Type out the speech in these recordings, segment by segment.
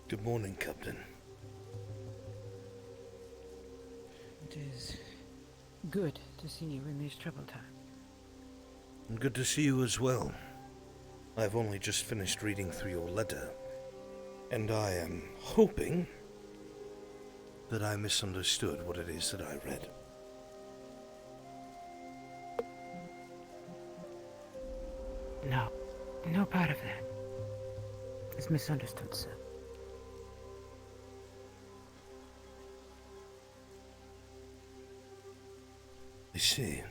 Good morning, Captain. It is good to see you in these troubled times. And good to see you as well. I've only just finished reading through your letter, and I am hoping that I misunderstood what it is that I read. No, no part of that is misunderstood, sir. I see.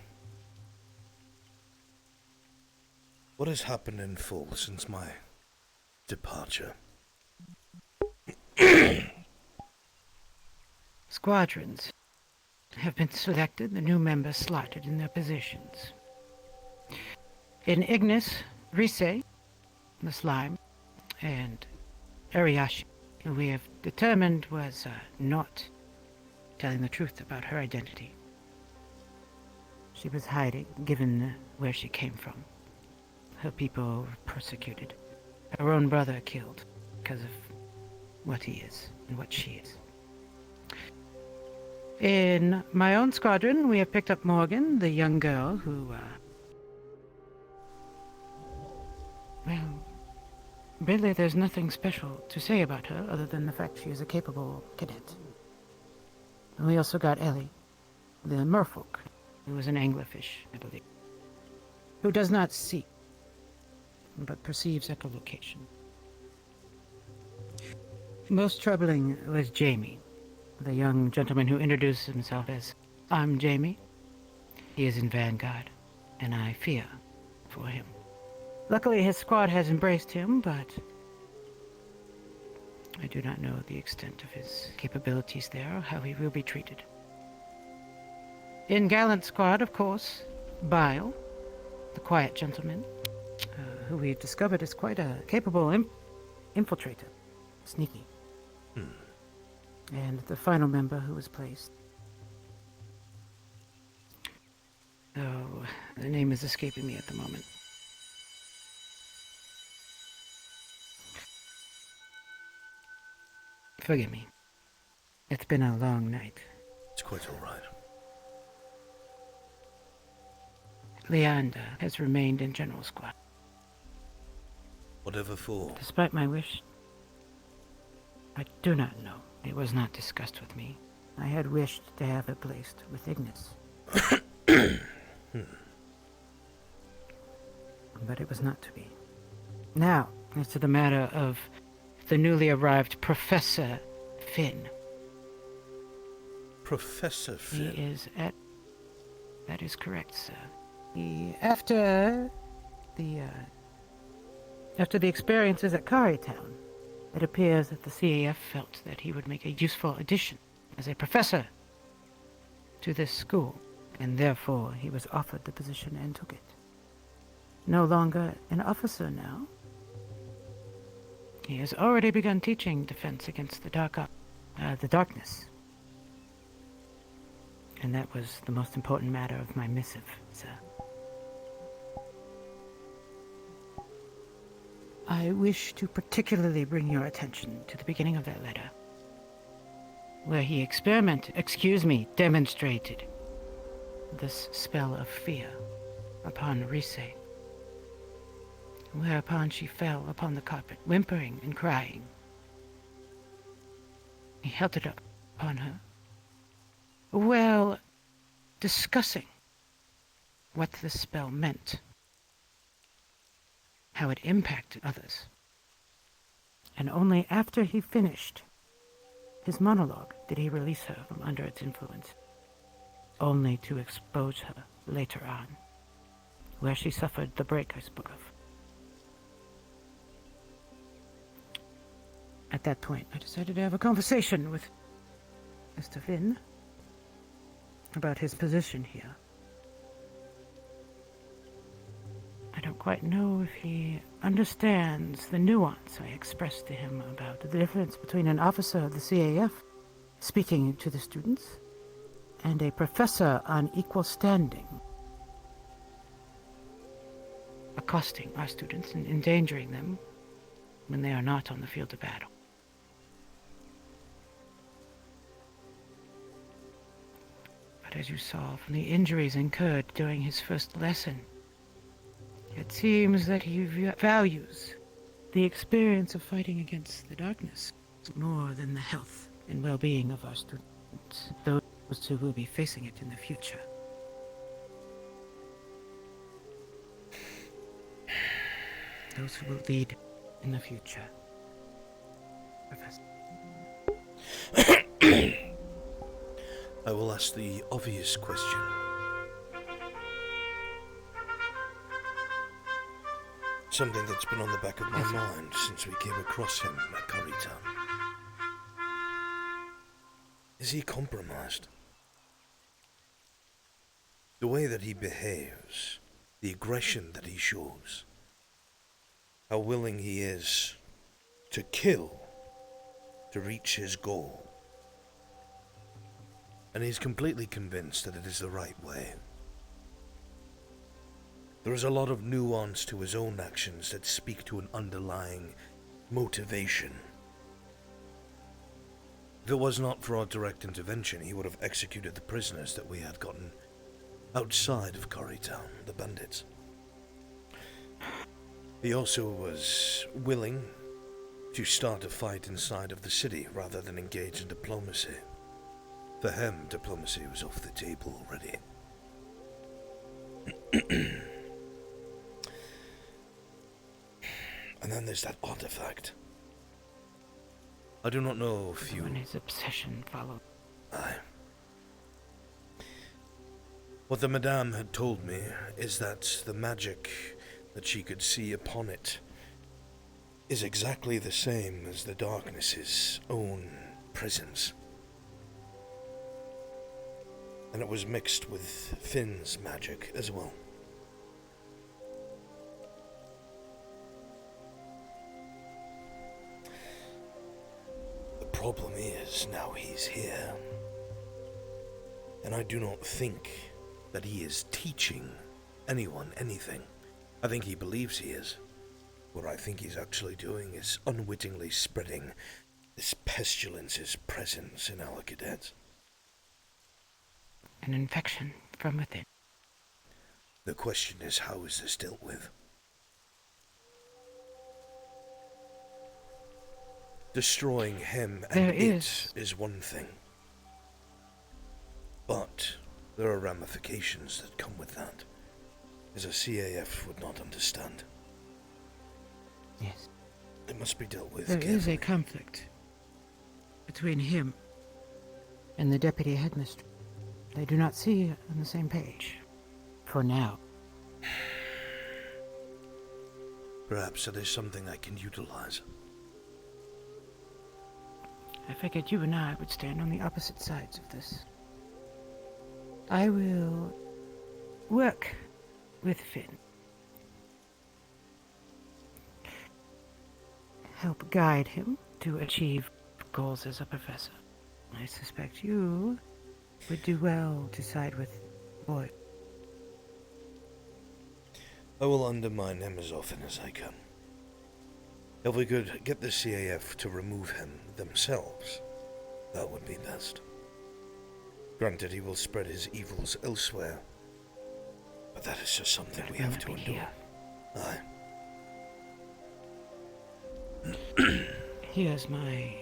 What has happened in full since my departure? Squadrons have been selected, the new members slotted in their positions. In Ignis, Rise, the slime, and Ariashi, who we have determined was not telling the truth about her identity. She was hiding, given where she came from. Her people were persecuted. Her own brother killed because of what he is and what she is. In my own squadron, we have picked up Morgan, the young girl who, well, really there's nothing special to say about her other than the fact she is a capable cadet. And we also got Ellie, the merfolk, who is an anglerfish, I believe, who does not see, but perceives echolocation. Most troubling was Jamie, the young gentleman who introduced himself as, "I'm Jamie." He is in Vanguard, and I fear for him. Luckily, his squad has embraced him, but I do not know the extent of his capabilities there or how he will be treated. In Gallant Squad, of course, Bile, the quiet gentleman, who we've discovered is quite a capable infiltrator. Sneaky. And the final member who was placed. Oh, the name is escaping me at the moment. Forgive me. It's been a long night. It's quite all right. Leander has remained in General Squad. Whatever for? Despite my wish, I do not know. It was not discussed with me. I had wished to have it placed with Ignis. But it was not to be. Now, as to the matter of the newly arrived Professor Finn. Professor Finn? He is at... That is correct, sir. After the experiences at Carytown, it appears that the CAF felt that he would make a useful addition as a professor to this school, and therefore he was offered the position and took it. No longer an officer now. He has already begun teaching defense against the darkness. And that was the most important matter of my missive, sir. I wish to particularly bring your attention to the beginning of that letter. where he demonstrated this spell of fear upon Rise, whereupon she fell upon the carpet, whimpering and crying. He held it up upon her, well, discussing what the spell meant, how it impacted others. And only after he finished his monologue did he release her from under its influence, only to expose her later on, where she suffered the break I spoke of. At that point, I decided to have a conversation with Mr. Finn about his position here. I don't quite know if he understands the nuance I expressed to him about the difference between an officer of the CAF speaking to the students and a professor on equal standing accosting our students and endangering them when they are not on the field of battle. But as you saw from the injuries incurred during his first lesson, it seems that he values the experience of fighting against the darkness more than the health and well-being of our students, those who will be facing it in the future. Those who will lead in the future. Professor. I will ask the obvious question. Something that's been on the back of my mind since we came across him at Currytown. Is he compromised? The way that he behaves, the aggression that he shows, how willing he is to kill to reach his goal. And he's completely convinced that it is the right way. There is a lot of nuance to his own actions that speak to an underlying motivation. If it was not for our direct intervention, he would have executed the prisoners that we had gotten outside of Currytown, the bandits. He also was willing to start a fight inside of the city rather than engage in diplomacy. For him, diplomacy was off the table already. And then there's that artifact. I do not know if you... When his obsession followed. Aye. What the Madame had told me is that the magic that she could see upon it is exactly the same as the darkness's own presence. And it was mixed with Finn's magic as well. The problem is, now he's here. And I do not think that he is teaching anyone anything. I think he believes he is. What I think he's actually doing is unwittingly spreading this pestilence's presence in our cadets. An infection from within. The question is, how is this dealt with? Destroying him and it is one thing. But there are ramifications that come with that, as a CAF would not understand. Yes. It must be dealt with There carefully. is a conflict between him and the deputy headmistress. They do not see on the same page. For now. Perhaps that is something I can utilize. I figured you and I would stand on the opposite sides of this. I will work with Finn. Help guide him to achieve goals as a professor. I suspect you would do well to side with Boyd. I will undermine him as often as I can. If we could get the CAF to remove him themselves, That would be best. Granted, he will spread his evils elsewhere, but that is just something we have to endure. Aye. Here's my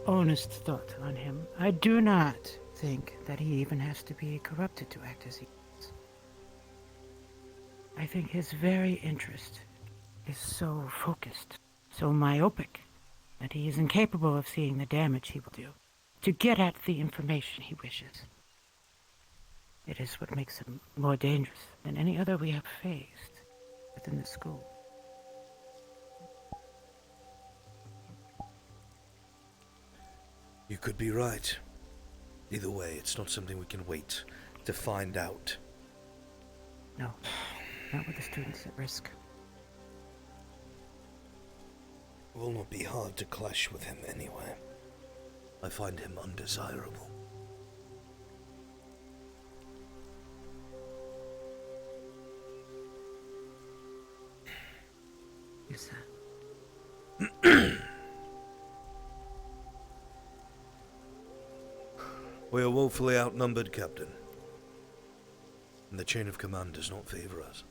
honest thought on him. I do not think that he even has to be corrupted to act as he is. I think his very interest is so focused, so myopic, that he is incapable of seeing the damage he will do to get at the information he wishes. It is what makes him more dangerous than any other we have faced within the school. You could be right. Either way, it's not something we can wait to find out. No, not with the students at risk. It will not be hard to clash with him anyway. I find him undesirable. Yes, sir. We are woefully outnumbered, Captain. And the chain of command does not favor us.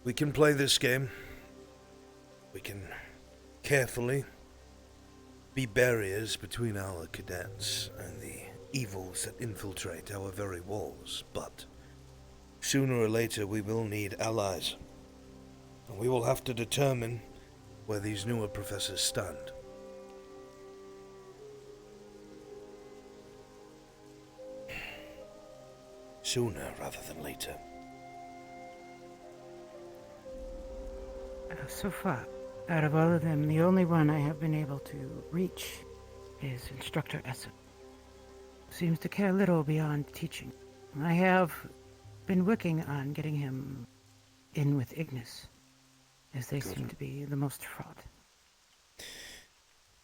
We can play this game. We can carefully be barriers between our cadets and the evils that infiltrate our very walls, but sooner or later we will need allies. And we will have to determine where these newer professors stand. Sooner rather than later. So far, out of all of them, the only one I have been able to reach is Instructor Essen. Seems to care little beyond teaching. I have been working on getting him in with Ignis, as they seem to be the most fraught.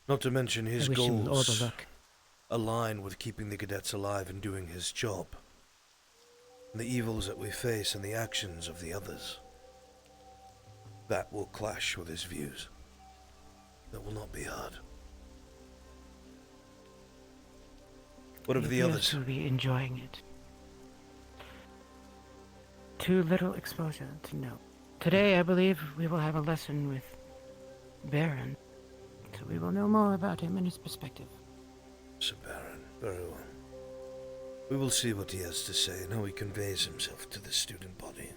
Not to mention his I wish him all the goals luck. align with keeping the cadets alive and doing his job. And the evils that we face and the actions of the others. That will clash with his views. That will not be hard. What of the others? He appears to be enjoying it. Too little exposure to know. Today, I believe, we will have a lesson with Baron, so we will know more about him and his perspective. Sir Baron, very well. We will see what he has to say and how he conveys himself to the student body.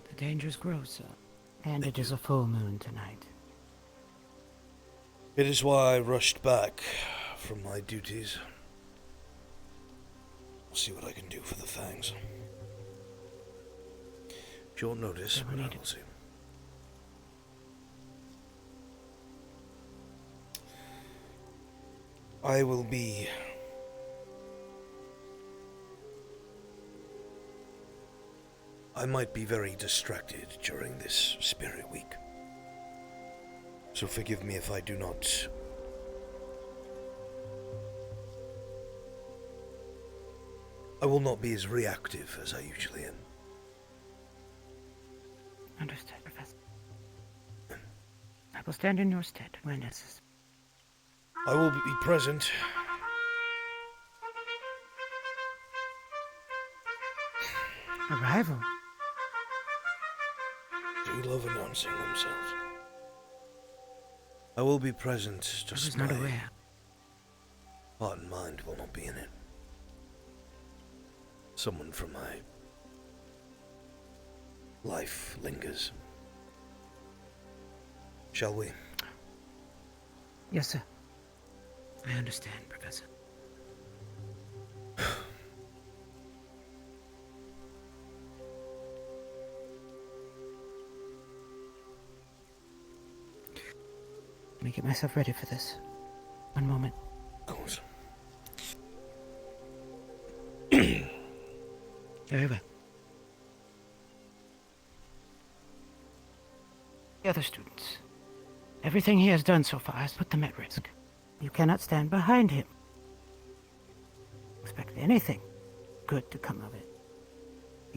The dangers grow, sir. And it is a full moon tonight. It is why I rushed back from my duties. I'll see what I can do for the Fangs. Short notice, but I will see. I will be... I might be very distracted during this Spirit Week. So forgive me if I do not... I will not be as reactive as I usually am. Understood, Professor. I will stand in your stead when necessary. I will be present. Arrival. They love announcing themselves. I will be present, I just was not my aware. heart and mind will not be in it. Someone from my life lingers. Shall we? Yes, sir. I understand, Professor. Let me get myself ready for this. One moment. Of course. Very well. The other students. Everything he has done so far has put them at risk. You cannot stand behind him. Expect anything good to come of it.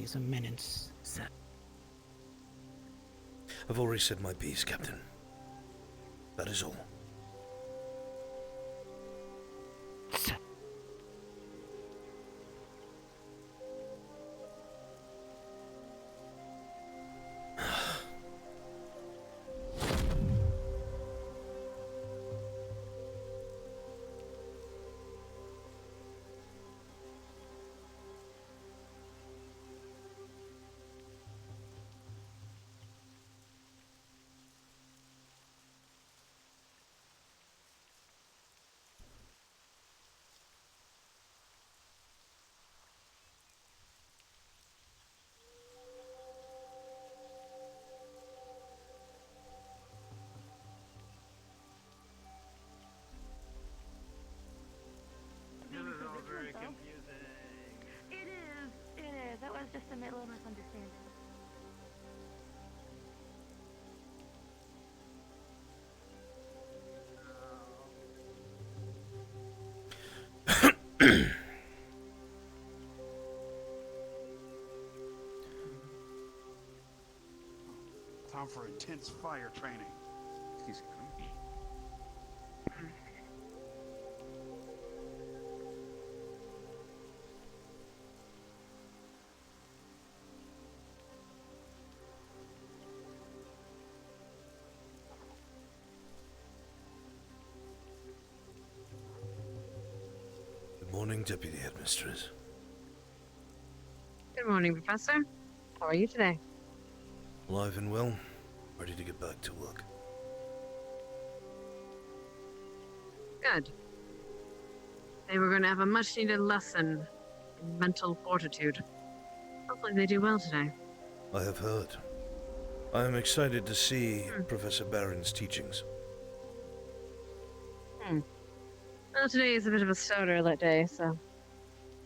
He's a menace, sir. I've already said my piece, Captain. That is all. Sir. It was just a little misunderstanding. Time for intense fire training. Excuse me. Good morning, Deputy Headmistress. Good morning, Professor. How are you today? Alive and well, ready to get back to work. Good. They were going to have a much-needed lesson in mental fortitude. Hopefully they do well today. I have heard. I am excited to see Professor Barron's teachings. Well, today is a bit of a stouter day, so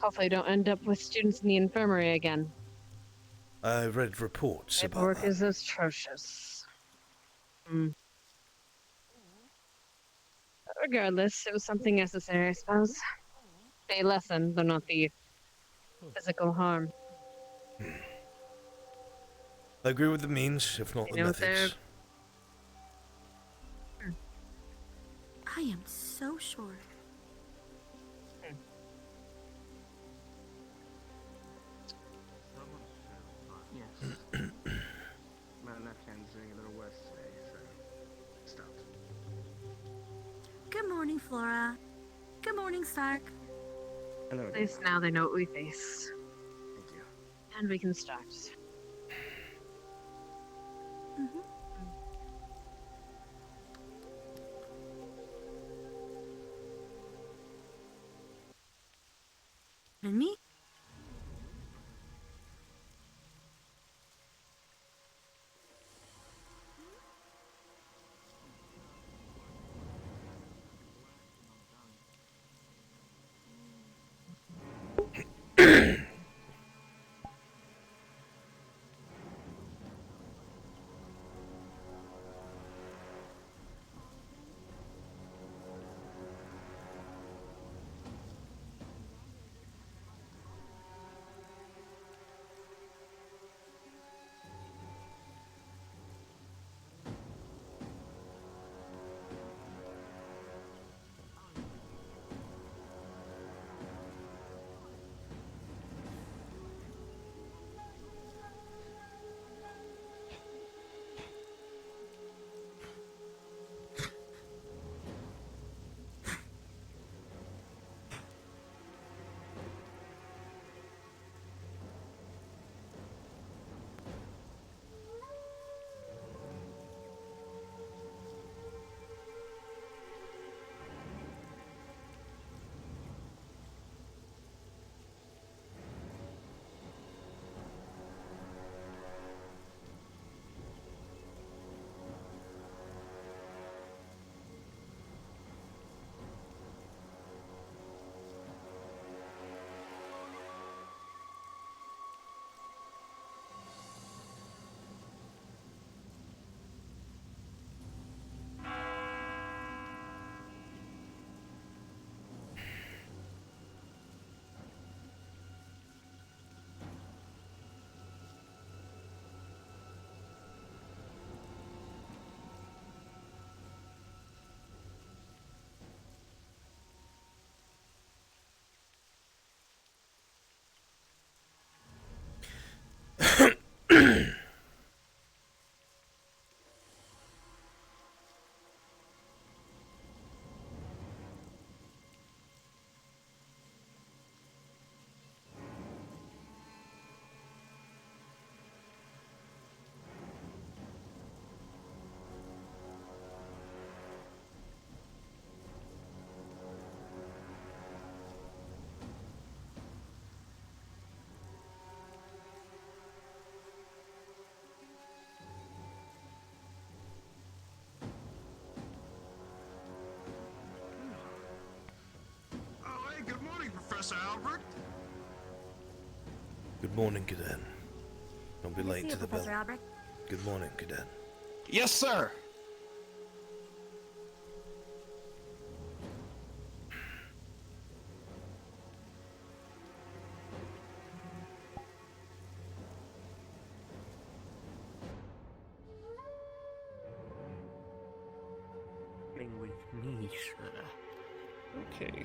hopefully don't end up with students in the infirmary again. I read reports about Paperwork that. is atrocious. Regardless, it was something necessary, I suppose. A lesson, though not the physical harm. I agree with the means, if not You the know what methods. I am so sure. Yes. My left hand's doing a little worse today, so stop. Good morning, Flora. Good morning, Stark. Hello. At least now they know what we face. Thank you. And we can start. And me? Professor Albrecht? Good morning, Cadet. Don't be Good to late see to you, the Professor bell. Albrecht. Good morning, Cadet. Yes, sir. With me, sir. Okay.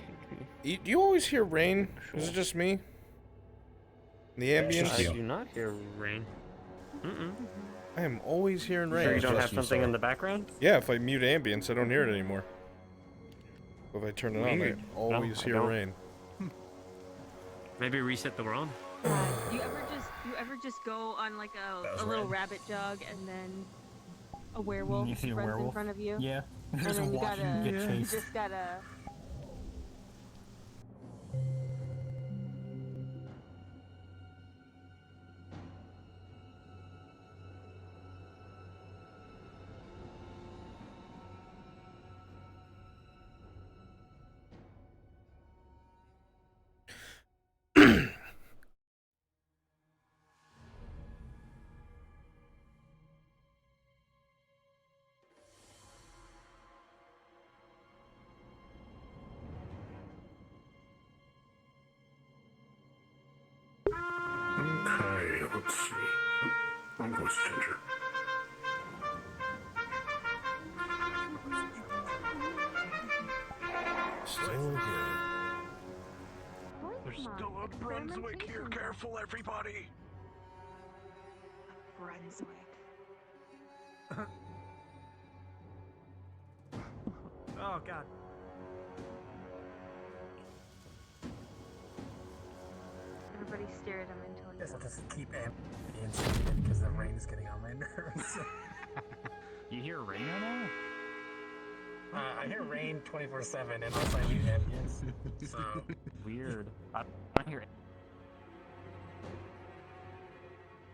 Do you always hear rain? Is it just me? The ambience? I do not hear rain. Mm-mm. I am always hearing Sure you rain. don't have something in the background? Yeah, if I mute ambience, I don't hear it anymore. If I turn it on, Weird. I always I hear don't. rain. Maybe reset the world? You ever just go on like a little rabbit jog and then a werewolf You see a runs in werewolf? front of you? Yeah. And Just then you watching gotta him get chased. just gotta Okay, let's see. I'm going Ginger. Still here. There's Still a Brunswick here. Careful, everybody. Brunswick. Oh god. Everybody stared him into Guess it. I'll just keep ambience because the rain is getting on my nerves. You hear rain at all? I hear rain 24/7 unless I mute ambience. So Weird. I don't hear it.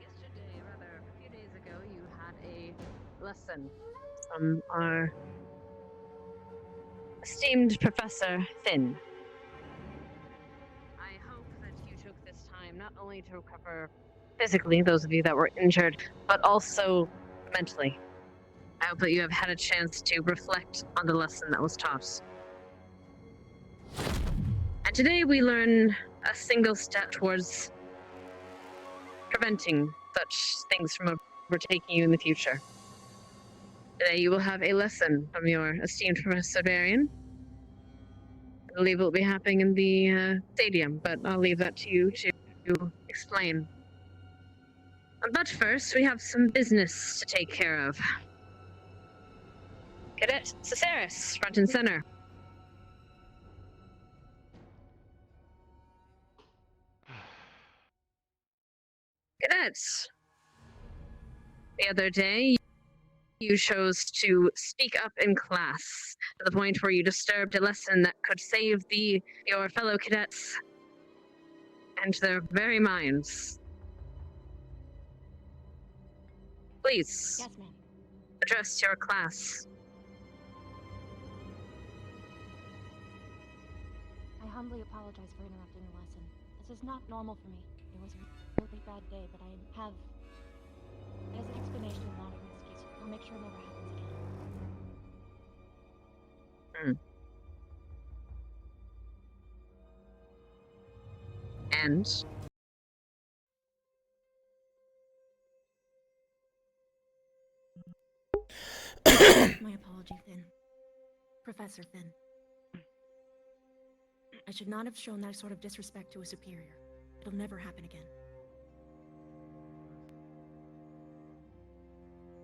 Yesterday, rather, a few days ago, you had a lesson from our esteemed Professor Finn. I hope that you took this time not only to recover physically, those of you that were injured, but also mentally. I hope that you have had a chance to reflect on the lesson that was taught. And today we learn a single step towards preventing such things from overtaking you in the future. Today you will have a lesson from your esteemed Professor Varian. I believe it will be happening in the stadium, but I'll leave that to you to explain. But first, we have some business to take care of. Cadet Caceres, front and center. Cadets, the other day, you chose to speak up in class to the point where you disturbed a lesson that could save your fellow cadets and their very minds. Please, Yes, ma'am. address your class. I humbly apologize for interrupting the lesson. This is not normal for me. It was a really bad day, but I have... As an explanation and not an excuse, I'll make sure it never happens again. And My apology, Finn. Professor Finn. I should not have shown that sort of disrespect to a superior. It'll never happen again.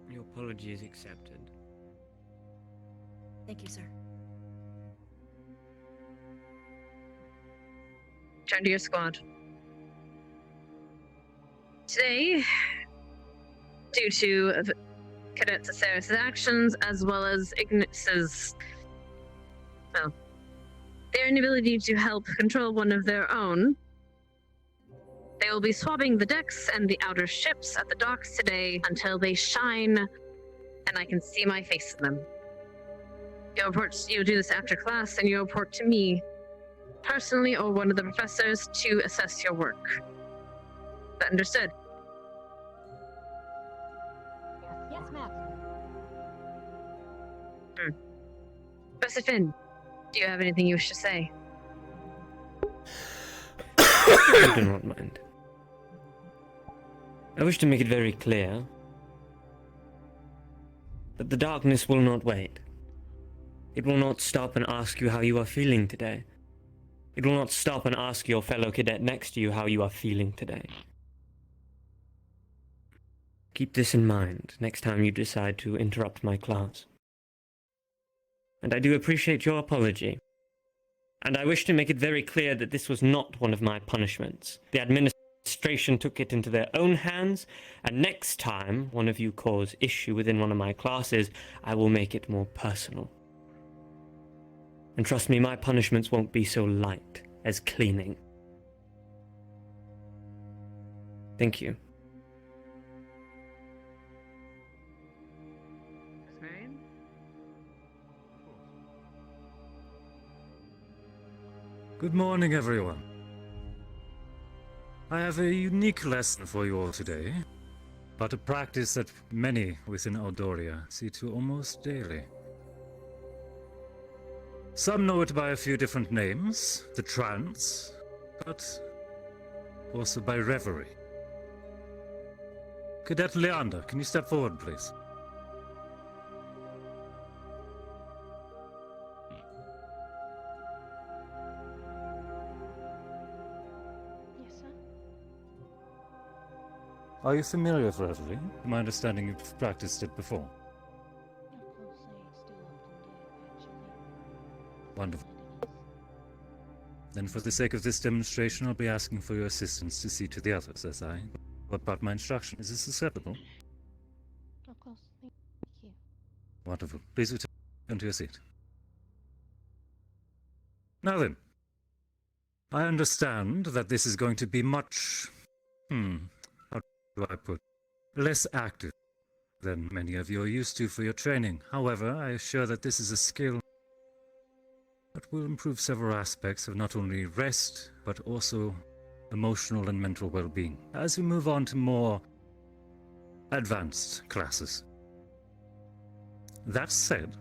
Your apology is accepted. Thank you, sir. turn to your squad. Today, due to Cadet Caceres' actions, as well as Ignis's, well, their inability to help control one of their own, they will be swabbing the decks and the outer ships at the docks today until they shine and I can see my face in them. You'll do this after class, and you'll report to me personally or one of the professors to assess your work. Is that understood? Yes, ma'am. Professor Finn, do you have anything you wish to say? I do not mind. I wish to make it very clear that the darkness will not wait. It will not stop and ask you how you are feeling today. It will not stop and ask your fellow cadet next to you how you are feeling today. Keep this in mind next time you decide to interrupt my class. And I do appreciate your apology. And I wish to make it very clear that this was not one of my punishments. The administration took it into their own hands, and next time one of you cause issue within one of my classes, I will make it more personal. And trust me, my punishments won't be so light as cleaning. Thank you. Miss Marion? Good morning, everyone. I have a unique lesson for you all today, but a practice that many within Aldoria see to almost daily. Some know it by a few different names, the trance, but also by reverie. Cadet Leander, can you step forward, please? Yes, sir. Are you familiar with reverie? My understanding you've practiced it before. Of course, I still often do, actually. Wonderful. Then for the sake of this demonstration, I'll be asking for your assistance to see to the others as I go about my instruction. Is this acceptable? Of course, thank you. Wonderful. Please return to your seat. Now then, I understand that this is going to be much, how do I put, less active than many of you are used to for your training. However, I assure that this is a skill that will improve several aspects of not only rest, but also emotional and mental well-being as we move on to more advanced classes. That said,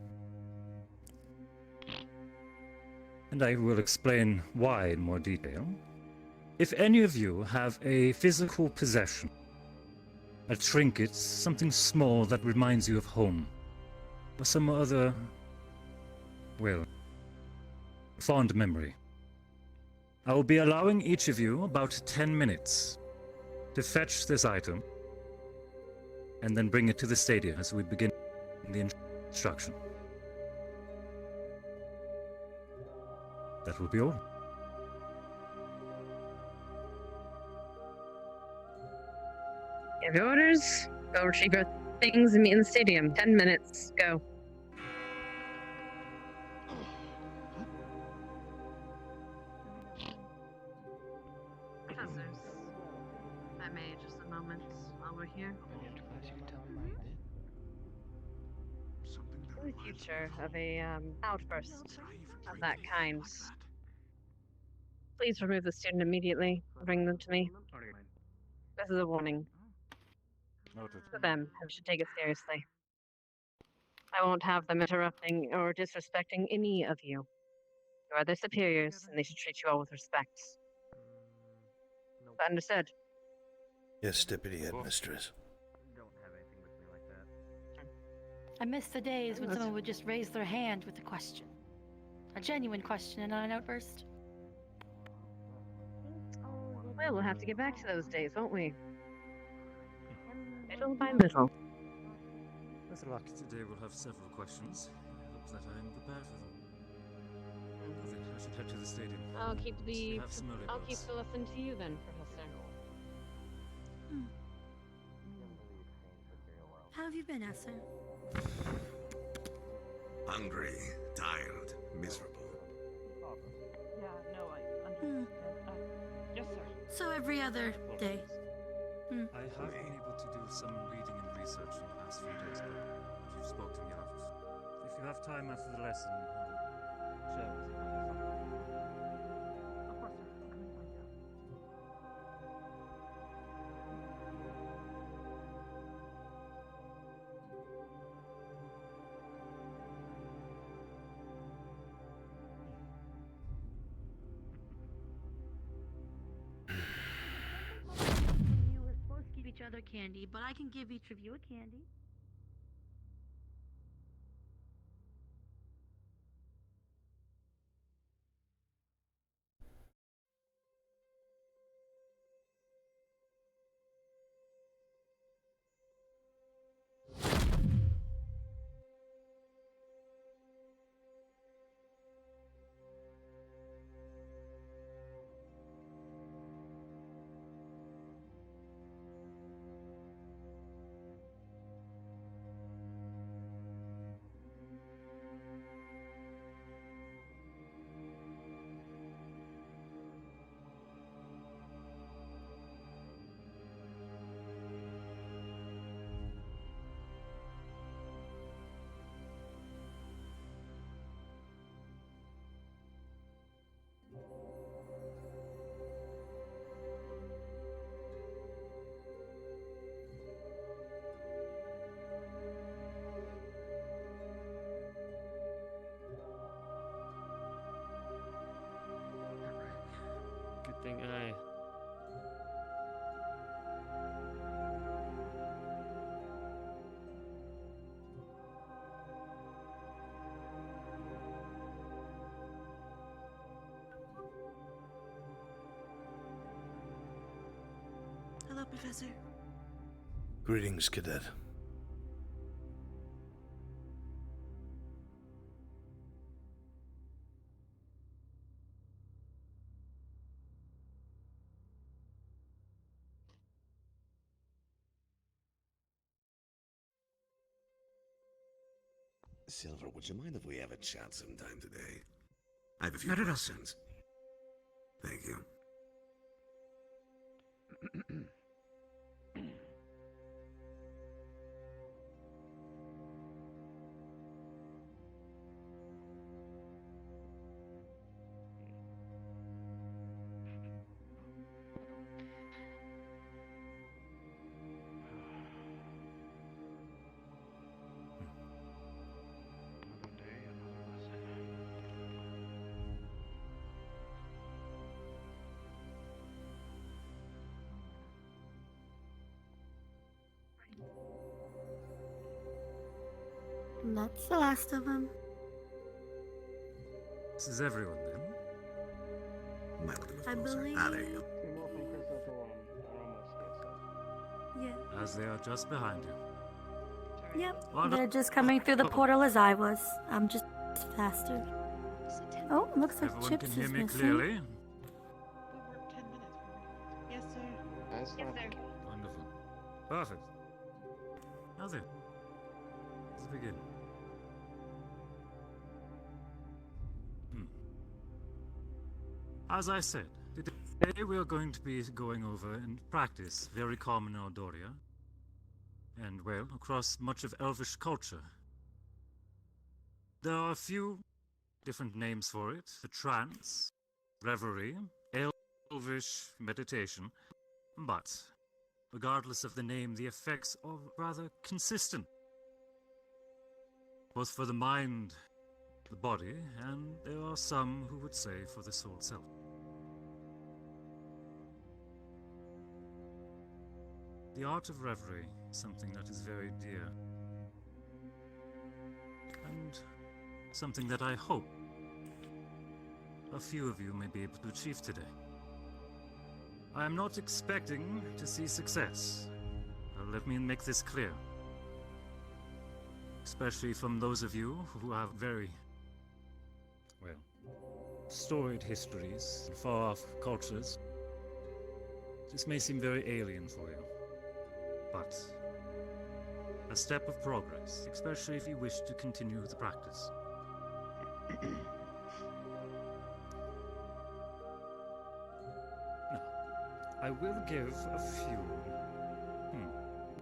and I will explain why in more detail, if any of you have a physical possession, a trinket, something small that reminds you of home, or some other, well, fond memory, I will be allowing each of you about 10 minutes to fetch this item and then bring it to the stadium as we begin the instruction. That will be all. You have your orders. Go retrieve your things and meet in the stadium. 10 minutes. Go. Professors, if I may, just a moment while we're here. In the future of a outburst of that kind, please remove the student immediately and bring them to me. This is a warning. Noted. To them, who should take it seriously. I won't have them interrupting or disrespecting any of you. You are their superiors, and they should treat you all with respect. Is that understood? Yes, Deputy Headmistress. Don't have anything with me like that. I miss the days when someone would just raise their hand with a question. A genuine question and not an outburst. Well, we'll have to get back to those days, won't we? Little by little. With luck, today we'll have several questions. I hope that I am prepared for them. I think I should head to the stadium. I'll keep the Have some early I'll keep birds. the lesson to you then, Professor. How have you been, Esther? Hungry, tired, miserable. Yeah, no, I understand. Yes, sir. So every other day. I have been able to do some reading and research in the past few days, but you've spoken to me out. If you have time after the lesson, I'll share with you. other candy, but I can give each of you a candy. Good thing I... Hello, Professor. Greetings, Cadet. Silver, would you mind if we have a chat sometime today? I have a few Not at all. questions. Thank you. That's the last of them. This is everyone then? Might look at the I phone, sir. believe. Ah, there you go. Two more from Crystal to one are almost here, so. Yeah. As they are just behind you. Yep. Wonderful. They're just coming through the portal as I was. I'm just faster. Oh, looks like Everyone Chips can hear is me missing. clearly. We were 10 minutes. Yes, sir. That's Yes, fine. sir. Wonderful. Perfect. Now then, let's begin. As I said, today we are going to be going over and practice very common in Aldoria, and well, across much of Elvish culture. There are a few different names for it: the trance, reverie, Elvish meditation, but regardless of the name, the effects are rather consistent, both for the mind, the body, and there are some who would say for the soul itself. The art of reverie is something that is very dear, and something that I hope a few of you may be able to achieve today. I am not expecting to see success. Let me make this clear. Especially from those of you who have very, well, storied histories and far-off cultures. This may seem very alien for you, but a step of progress, especially if you wish to continue the practice. Now, I will give a few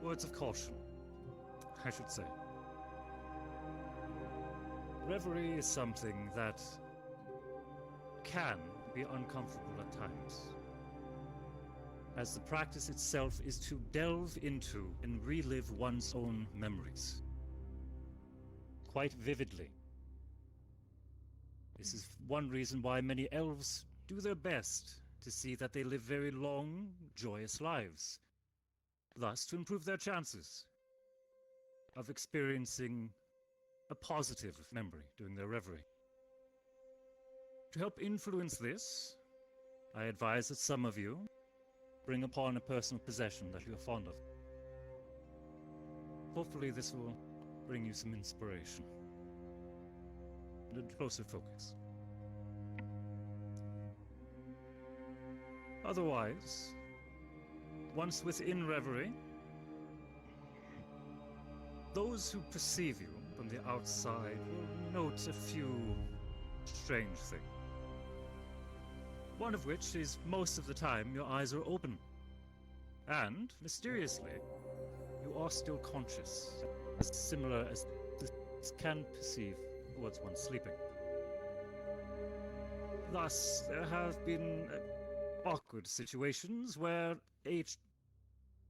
words of caution, I should say. Reverie is something that can be uncomfortable at times, as the practice itself is to delve into and relive one's own memories quite vividly. This is one reason why many elves do their best to see that they live very long, joyous lives. thus to improve their chances of experiencing a positive memory during their reverie. To help influence this, I advise that some of you bring upon a personal possession that you are fond of. Hopefully this will bring you some inspiration and a closer focus. Otherwise, once within reverie, those who perceive you from the outside will note a few strange things. One of which is most of the time your eyes are open. And, mysteriously, you are still conscious, as similar as this can perceive towards one sleeping. Thus, there have been awkward situations where a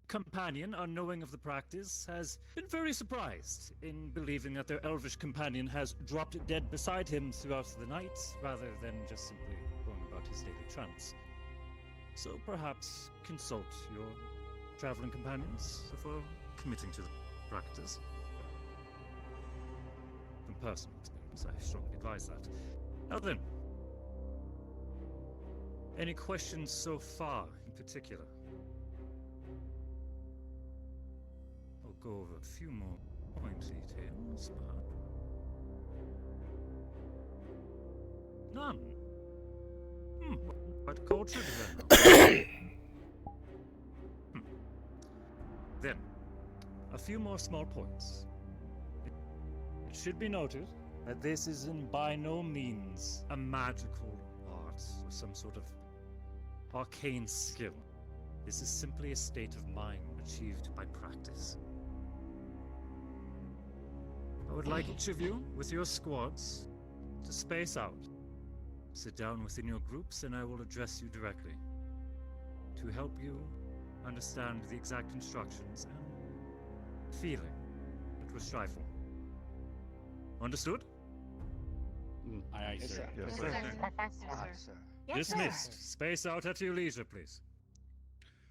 companion, unknowing of the practice, has been very surprised in believing that their elvish companion has dropped dead beside him throughout the night, rather than just simply going about his daily trance. So perhaps consult your traveling companions before committing to the practice. From personal experience, I strongly advise that. Now then, any questions so far in particular? I'll go over a few more point details, perhaps. None. Quite cultured then. Then, a few more small points. It should be noted that this is by no means a magical art or some sort of arcane skill. This is simply a state of mind achieved by practice. I would like each of you, with your squads, to space out. Sit down within your groups and I will address you directly to help you understand the exact instructions and feeling that we strive for. Understood? Aye, Yes, sir. sir. Yes, Yes, sir. sir. Aye, sir. Dismissed. Space out at your leisure, please.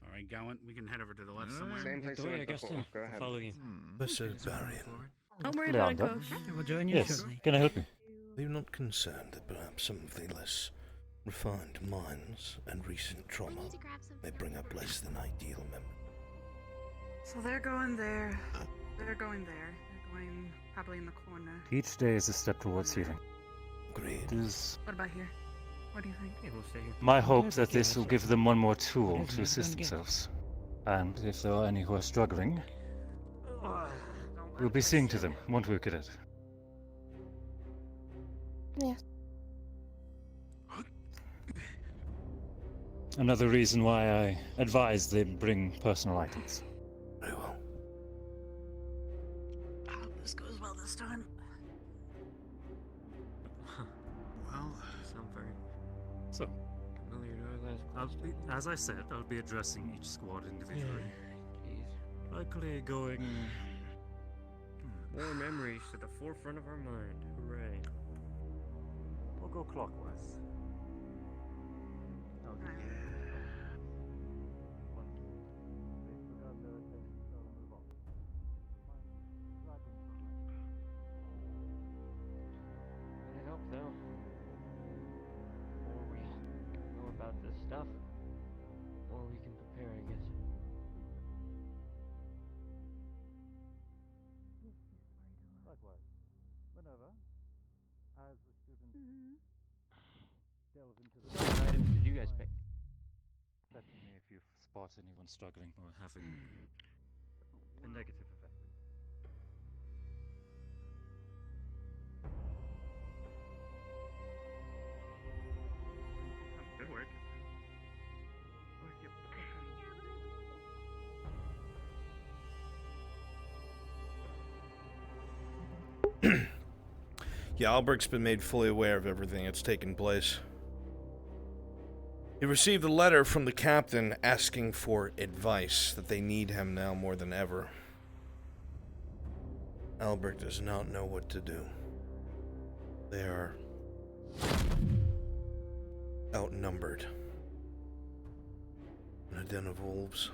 All right, Gowan, we can head over to the left somewhere. Same place we went before. Go ahead. Follow you. Mr. Varian, Don't worry about it, Coach. We'll join you Yes. shortly. Can I help you? are you not concerned that perhaps some of the less refined minds and recent trauma may bring up less than ideal memories? So they're going there. They're going there. They're going probably in the corner. Each day is a step towards healing. Agreed. It is What about here? What do you think? Yeah, we'll stay here. my hope that this will give them one more tool to assist themselves. And if there are any who are struggling, we'll be seeing to them, won't we, Cadet? Yes. Another reason why I advise they bring personal items. Very well. I hope this goes well this time. Well, Sound very So, familiar to our last class. as I said, I'll be addressing each squad individually. Jeez. Likely going... More memories to the forefront of our mind. Hooray. We'll go clockwise. I hope so. The more we know about this stuff, the more we can prepare, I guess. Likewise. Whenever, as the students delve into the... What items did you guys pick? Let me know if you spot anyone struggling or having a negative effect. good work. Yeah, Albrecht's been made fully aware of everything that's taken place. He received a letter from the captain asking for advice, that they need him now more than ever. Albrecht does not know what to do. They are outnumbered in a den of wolves.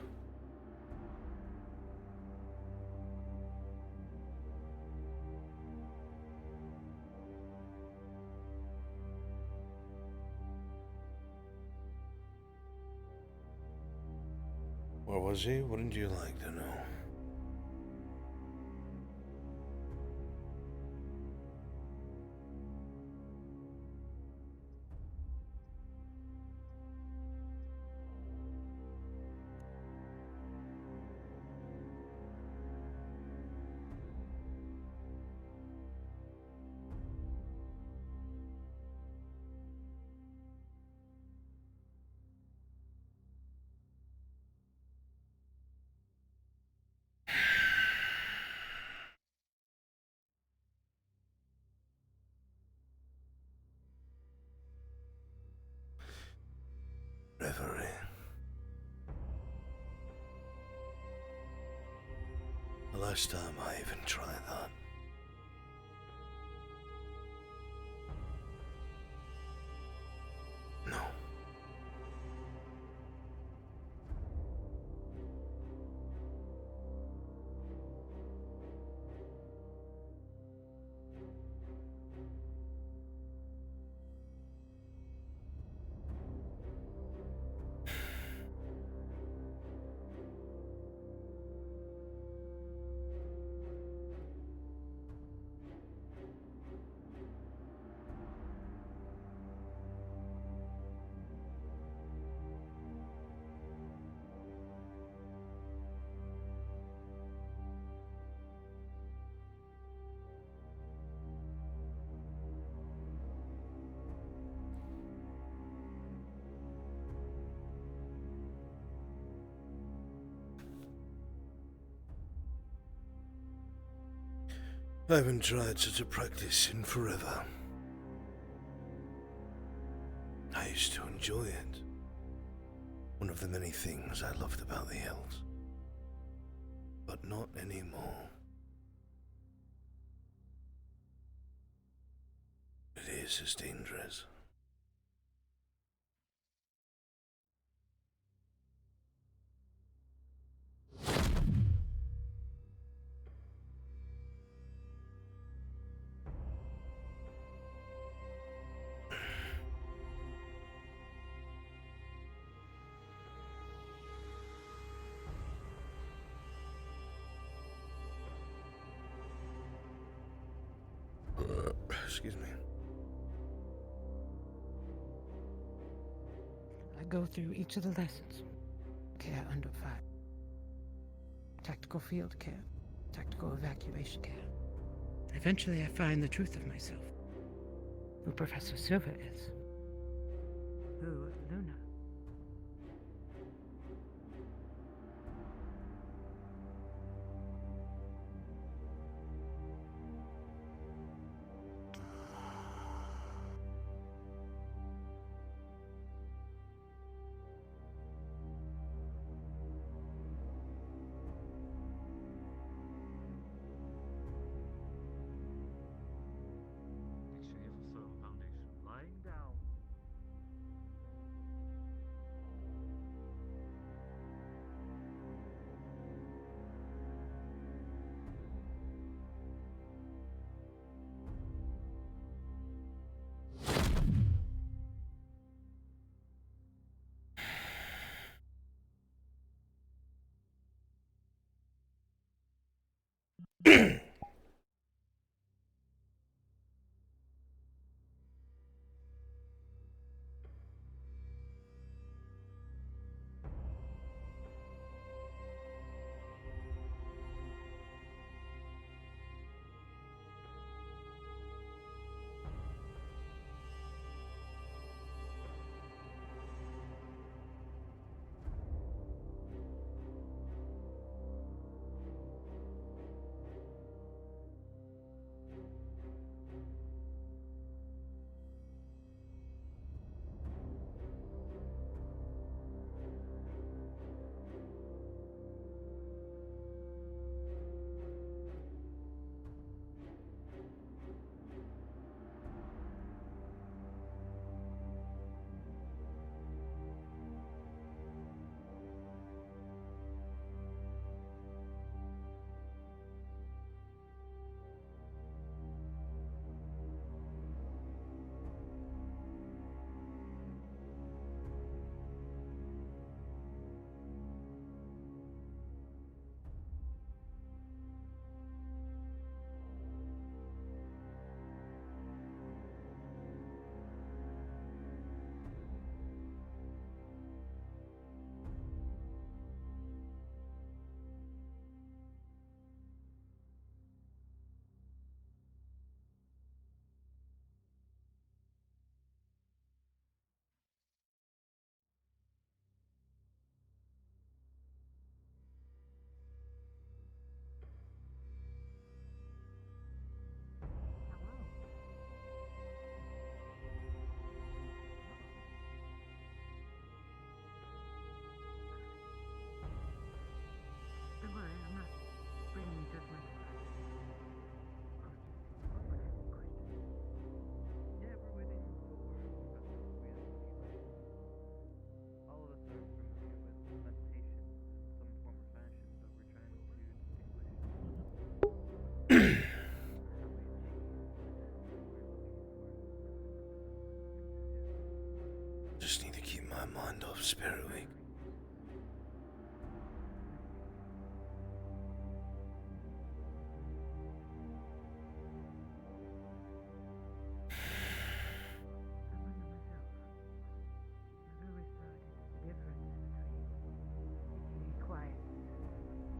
Where was he? Wouldn't you like to know? Reverie. The last time I even tried that. No. I haven't tried such a practice in forever. I used to enjoy it. One of the many things I loved about the elves. But not anymore. It is as dangerous. Excuse me. I go through each of the lessons. Care under fire. Tactical field care. Tactical evacuation care. Eventually I find the truth of myself. Who Professor Silver is. Who Luna. Make sure you have a firm foundation. Lying down. my mind off Spirit Week.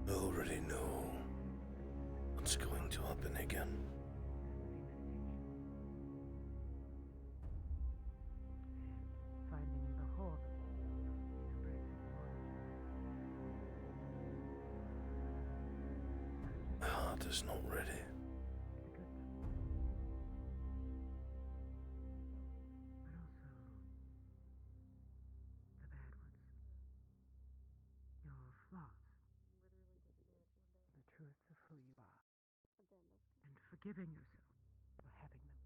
I already know what's going to happen again. Finding the whole. My heart is not ready. Your flaws. The truths of who you are. And forgiving yourself for having them.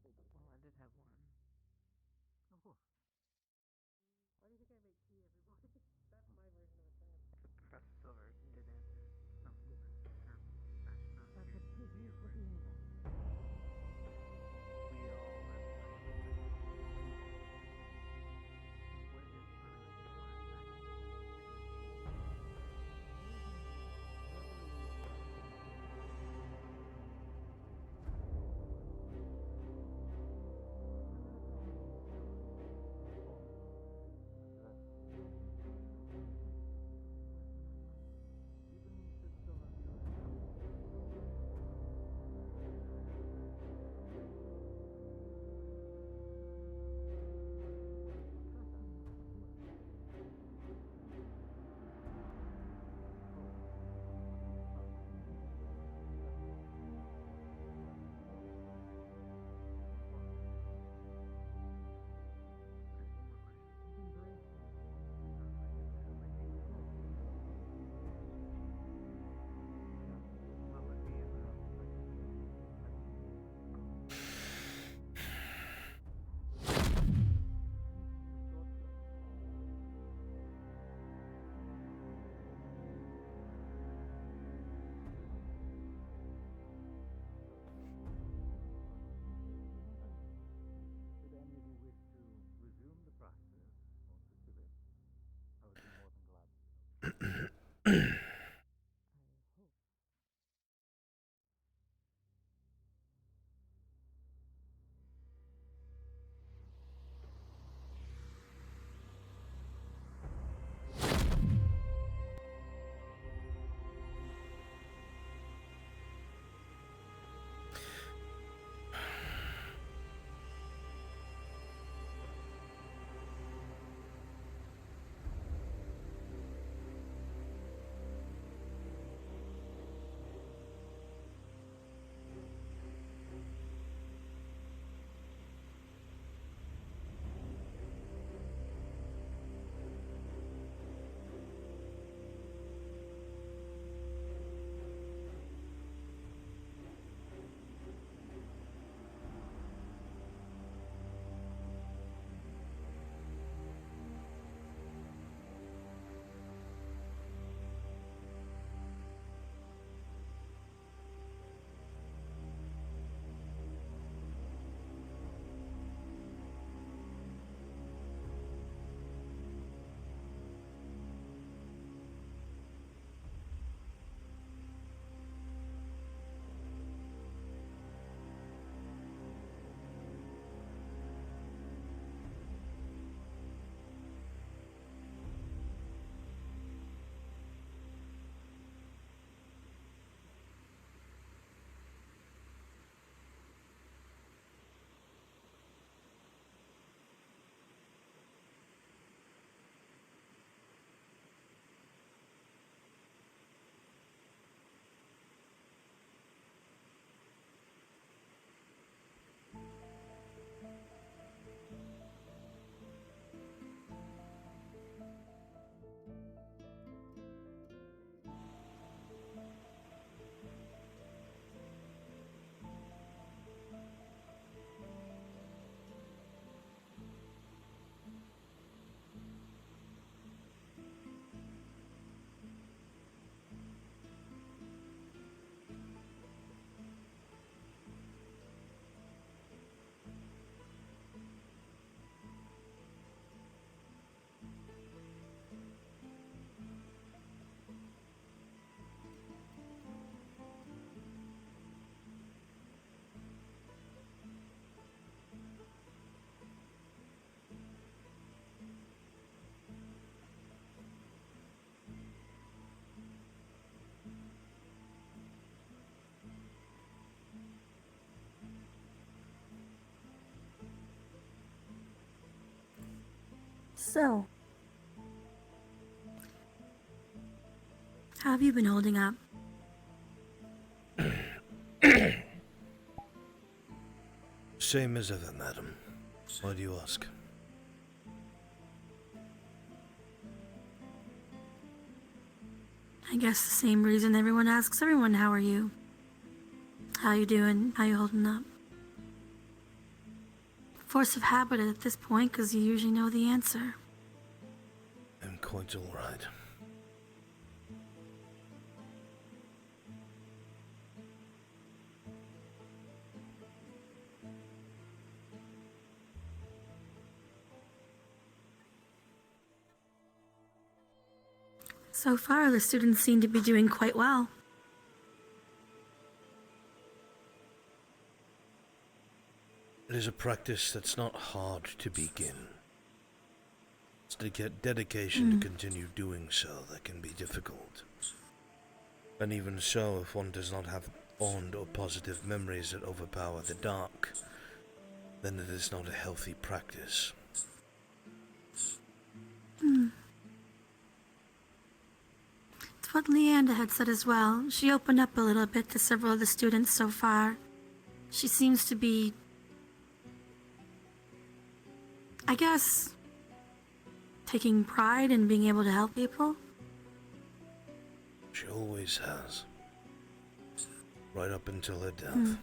Well, I did have one. Oh. Why do you think I make tea every morning? That's my version of a plan. Professor Silver did answer some her fashion on That's here. a tribute to the universe. We all live like what is So, how have you been holding up? Same as ever, madam. Why do you ask? I guess the same reason everyone asks everyone, how are you? How you doing? How you holding up? Force of habit at this point, because you usually know the answer. I'm quite alright. So far, the students seem to be doing quite well. It is a practice that's not hard to begin. It's to get dedication to continue doing so that can be difficult. And even so, if one does not have fond or positive memories that overpower the dark, then it is not a healthy practice. It's what Leanda had said as well. She opened up a little bit to several of the students so far. She seems to be, I guess, taking pride in being able to help people. She always has. Right up until her death.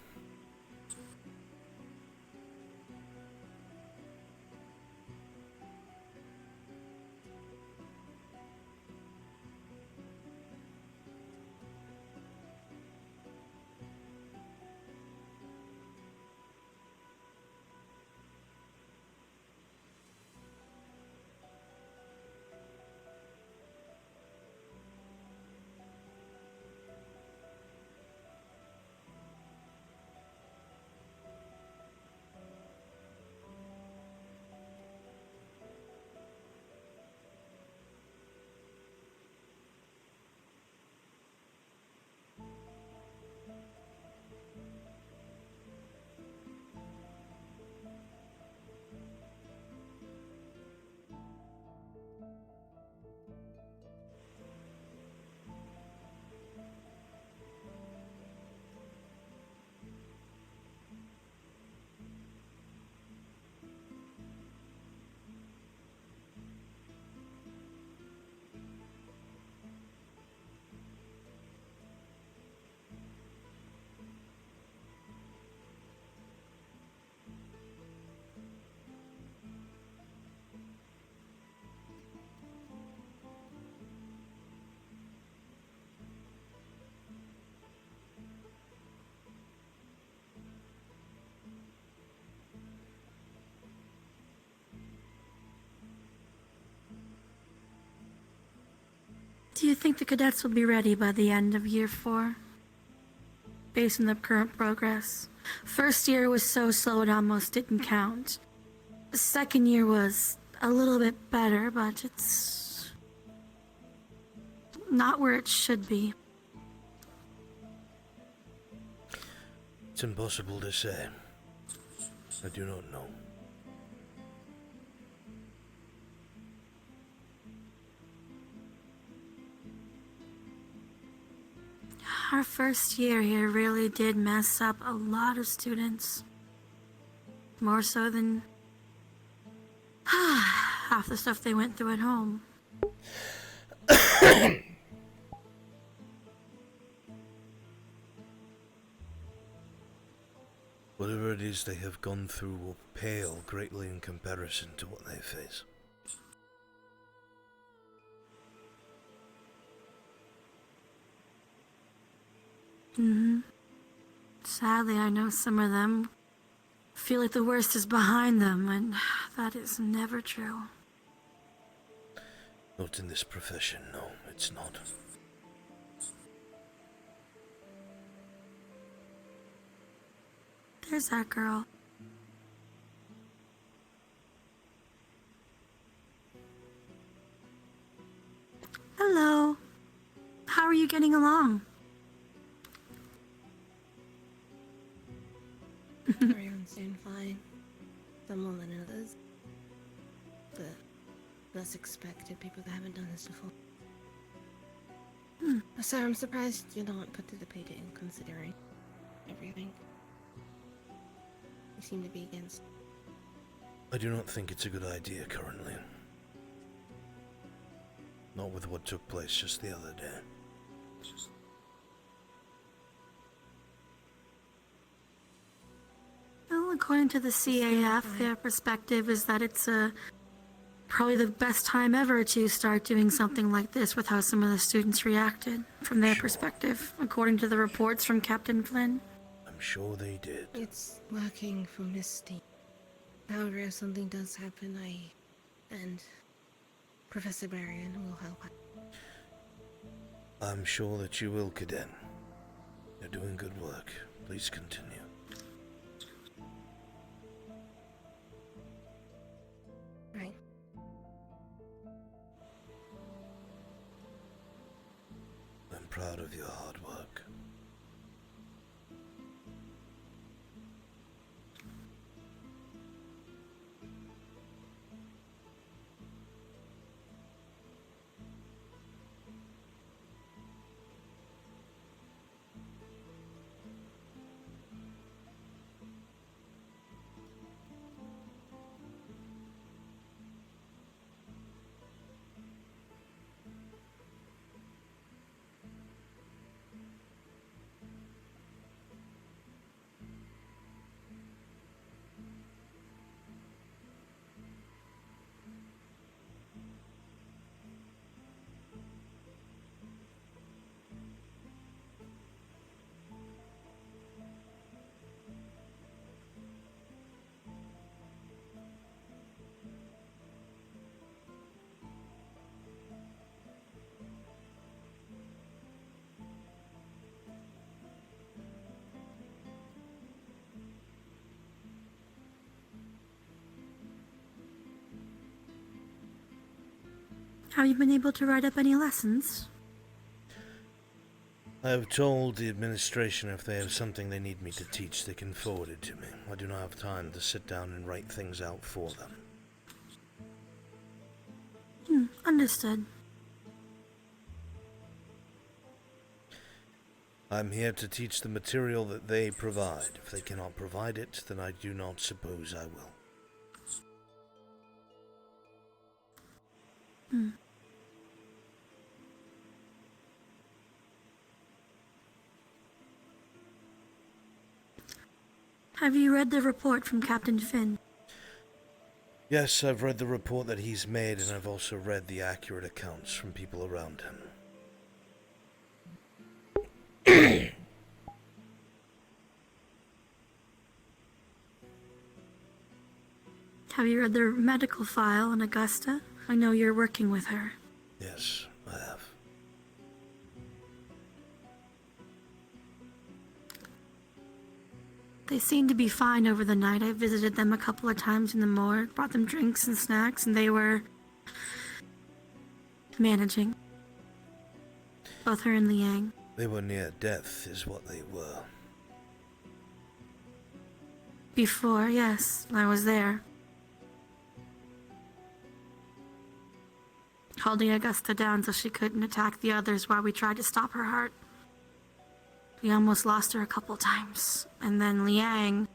Do you think the cadets will be ready by the end of year 4? Based on the current progress. First year was so slow it almost didn't count. The second year was a little bit better, but it's not where it should be. It's impossible to say. I do not know. Our first year here really did mess up a lot of students. More so than half the stuff they went through at home. Whatever it is they have gone through will pale greatly in comparison to what they face. Sadly, I know some of them feel like the worst is behind them, and that is never true. Not in this profession, no, it's not. There's that girl. Hello. How are you getting along? Everyone's doing fine. Some more than others. But less expected. People that haven't done this before. Hmm. So I'm surprised you're not participating, considering everything. You seem to be against. I do not think it's a good idea currently. Not with what took place just the other day. Well, according to the CAF, their perspective is that it's probably the best time ever to start doing something like this with how some of the students reacted, from their perspective, according to the reports from Captain Flynn. I'm sure they did. It's working from this team. However, if something does happen, and Professor Marion will help. I'm sure that you will, Cadet. You're doing good work. Please continue. Right. I'm proud of your hard work. Have you been able to write up any lessons? I have told the administration if they have something they need me to teach, they can forward it to me. I do not have time to sit down and write things out for them. Understood. I'm here to teach the material that they provide. If they cannot provide it, then I do not suppose I will. Have you read the report from Captain Finn? Yes, I've read the report that he's made, and I've also read the accurate accounts from people around him. Have you read the medical file on Augusta? I know you're working with her. Yes, I have. They seemed to be fine over the night. I visited them a couple of times in the morgue, brought them drinks and snacks, and they were managing. Both her and Liang. They were near death, is what they were. Before, yes, I was there. Holding Augusta down so she couldn't attack the others while we tried to stop her heart. We almost lost her a couple times. And then Liang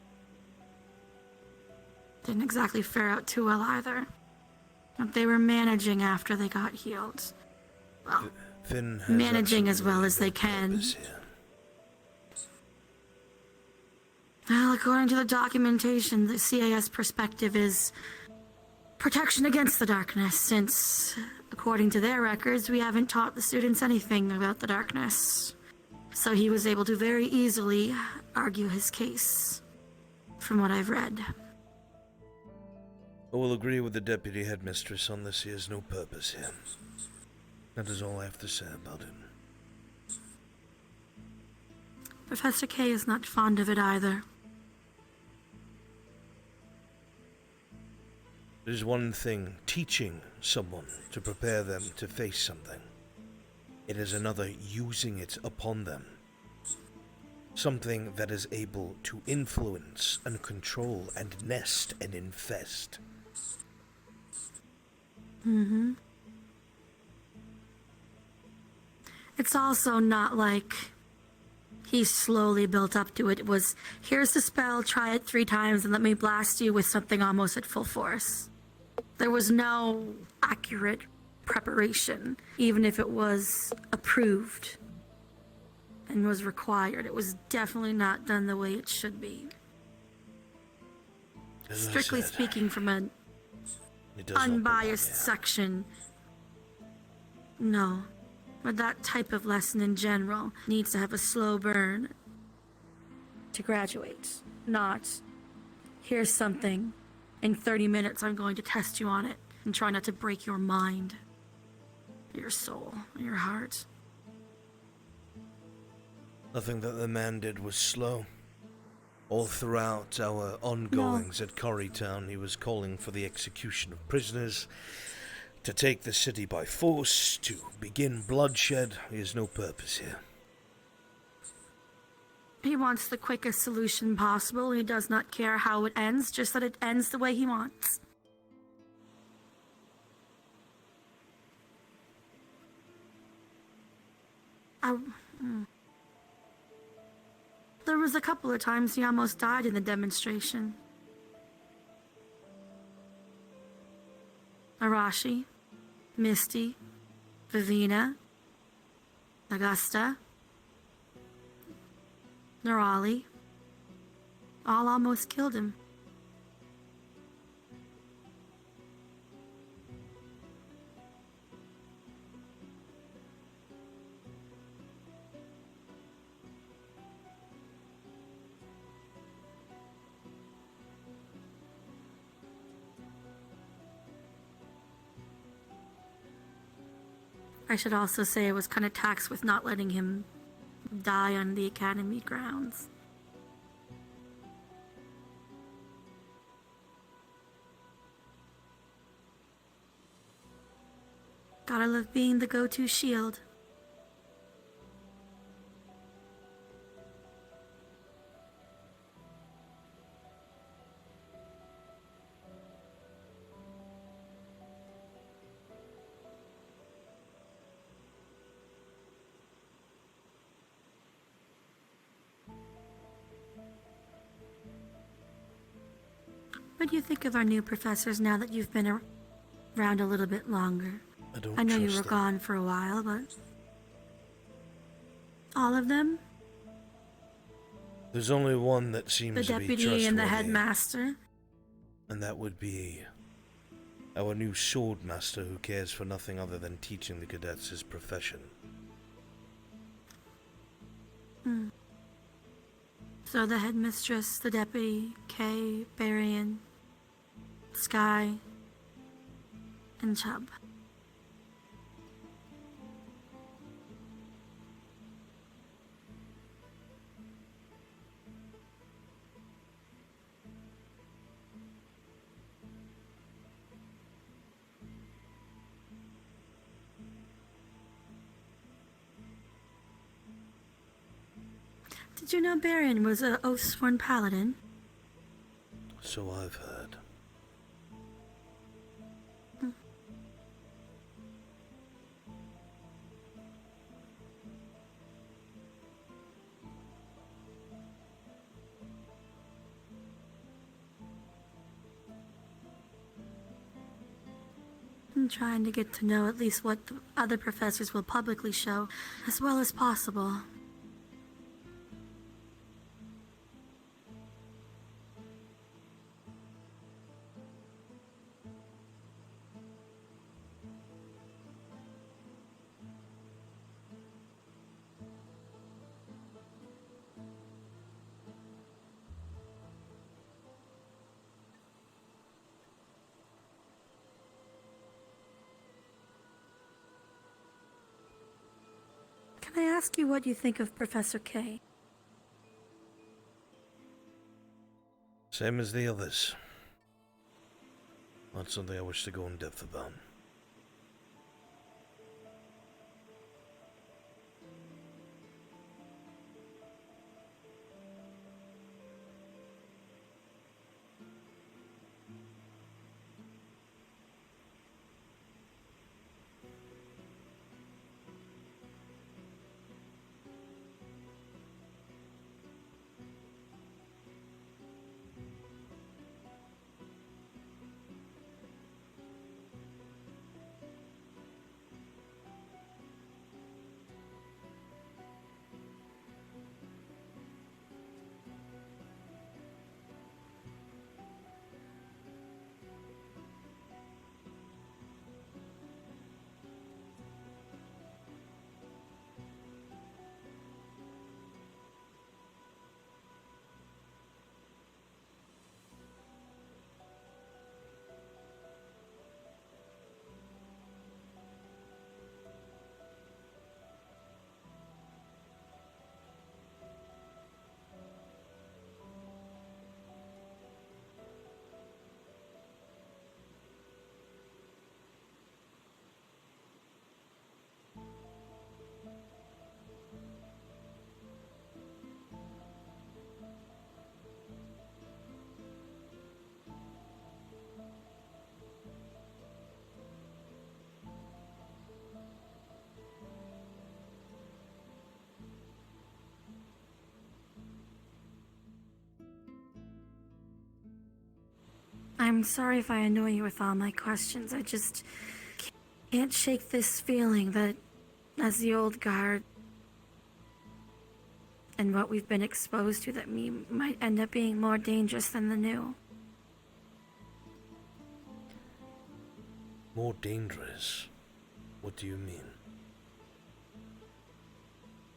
didn't exactly fare out too well either. But they were managing after they got healed. Well, Finn has managing as well as they can. Well, according to the documentation, the CAS perspective is protection against the darkness, since, according to their records, we haven't taught the students anything about the darkness. So he was able to very easily argue his case, from what I've read. I will agree with the deputy headmistress on this. He has no purpose here. That is all I have to say about him. Professor K is not fond of it either. It is one thing teaching someone to prepare them to face something. It is another using it upon them. Something that is able to influence and control and nest and infest. Mm-hmm. It's also not like he slowly built up to it. It was, here's the spell, try it 3 times, and let me blast you with something almost at full force. There was no accurate preparation, even if it was approved and was required. It was definitely not done the way it should be. As I Strictly said, speaking, from an it does not belong unbiased here. section, no. But that type of lesson in general needs to have a slow burn to graduate. Not, here's something, in 30 minutes I'm going to test you on it and try not to break your mind, your soul, your heart. Nothing that the man did was slow. All throughout our ongoings at Corrytown, he was calling for the execution of prisoners, to take the city by force, to begin bloodshed. He has no purpose here. He wants the quickest solution possible. He does not care how it ends, just that it ends the way he wants. There was a couple of times he almost died in the demonstration. Arashi, Misty, Vivina, Augusta, Nerali, all almost killed him. I should also say I was kind of taxed with not letting him die on the academy grounds. Gotta love being the go-to shield. What do you think of our new professors now that you've been around a little bit longer? I know you were gone for a while, but... all of them? There's only one that seems The to be deputy trustworthy. and the headmaster? And that would be our new sword master, who cares for nothing other than teaching the cadets his profession. Hmm. So the headmistress, the deputy, Kay, Barian, Sky, and Chubb. Did you know Barian was an oath-sworn paladin? So I've heard. I'm trying to get to know at least what the other professors will publicly show, as well as possible. Can I ask you what you think of Professor K? Same as the others. Not something I wish to go in depth about. I'm sorry if I annoy you with all my questions. I just can't shake this feeling that, as the old guard, and what we've been exposed to, that me might end up being more dangerous than the new. More dangerous? What do you mean?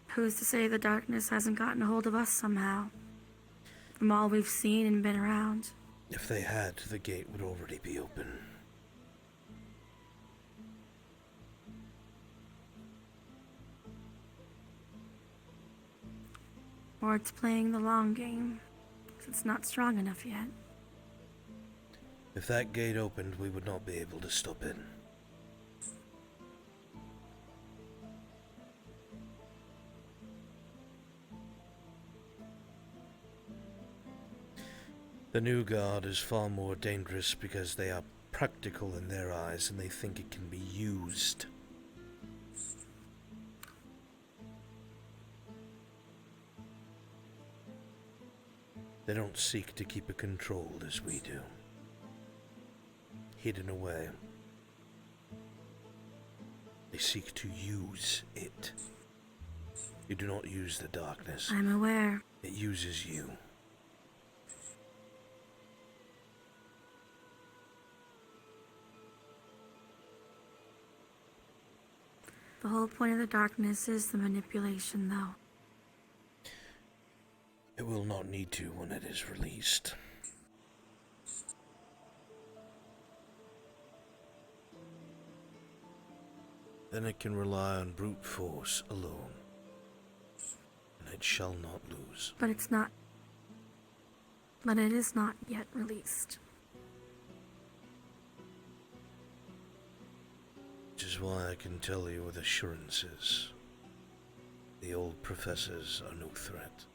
Who's to say the darkness hasn't gotten a hold of us somehow? From all we've seen and been around. If they had, the gate would already be open. Or it's playing the long game, 'cause it's not strong enough yet. If that gate opened, we would not be able to stop it. The new guard is far more dangerous because they are practical in their eyes and they think it can be used. They don't seek to keep it controlled as we do. Hidden away. They seek to use it. You do not use the darkness. I'm aware. It uses you. The whole point of the darkness is the manipulation, though. It will not need to when it is released. Then it can rely on brute force alone. And it shall not lose. But it's not. But it is not yet released. Which is why I can tell you with assurances. The old professors are no threat.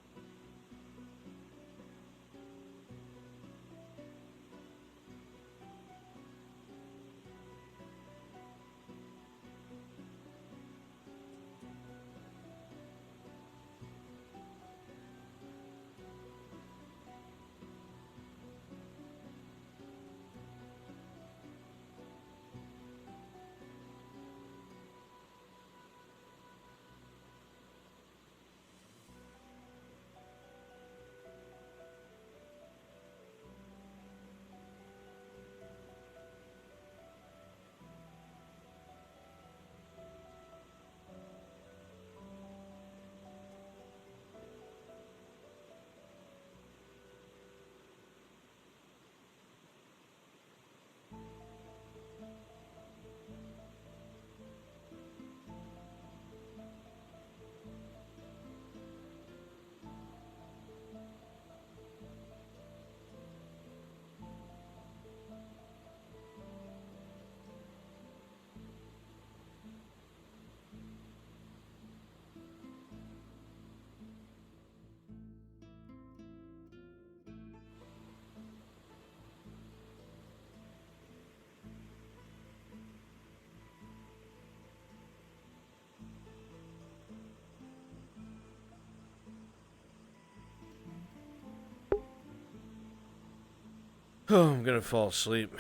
Oh, I'm gonna fall asleep.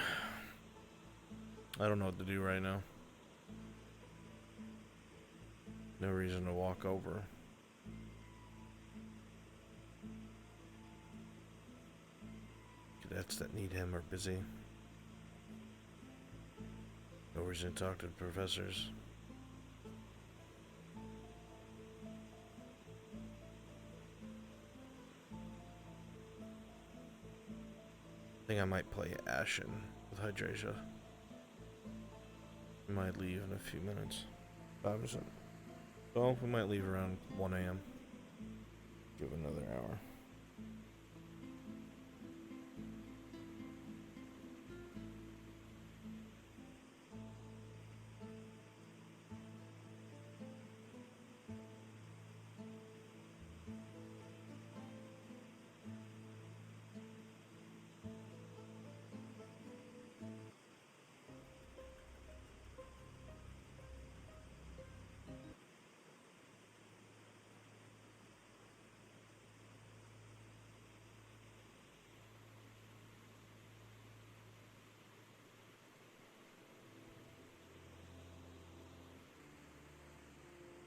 I don't know what to do right now. No reason to walk over. Cadets that need him are busy. No reason to talk to the professors. I think I might play Ashen with Hydrasia. We might leave in a few minutes. 5%. Well, we might leave around 1 AM. Give it another hour.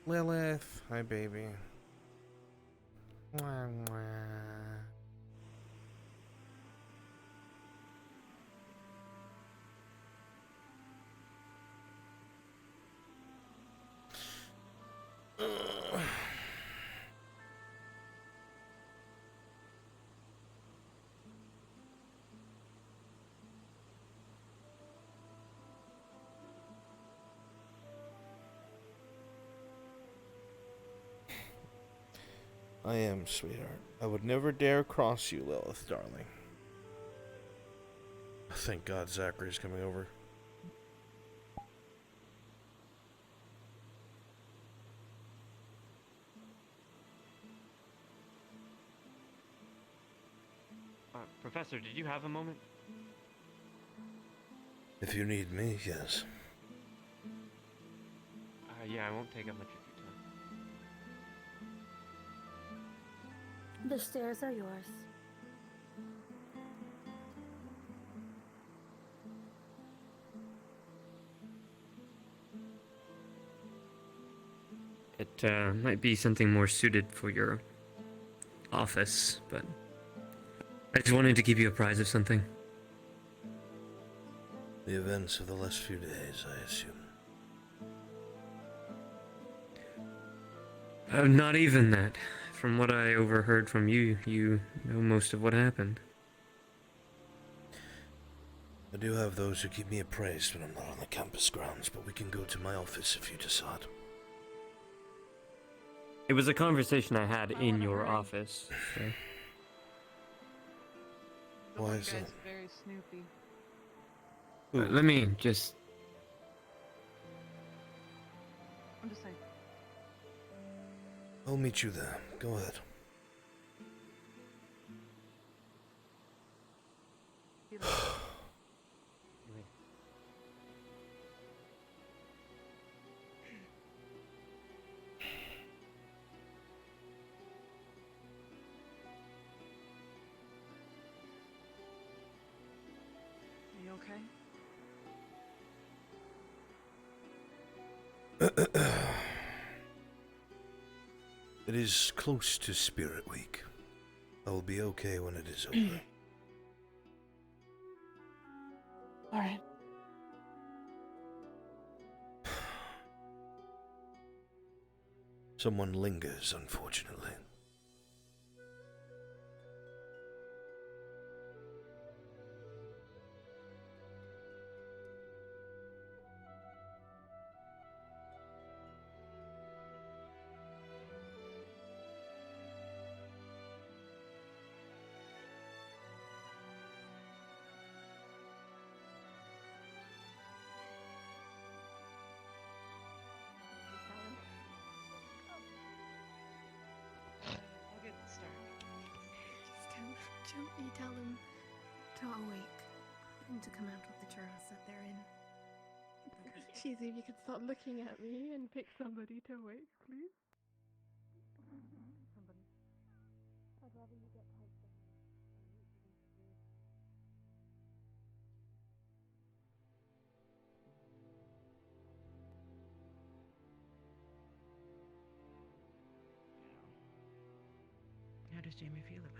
Lilith, hi baby. Mwah, mwah. I am, sweetheart. I would never dare cross you, Lilith, darling. Thank God Zachary's coming over. Professor, did you have a moment? If you need me, yes. Yeah, I won't take up much of your time. The stairs are yours. It might be something more suited for your office, but I just wanted to keep you apprised of something. The events of the last few days, I assume. Not even that. From what I overheard from you, you know most of what happened. I do have those who keep me appraised when I'm not on the campus grounds, but we can go to my office if you decide. It was a conversation I had in your office, so. Why is that? Very snoopy. Let me just... I'm just saying. I'll meet you there. Go ahead. Are you okay? It is close to Spirit Week. I will be okay when it is over. Alright. Someone lingers, unfortunately. I'll get started. Gently tell them to awake and to come out of the churros that they're in. Cheesy, if you could stop looking at me and pick somebody to wake, please. Somebody. I'd rather you get piped down. How does Jamie feel about that?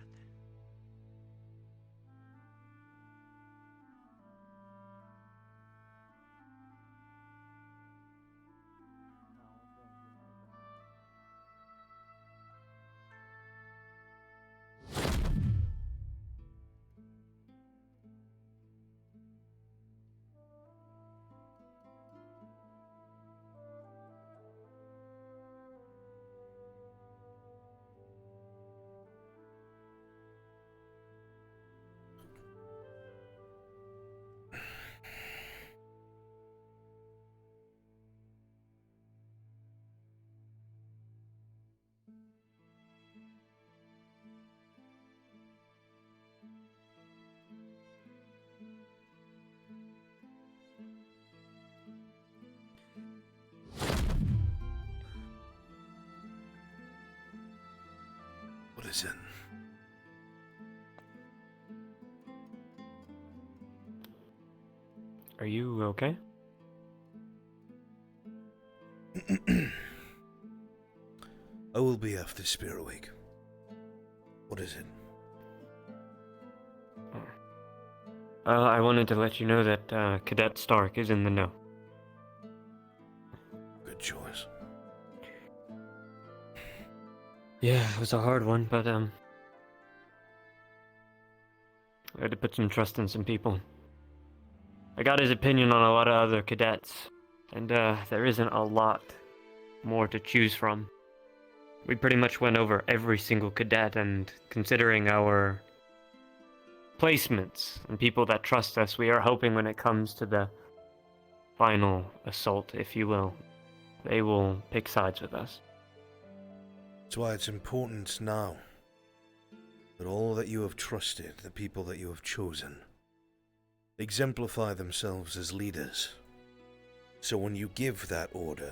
What is it? Are you okay? I will be after Spirit Week. What is it? I wanted to let you know that Cadet Stark is in the know. Good choice. Yeah, it was a hard one, but I had to put some trust in some people. I got his opinion on a lot of other cadets, and there isn't a lot more to choose from. We pretty much went over every single cadet, and considering our placements and people that trust us, we are hoping when it comes to the final assault, if you will, they will pick sides with us. That's why it's important now that all that you have trusted, the people that you have chosen, exemplify themselves as leaders. So when you give that order,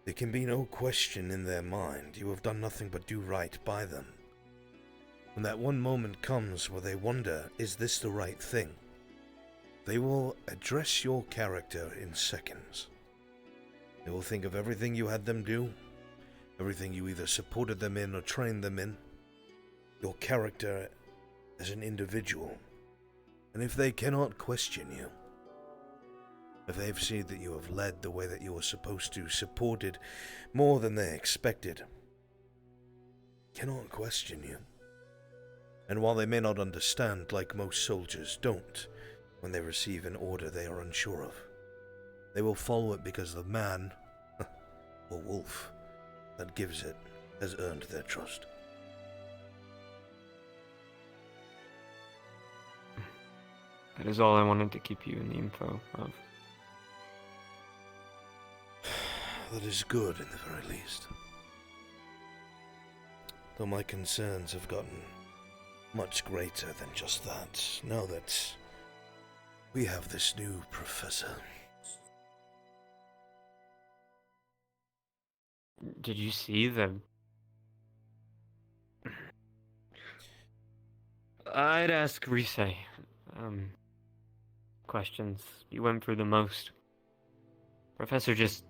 there can be no question in their mind. You have done nothing but do right by them. When that one moment comes where they wonder, is this the right thing? They will address your character in seconds. They will think of everything you had them do, everything you either supported them in or trained them in, your character as an individual. And if they cannot question you, if they've seen that you have led the way that you were supposed to, supported more than they expected, cannot question you. And while they may not understand, like most soldiers don't, when they receive an order they are unsure of, they will follow it because the man, or wolf, that gives it has earned their trust. That is all I wanted to keep you in the info of. That is good, in the very least. Though my concerns have gotten much greater than just that, now that we have this new professor. Did you see the... I'd ask Risei, questions. You went through the most. Professor just...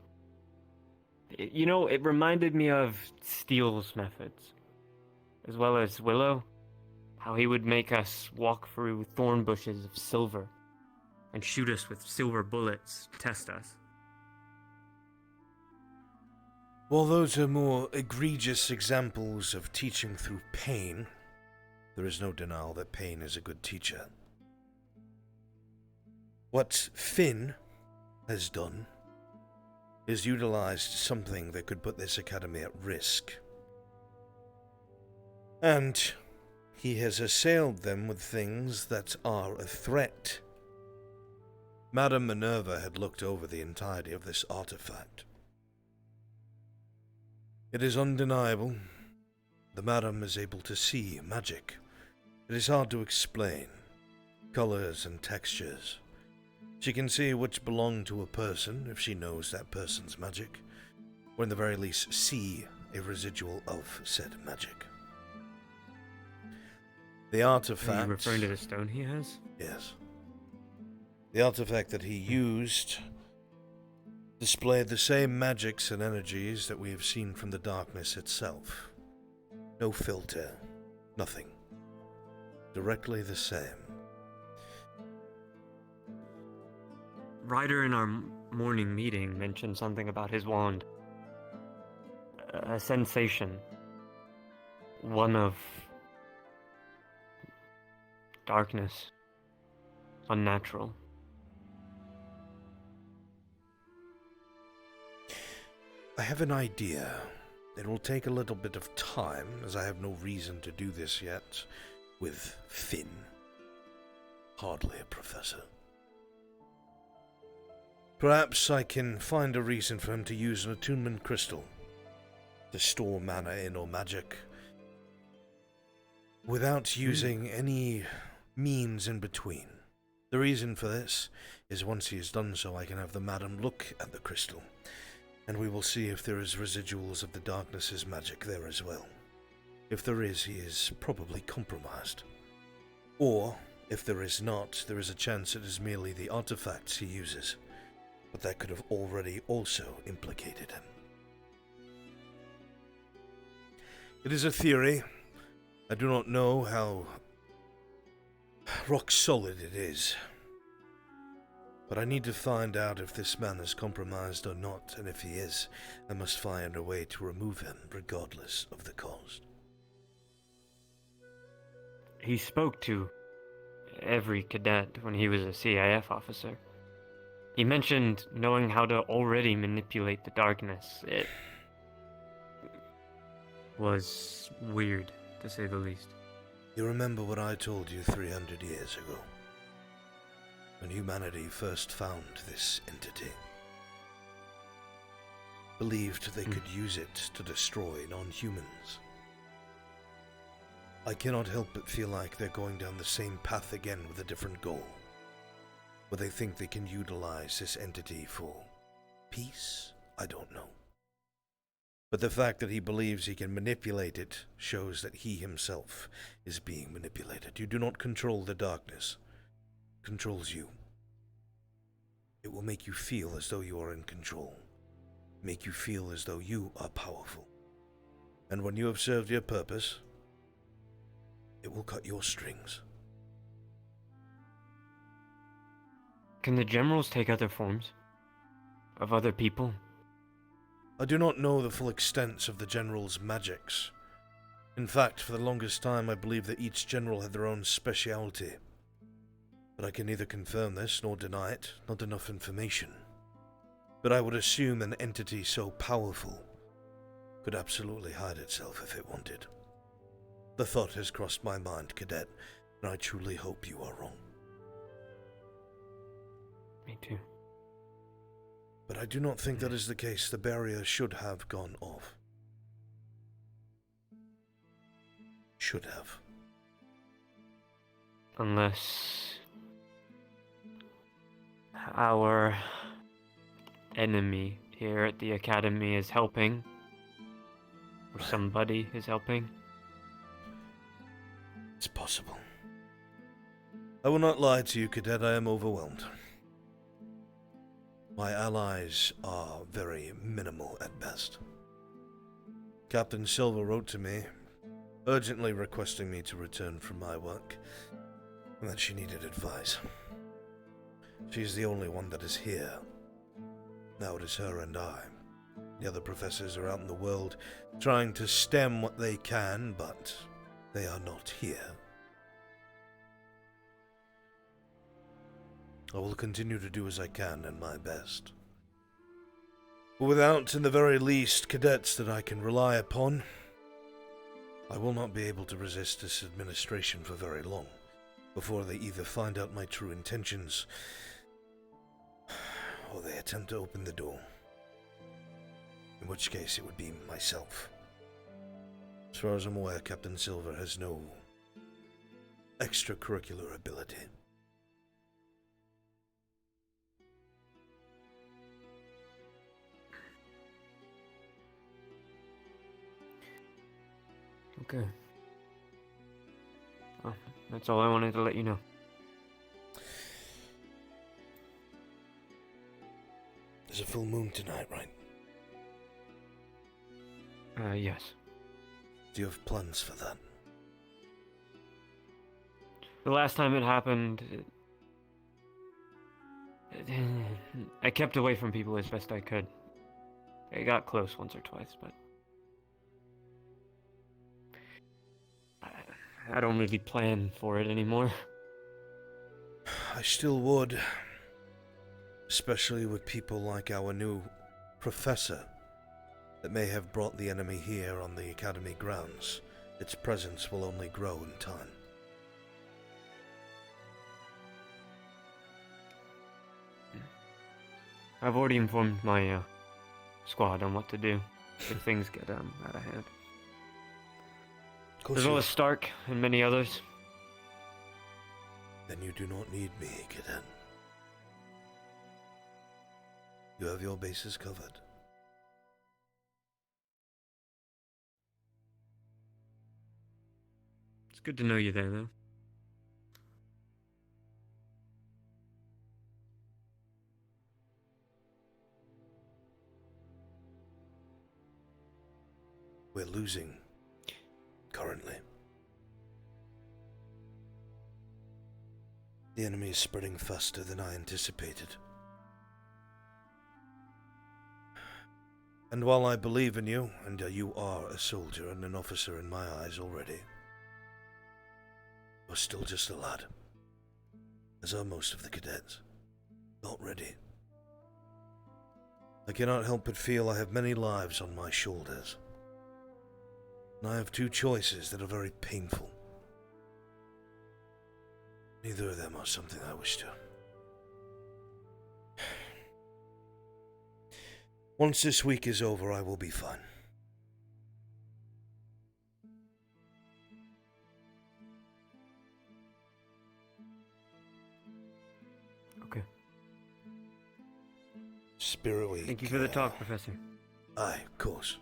You know, it reminded me of Steele's methods, as well as Willow. How he would make us walk through thorn bushes of silver and shoot us with silver bullets to test us. While those are more egregious examples of teaching through pain, there is no denial that pain is a good teacher. What Finn has done is utilized something that could put this academy at risk. And he has assailed them with things that are a threat. Madame Minerva had looked over the entirety of this artifact. It is undeniable. The Madame is able to see magic. It is hard to explain. Colors and textures. She can see which belong to a person if she knows that person's magic, or in the very least see a residual of said magic. The artifact... Are you referring to the stone he has? Yes. The artifact that he used displayed the same magics and energies that we have seen from the darkness itself. No filter. Nothing. Directly the same. Ryder in our morning meeting mentioned something about his wand. A sensation. One of darkness. Unnatural. I have an idea. It will take a little bit of time, as I have no reason to do this yet, with Finn. Hardly a professor. Perhaps I can find a reason for him to use an attunement crystal to store mana in or magic without using any means in between. The reason for this is once he has done so, I can have the madam look at the crystal, and we will see if there is residuals of the darkness's magic there as well. If there is, he is probably compromised. Or, if there is not, there is a chance it is merely the artifacts he uses. But that could have already also implicated him. It is a theory. I do not know how rock solid it is. But I need to find out if this man is compromised or not, and if he is, I must find a way to remove him, regardless of the cost. He spoke to every cadet when he was a CIF officer. He mentioned knowing how to already manipulate the darkness. It was weird, to say the least. You remember what I told you 300 years ago? When humanity first found this entity. Believed they could use it to destroy non-humans. I cannot help but feel like they're going down the same path again with a different goal. Where they think they can utilize this entity for peace? I don't know. But the fact that he believes he can manipulate it shows that he himself is being manipulated. You do not control the darkness. It controls you. It will make you feel as though you are in control. Make you feel as though you are powerful. And when you have served your purpose, it will cut your strings. Can the generals take other forms? Of other people? I do not know the full extent of the general's magics. In fact, for the longest time I believed that each general had their own speciality. But I can neither confirm this nor deny it, not enough information. But I would assume an entity so powerful could absolutely hide itself if it wanted. The thought has crossed my mind, Cadet, and I truly hope you are wrong. Me too. But I do not think that is the case. The barrier should have gone off. Should have. Unless our enemy here at the Academy is helping. Or somebody is helping. It's possible. I will not lie to you, Cadet, I am overwhelmed. My allies are very minimal at best. Captain Silver wrote to me, urgently requesting me to return from my work, and that she needed advice. She's the only one that is here. Now it is her and I. The other professors are out in the world trying to stem what they can, but they are not here. I will continue to do as I can and my best. But without, in the very least, cadets that I can rely upon, I will not be able to resist this administration for very long, before they either find out my true intentions, or they attempt to open the door. In which case it would be myself. As far as I'm aware, Captain Silver has no extracurricular ability. Okay. Well, that's all I wanted to let you know. There's a full moon tonight, right? Yes. Do you have plans for that? The last time it happened, I kept away from people as best I could. I got close once or twice, but I don't really plan for it anymore. I still would. Especially with people like our new professor that may have brought the enemy here on the Academy grounds. Its presence will only grow in time. I've already informed my squad on what to do if things get out of hand. As well as Stark and many others. Then you do not need me, Cadet. You have your bases covered. It's good to know you're there, though. We're losing. currently. The enemy is spreading faster than I anticipated. And while I believe in you, and you are a soldier and an officer in my eyes already, you're still just a lad, as are most of the cadets, not ready. I cannot help but feel I have many lives on my shoulders, and I have two choices that are very painful. Neither of them are something I wish to. Once this week is over, I will be fine. Okay. Spirit Week. Thank you for the talk, Professor. Aye, of course.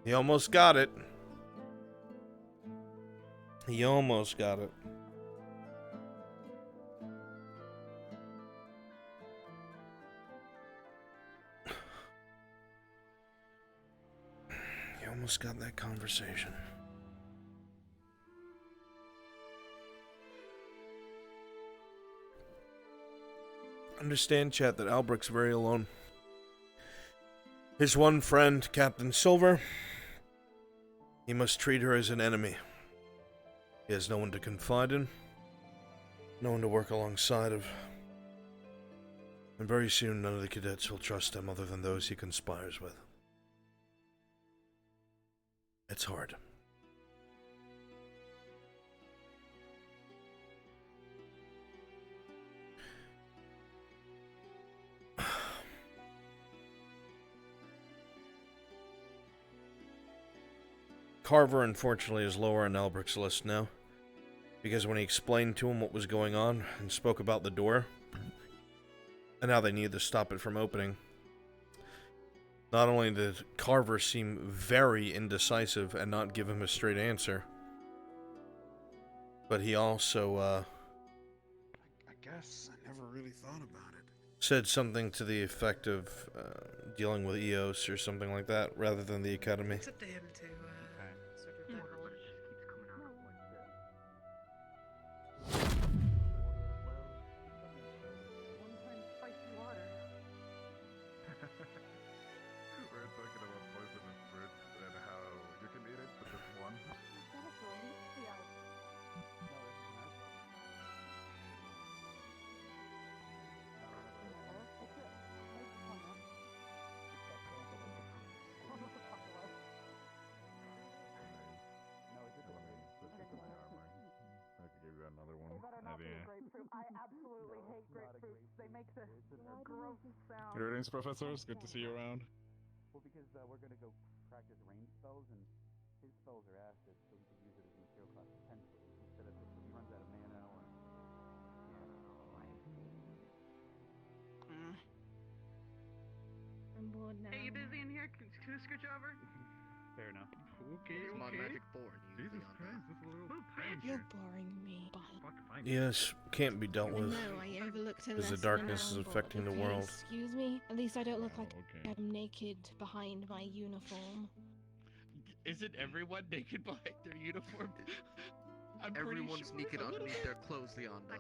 He almost got it. He almost got it. He almost got that conversation. Understand, chat, that Albrecht's very alone. His one friend, Captain Silver, he must treat her as an enemy. He has no one to confide in, no one to work alongside of. And very soon none of the cadets will trust him other than those he conspires with. It's hard. Carver, unfortunately, is lower on Albrecht's list now, because when he explained to him what was going on and spoke about the door and how they needed to stop it from opening, not only did Carver seem very indecisive and not give him a straight answer, but he also I guess I never really thought about it. said something to the effect of dealing with EOS or something like that, rather than the Academy. It's up to him to sort of that. We're talking about poisonous fruit and how you can eat it, but just one. I could give you another one. I absolutely hate grapefruits. They make the gross sound. Greetings, professors. Good to see you around. Well, because we're going to go practice range spells, and his spells are acid, so we could use it as material class potentially instead of if he runs out of mana or. I'm bored now. Hey, you busy in here? Can you scooch over? Fair enough. Okay, Use my okay. magic board. Jesus Christ, this is a little You're boring me. Yes, can't be dealt with, No, I overlooked a as the lesson darkness is on board. affecting the Okay, world. Excuse me? At least I don't look like okay. I'm naked behind my uniform. Isn't everyone naked behind their uniform? I'm pretty Everyone's sure naked a little underneath bit. their clothes, Leonda.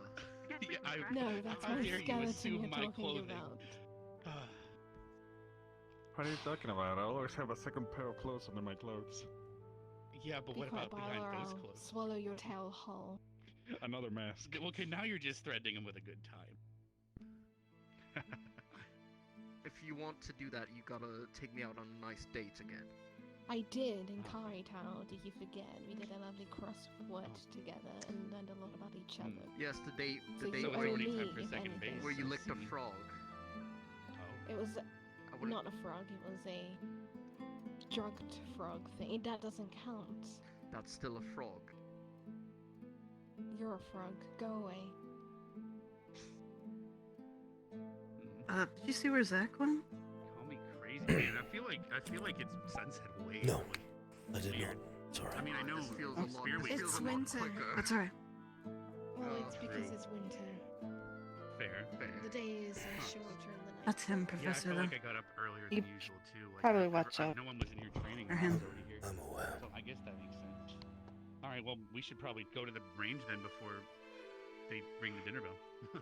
No, that's how my dare you skeleton assume you're my talking clothing. about. What are you talking about? I always have a second pair of clothes under my clothes. Yeah, but Be what quiet, about behind Byler, those I'll clothes? swallow your tail whole. Another mask. Okay, now you're just threatening him with a good time. If you want to do that, you gotta take me out on nice dates again. I did in Kari Town, did you forget? We did a lovely crossword together and learned a lot about each other. Yes, the date So date you where owe you, me, if anything. where you licked a frog. It was would've- not a frog, it was a drugged frog thing. That doesn't count. That's still a frog. You're a frog. Go away. Did you see where Zach went? Call me crazy, man. I feel like it's sunset way. No, early. I did not. It's alright. I mean, I know This feels oh, a lot. Spear Week This feels It's a lot winter. quicker. That's alright. Well, Oh, it's because true. it's winter. Fair. The day is shorter and the night. That's him, Yeah, I Professor. felt like I got up earlier You than usual too. Like, probably watch out. No one was in here training. Or I him. was already here. I'm aware. So I guess that makes sense. All right. Well, we should probably go to the range then before they ring the dinner bell.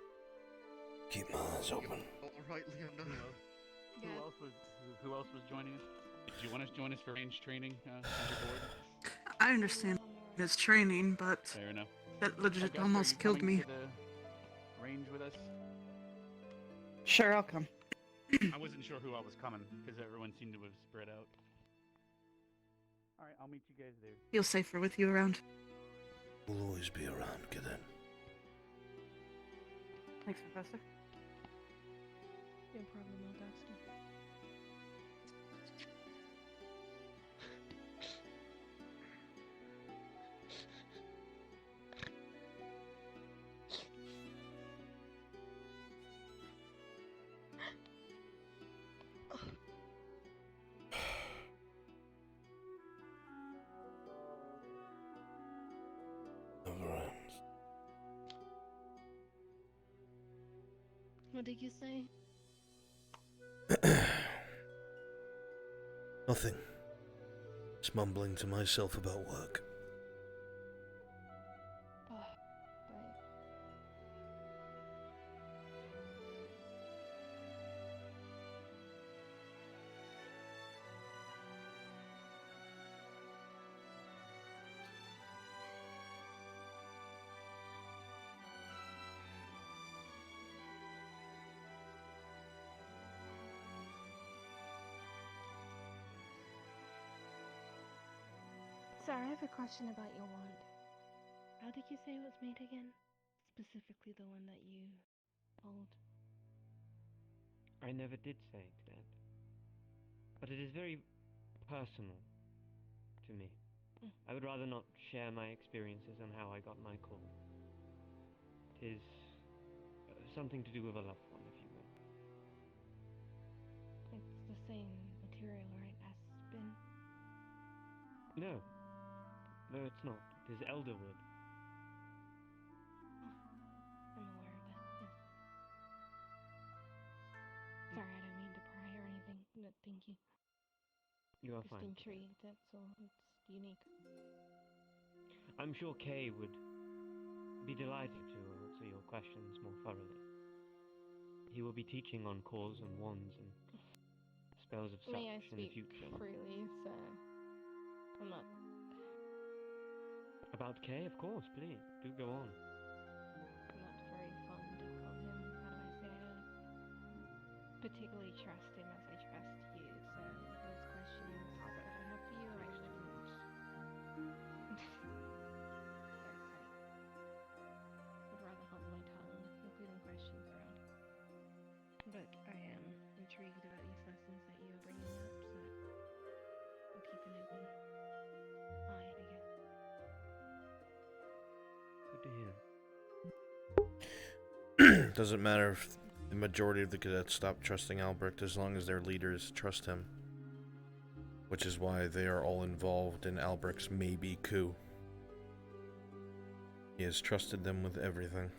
Keep my eyes open. All right, Leona. Who else was joining us? Did you want to join us for range training? Board? I understand it's training, but Fair enough. that legit Augusta, almost are you killed coming me. to the range with us? Sure, I'll come. I wasn't sure who I was coming because everyone seemed to have spread out. All right, I'll meet you guys there. Feel safer with you around. We'll always be around, Cadet. Thanks, Professor. No problem, Augusta. What did you say? Nothing. Just mumbling to myself about work. Sarah, I have a question about your wand. How did you say it was made again? Specifically the one that you hold. I never did say that. But it is very personal to me. I would rather not share my experiences on how I got my call. It is something to do with a loved one, if you will. It's the same material, right? Aspen? No. No, it's not. It is elderwood. I'm aware of that, yes. Sorry, I don't mean to pry or anything. No, thank you. You are Just fine. intrigued, that's all. It's unique. I'm sure Kay would be delighted to answer your questions more thoroughly. He will be teaching on calls and wands and spells of such May I in the speak future. freely, so I'm not About Kay, of course, please. Do go on. very fond of him. How do I say? I don't particularly trust him as I trust you, so those questions that I have for you, I shouldn't. I'd rather hold my tongue, including questions around. But I am intrigued about these lessons that you are bringing up, so I'll keep an open eye, I guess. Good to hear. Doesn't matter if the majority of the cadets stop trusting Albrecht as long as their leaders trust him. Which is why they are all involved in Albrecht's maybe coup. He has trusted them with everything.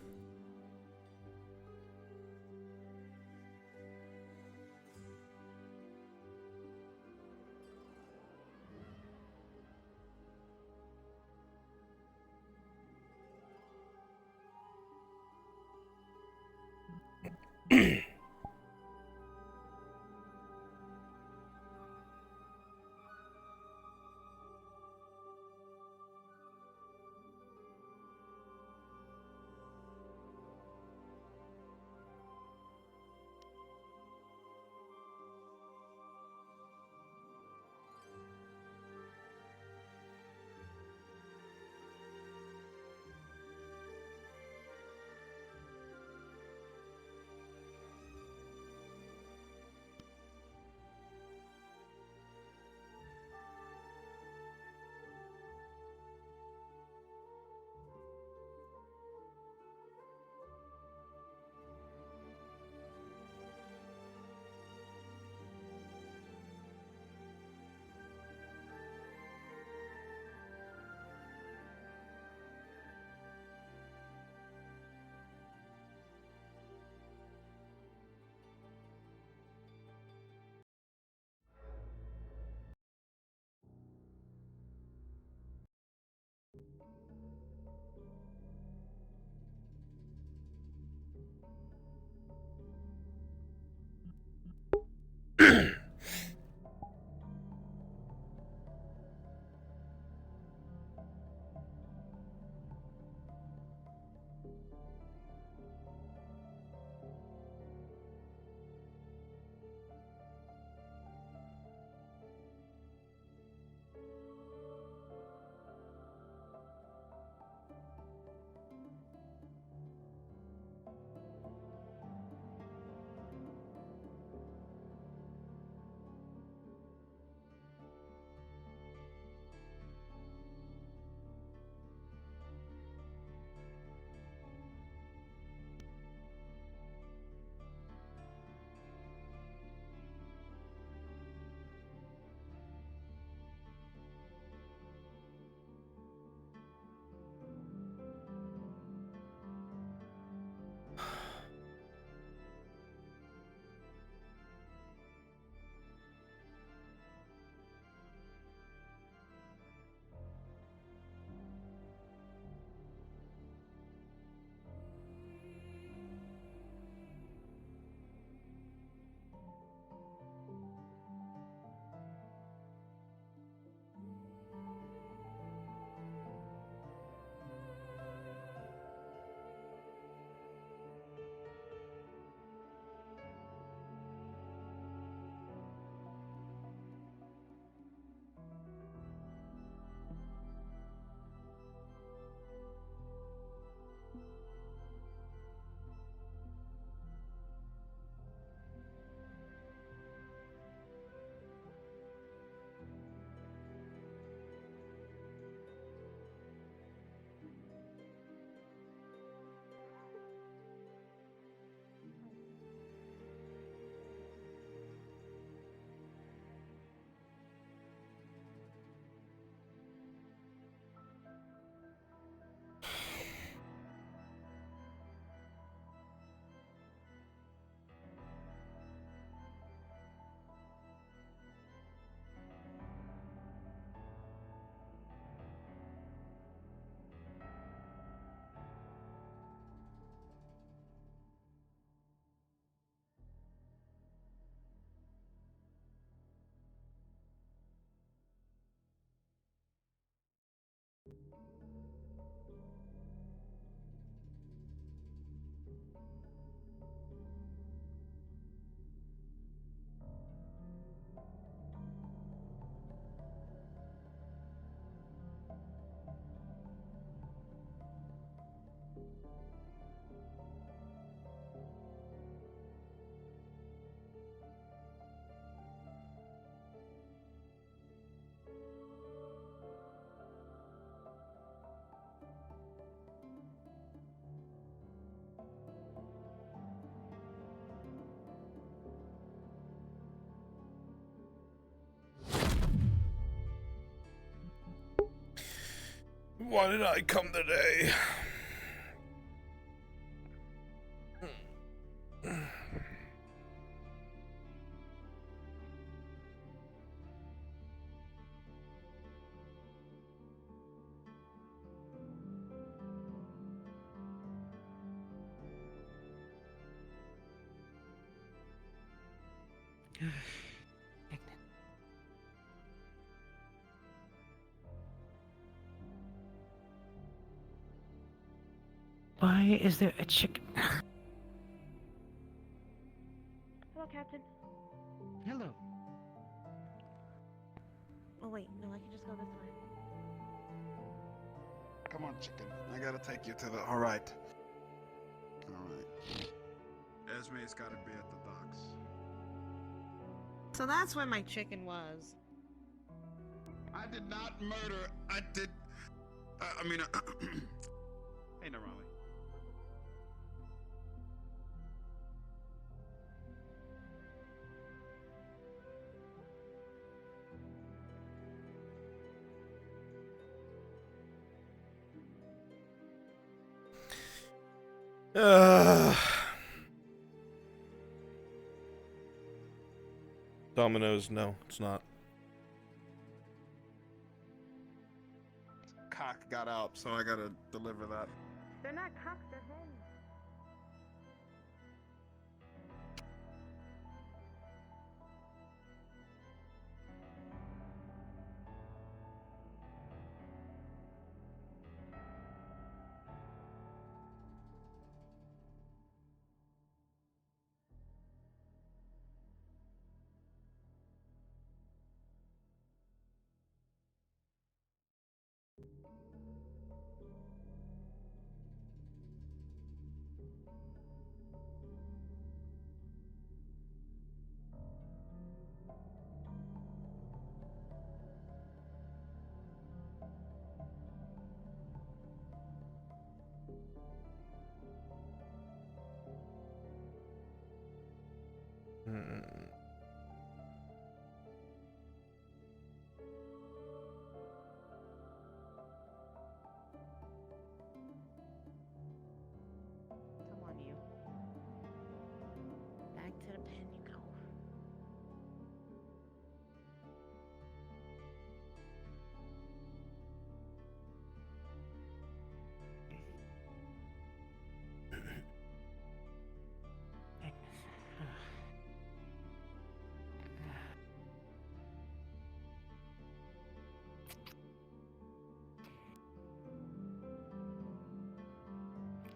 Why did I come today? Why is there a chicken? Hello, Captain. Hello. Oh wait, no, I can just go this way. Come on, chicken. I gotta take you to the. All right. All right. Esme's gotta be at the docks. So that's where my chicken was. I did not murder. I did. I mean. Hey, Narali. Dominoes, no, it's not. Cock got out, so I gotta deliver that. They're not cocks, they're hens. Come on, you. Back to the pen you go.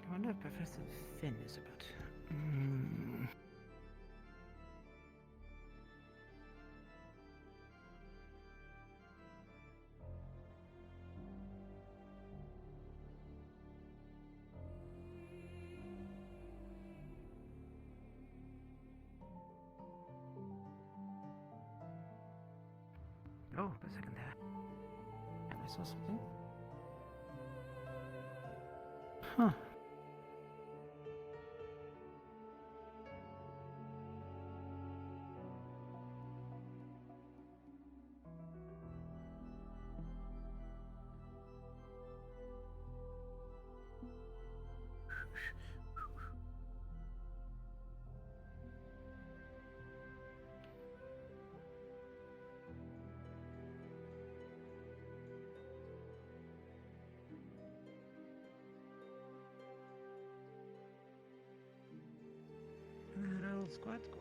I wonder if Professor Finn is about. Oh, a second there. I saw something. Huh. Where all squads go?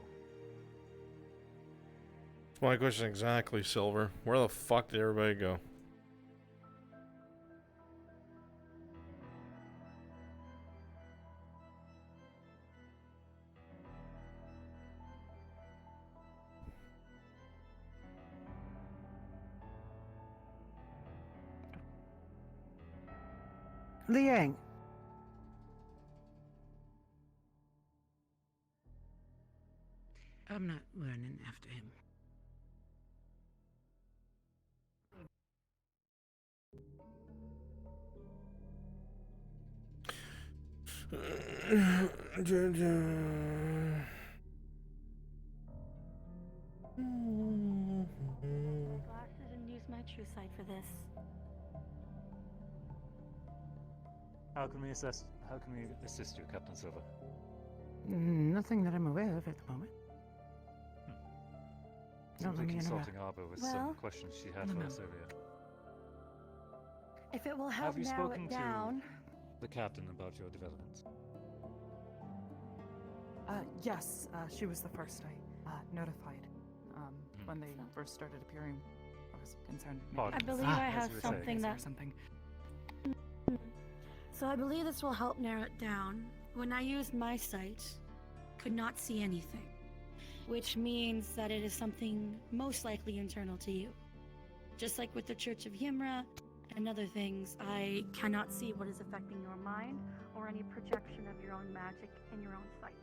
That's my question exactly, Silver. Where the fuck did everybody go? Liang. I'm not running after him. Glasses and use my true sight for this. How can we assist you, Captain Silver? Nothing that I'm aware of at the moment. Don't Seems let like me consulting interrupt. Arbor with Well, some questions she had for us earlier. If it will help Have you narrow spoken it down. to the captain about your developments? Yes, she was the first I notified. When they first started appearing, I was concerned. Pardon. I believe I as have you were something saying. that. So I believe this will help narrow it down. When I used my sight, could not see anything, which means that it is something most likely internal to you. Just like with the Church of Yimra and other things, I cannot see what is affecting your mind or any projection of your own magic in your own sight.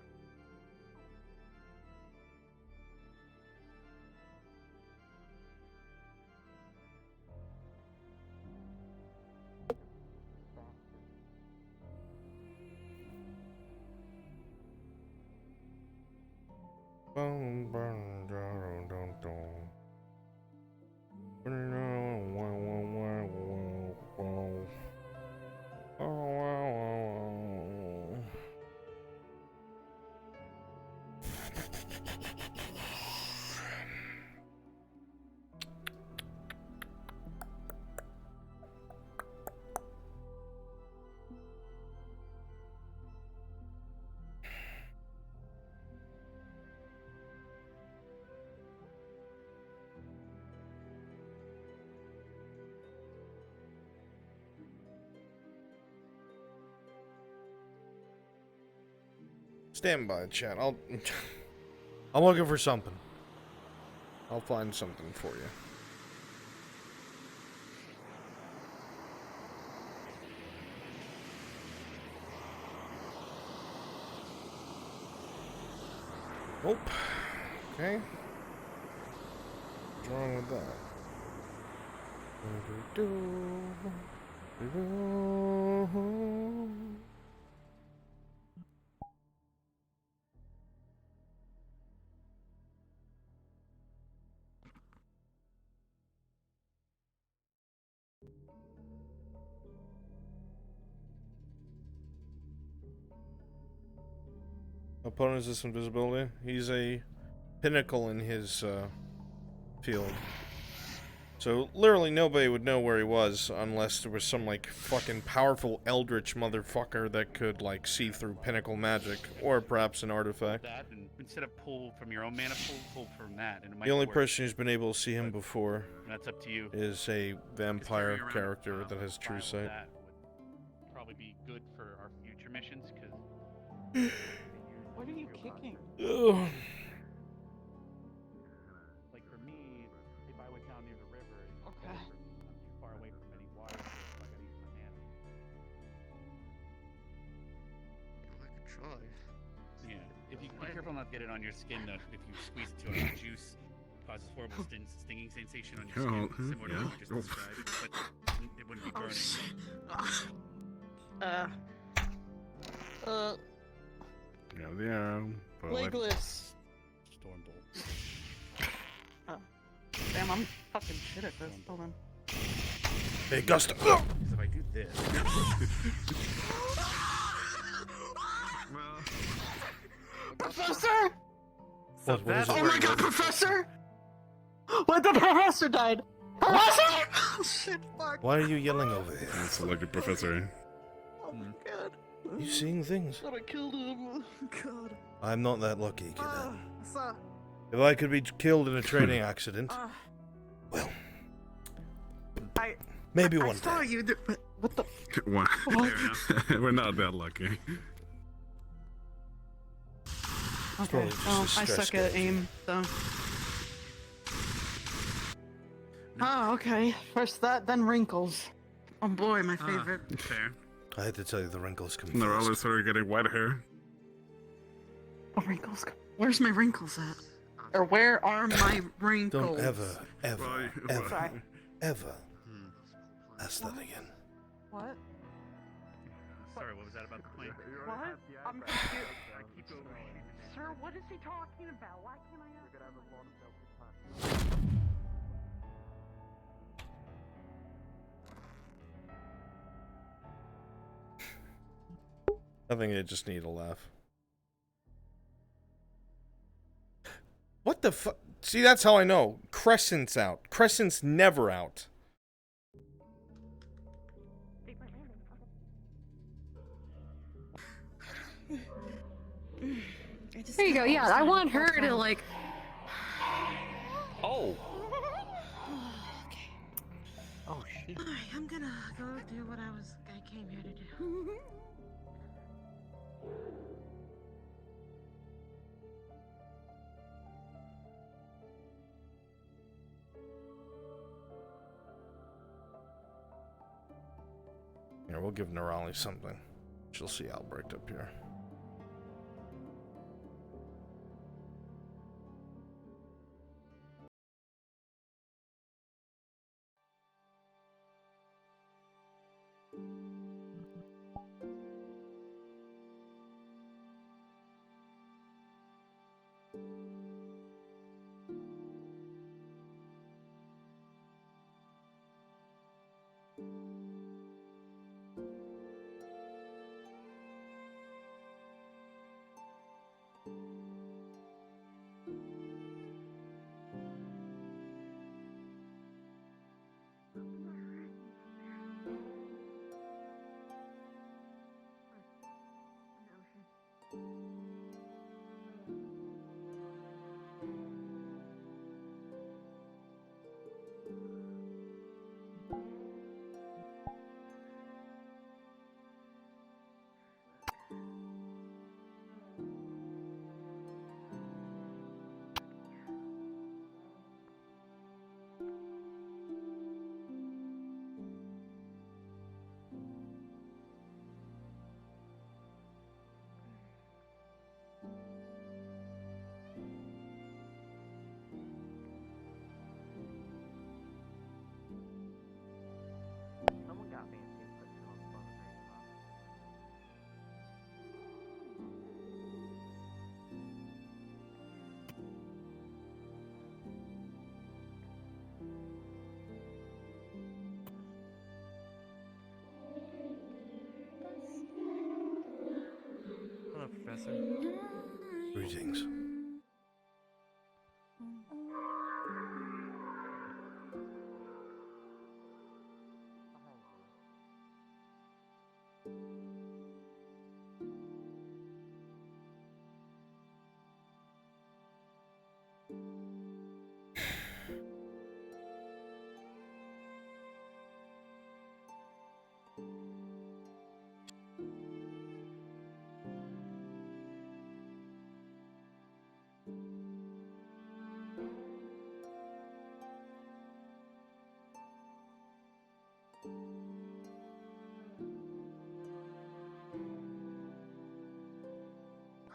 Stand by, chat. I'm looking for something. I'll find something for you. Nope. Okay. What's wrong with that? Opponent is invisibility. He's a pinnacle in his field. So literally nobody would know where he was unless there was some like fucking powerful eldritch motherfucker that could like see through pinnacle magic, or perhaps an artifact. That, and instead of pull from your own mana pool, pull from that, and it might The only work. person who's been able to see him before That's up to you. is a vampire Carrying around, character that has true file sight. That would probably be good for our future missions, because. What are you kicking? Ugh. Like for me, if I was down near the river, Okay. I'm too far away from any water, so I gotta use my mana. I could try. Yeah, if you be careful not to get it on your skin, though. If you squeeze it too much, juice causes horrible stinging sensation on your skin, similar to what you just described, but it wouldn't be burning. Yeah. Legless. Stormbolt. Oh. Damn, I'm fucking shit at this. Hold on. Hey, Gusta. Because if I do this. Professor! What is Oh it? my god, Professor! What, the Professor died! Professor! Oh shit, fuck. Why are you yelling over here? It's like a professor. Oh my god. You seeing things? Thought I killed him. God. I'm not that lucky, cadet. So, If I could be killed in a training accident, well, maybe I one saw day. you do, what the? Wow. What? We're not that lucky. Okay, probably just well, a I stress suck at aim, so. Oh, okay. First that, then wrinkles. Oh boy, my favorite. Fair. I had to tell you the wrinkles come They're first. always sort of getting white hair. Oh, wrinkles. Where's my wrinkles at? Or where are my wrinkles? Don't ever, Sorry. ever ask that again. What? Sorry, what was that about the plane? What? I'm confused. Sir, what is he talking about? Why can't I ask? I think they just need a laugh. What the fuck? See, that's how I know. Crescent's out. Crescent's never out. There you go. Yeah, I want her to like. Oh. Oh shit. Alright, I'm gonna go do what I came here to do. Here, we'll give Nerali something. She'll see Albrecht up here. Someone got fancy and put it on the phone very well. Hello, Professor. Greetings.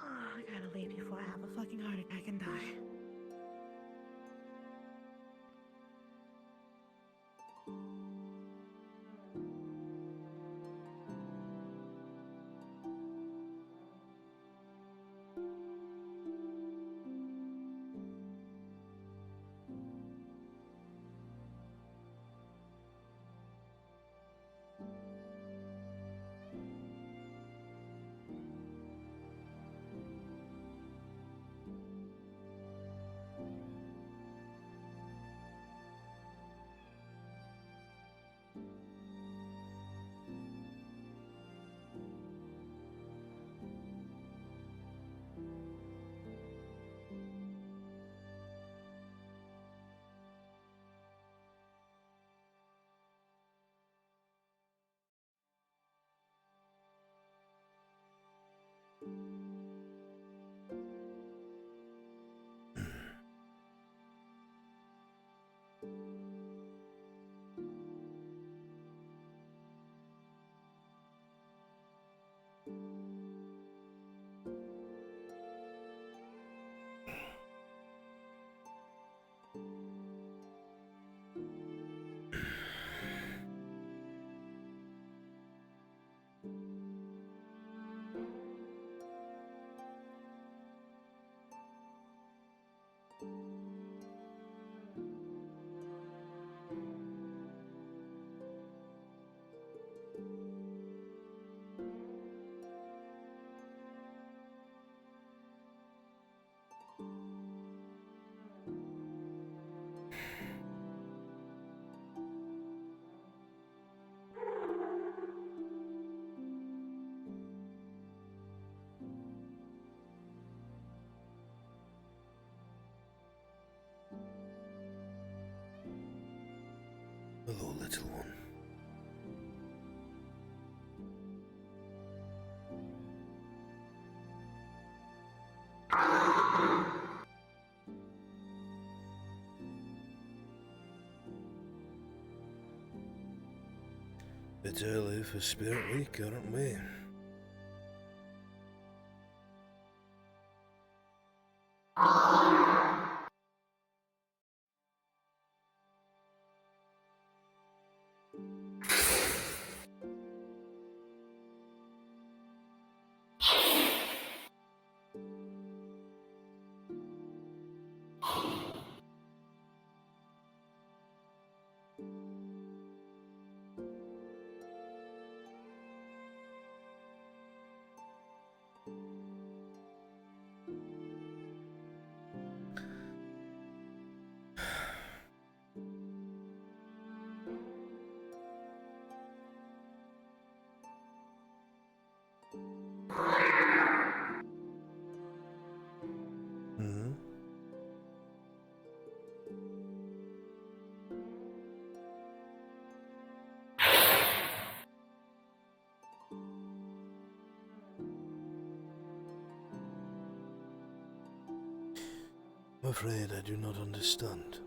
I gotta leave before I have a fucking heart attack and die. Bit early for Spirit Week, aren't we? Hmm? I'm afraid I do not understand.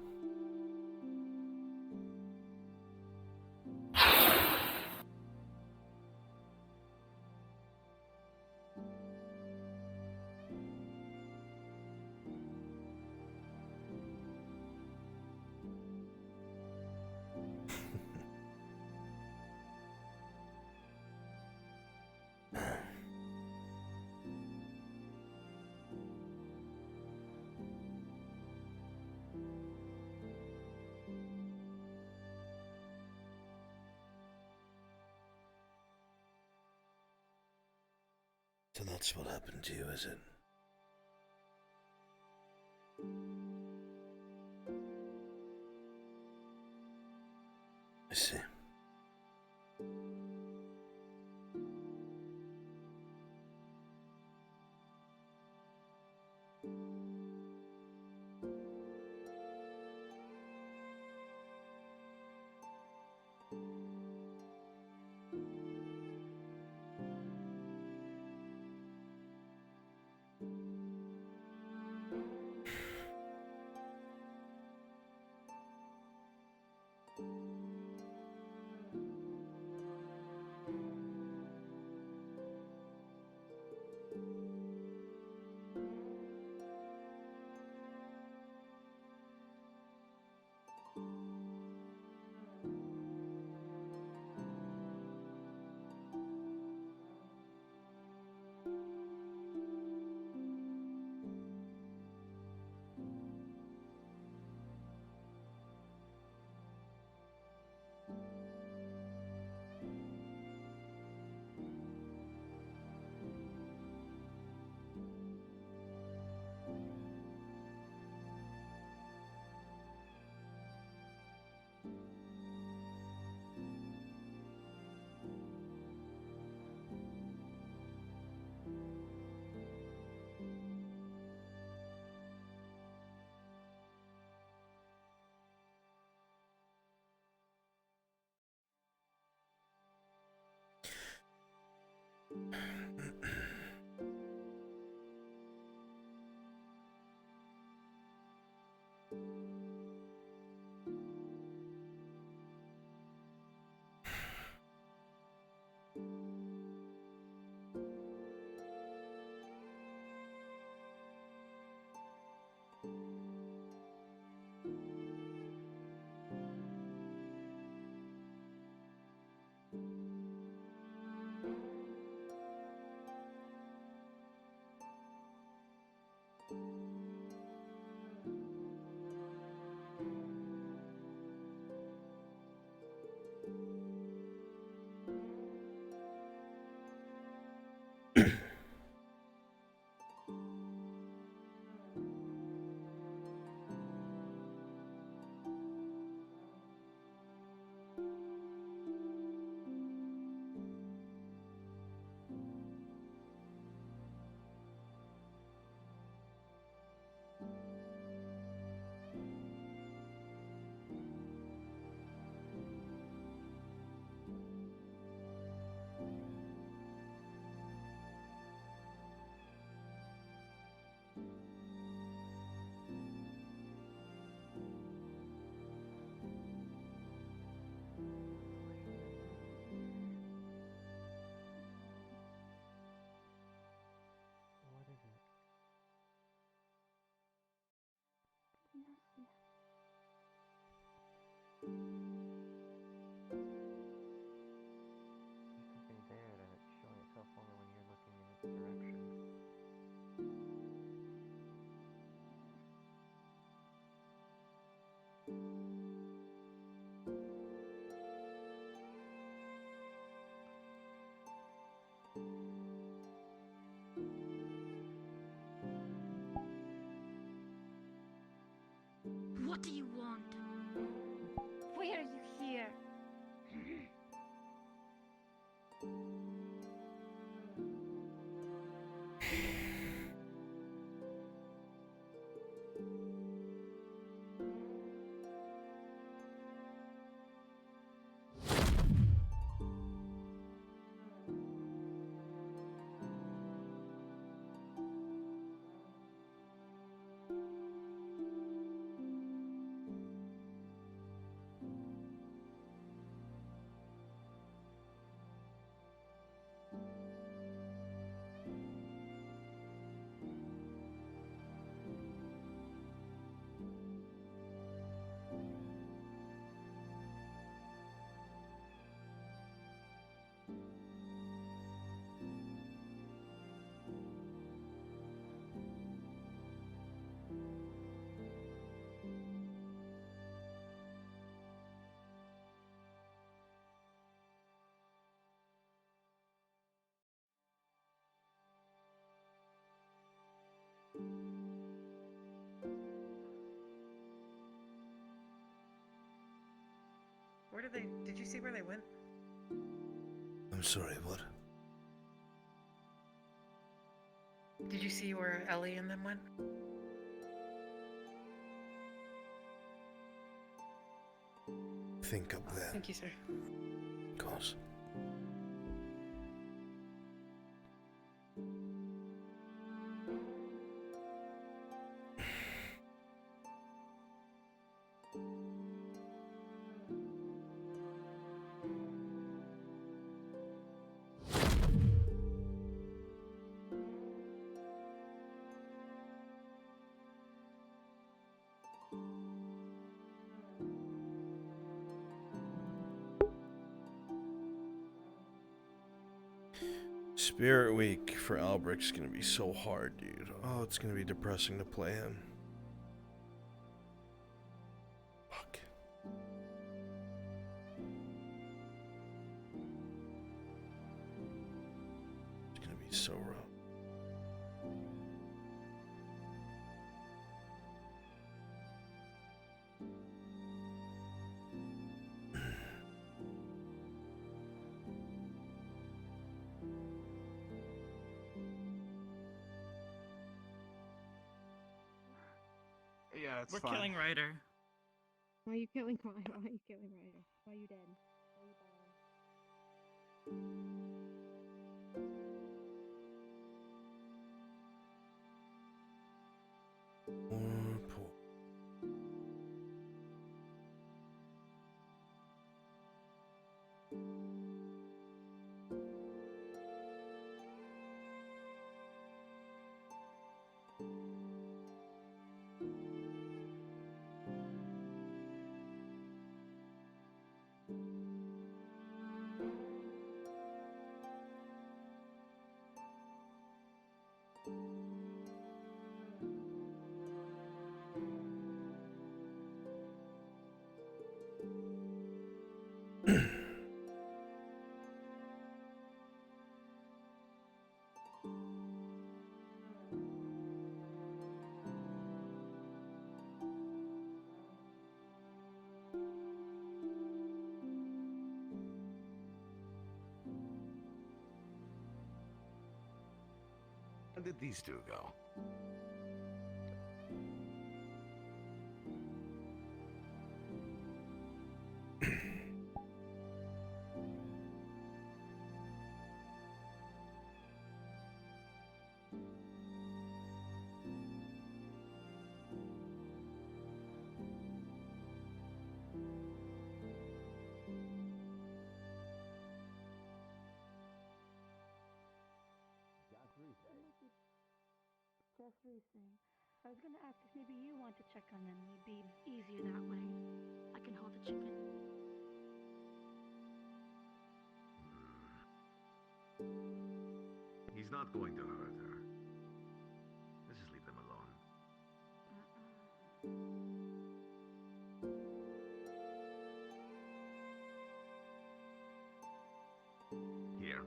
So that's what happened to you, is it? I see. What do you want? Why are you here? Where did they... Did you see where they went? I'm sorry, what? Did you see where Ellie and them went? Think up there. Thank you, sir. Of course. Spirit Week for Albrecht's gonna be so hard, dude. Oh, it's gonna be depressing to play him. Fuck. It's gonna be so rough. Yeah, it's We're fine. killing Ryder. Why are you killing Ryder? Why are you killing Ryder? Why are you dead? Why are you Poor, poor. How did these two go? Just recently. I was gonna ask if maybe you want to check on them. It'd be easier that way. I can hold the chicken. He's not going to hurt her. Let's just leave them alone. Here.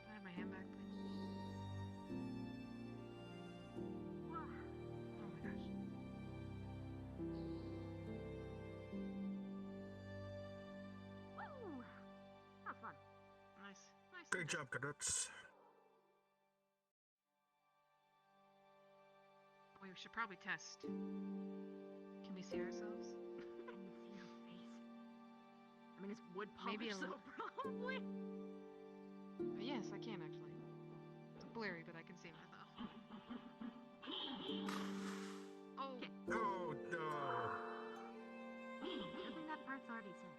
I have my hand back, please. Oh my gosh. Woo! That was fun. Nice. Nice. Great job, cadets. We should probably test. Can we see ourselves? I can see your face. I mean, it's wood polish, Maybe a so l- probably. Yes, I can actually. It's blurry, but I can see myself. Oh. Oh no! Good thing that part's already said.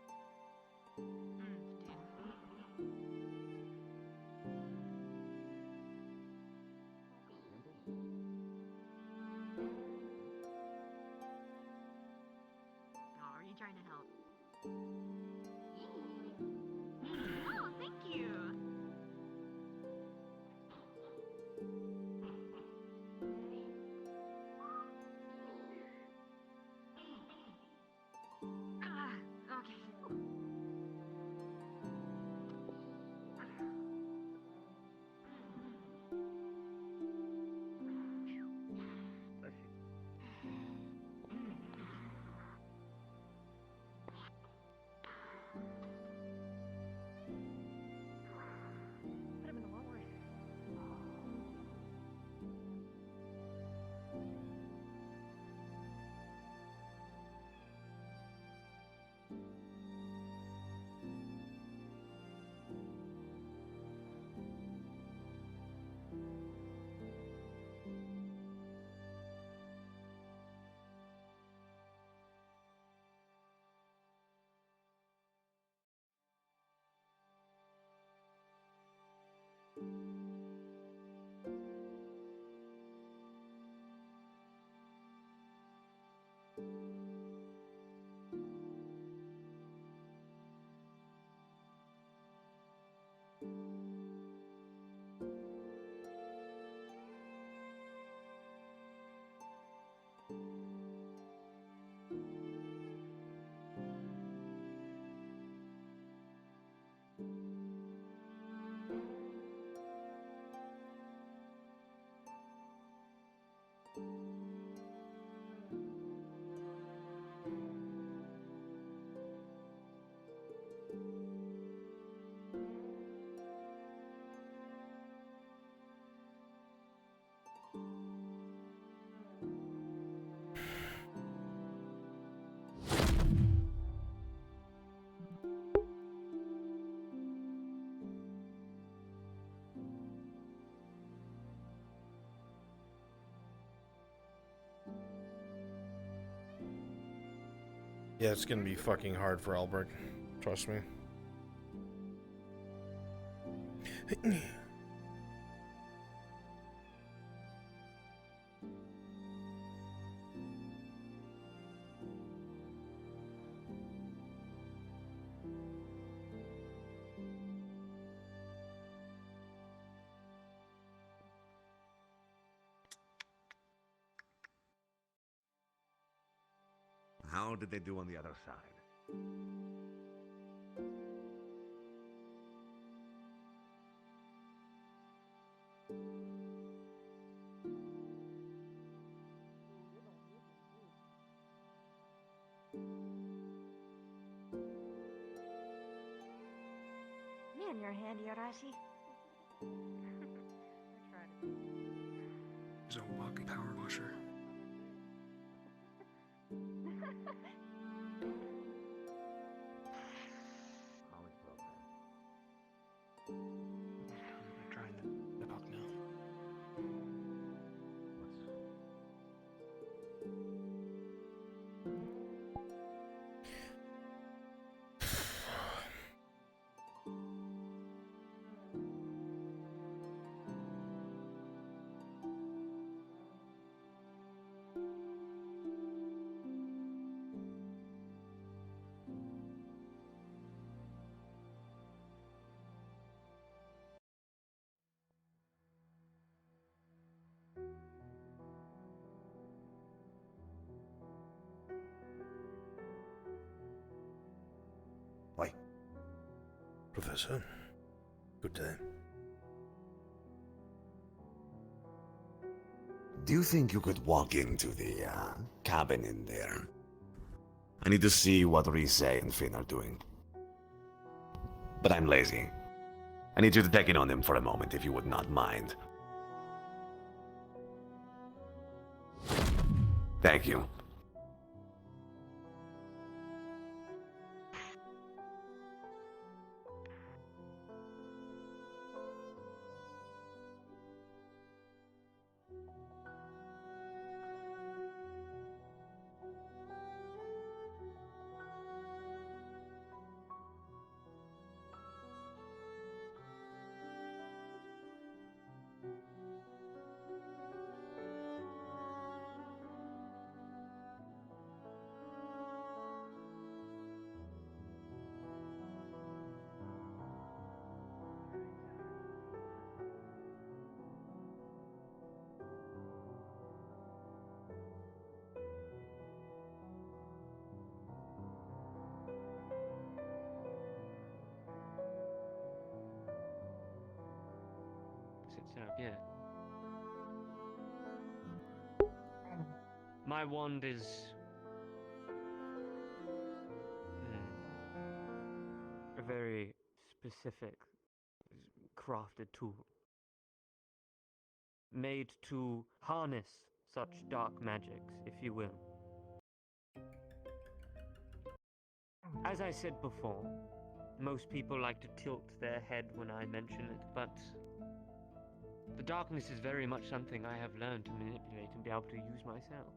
Oh, are you trying to help? Oh, thank you. Ah, okay. Could have been a lot worse. Yeah, it's gonna be fucking hard for Albrecht. Trust me. How did they do on the other side? Man, you're handy, Arashi. He's a walking creepy power washer. They're trying to talk now. Why? Professor, good day. Do you think you could walk into the cabin in there? I need to see what Rise and Finn are doing. But I'm lazy. I need you to check in on them for a moment, if you would not mind. Thank you. Sits up, yeah. My wand is a very specific, crafted tool, made to harness such dark magics, if you will. As I said before, most people like to tilt their head when I mention it, but the darkness is very much something I have learned to manipulate and be able to use myself.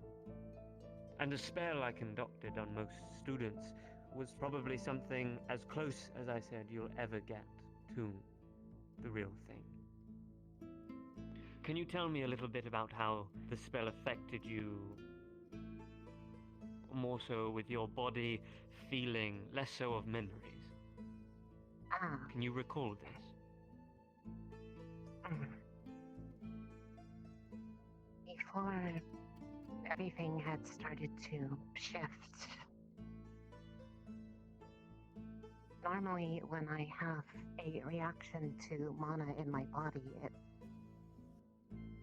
And the spell I conducted on most students was probably something as close, as I said, you'll ever get to the real thing. Can you tell me a little bit about how the spell affected you, more so with your body feeling, less so of memories? Can you recall this? Before everything had started to shift, normally when I have a reaction to mana in my body, it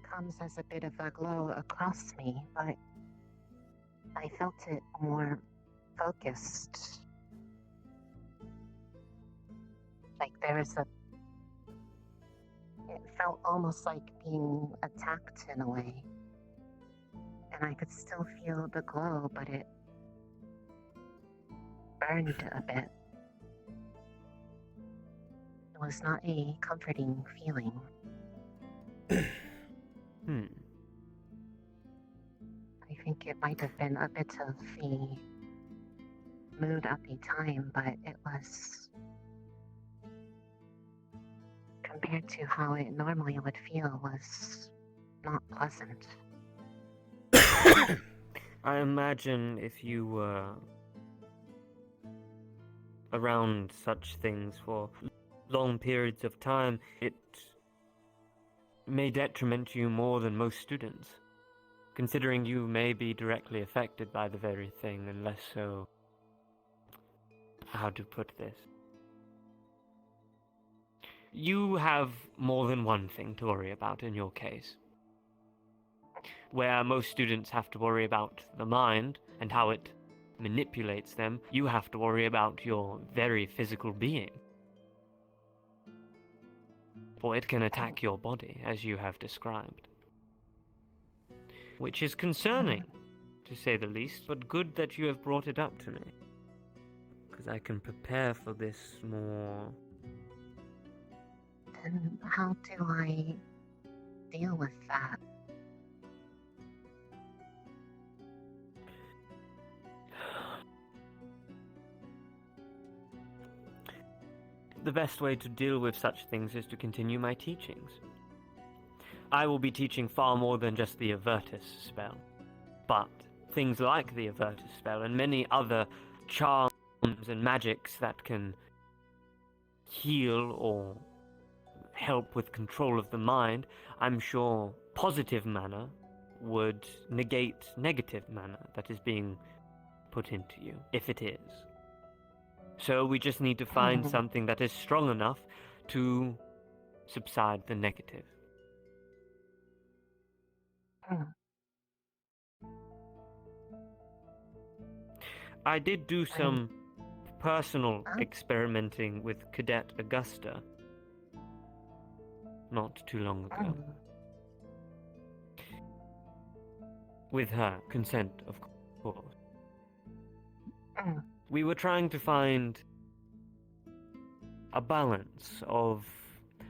comes as a bit of a glow across me, but I felt it more focused. Like it felt almost like being attacked in a way. And I could still feel the glow, but it burned a bit. It was not a comforting feeling. I think it might have been a bit of the mood at the time, but it was, compared to how it normally would feel, was not pleasant. I imagine if you were around such things for long periods of time, it may detriment you more than most students, considering you may be directly affected by the very thing, and less so, how to put this. You have more than one thing to worry about in your case. Where most students have to worry about the mind and how it manipulates them, you have to worry about your very physical being. For it can attack your body, as you have described. which is concerning, to say the least, but good that you have brought it up to me. Because I can prepare for this more... Then how do I deal with that? The best way to deal with such things is to continue my teachings. I will be teaching far more than just the Avertus spell, but things like the Avertus spell and many other charms and magics that can heal or help with control of the mind. I'm sure positive mana would negate negative mana that is being put into you, if it is. So we just need to find something that is strong enough to subside the negative. I did do some personal experimenting with Cadet Augusta not too long ago. With her consent, of course. We were trying to find a balance of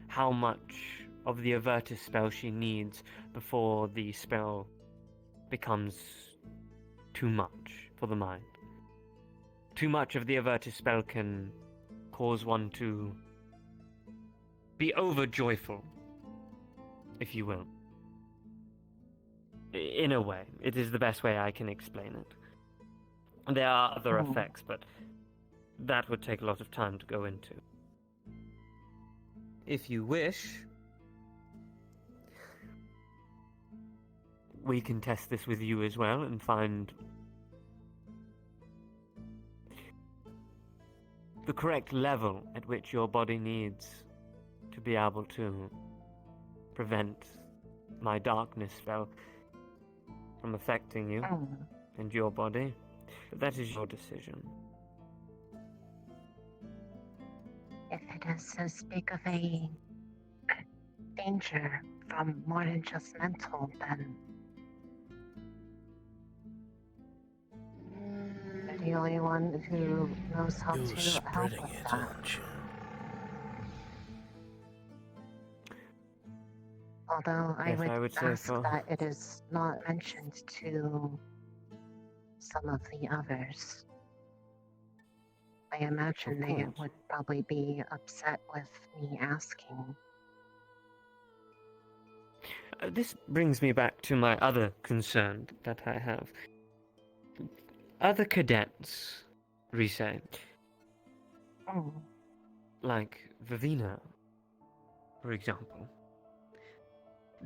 how much of the Avertus spell she needs before the spell becomes too much for the mind. Too much of the Avertus spell can cause one to be overjoyful, if you will. In a way, it is the best way I can explain it. There are other effects, but that would take a lot of time to go into. If you wish, we can test this with you as well and find the correct level at which your body needs to be able to prevent my darkness spell from affecting you and your body. But that is your decision. If it is as big of a danger from more than just mental, then you're the only one who knows how You're to help spreading with it, that. aren't you? Although Yes, I would say ask so. that it is not mentioned to some of the others. I imagine they course. would probably be upset with me asking. This brings me back to my other concern that I have. Other cadets, Rise, like Vivina, for example,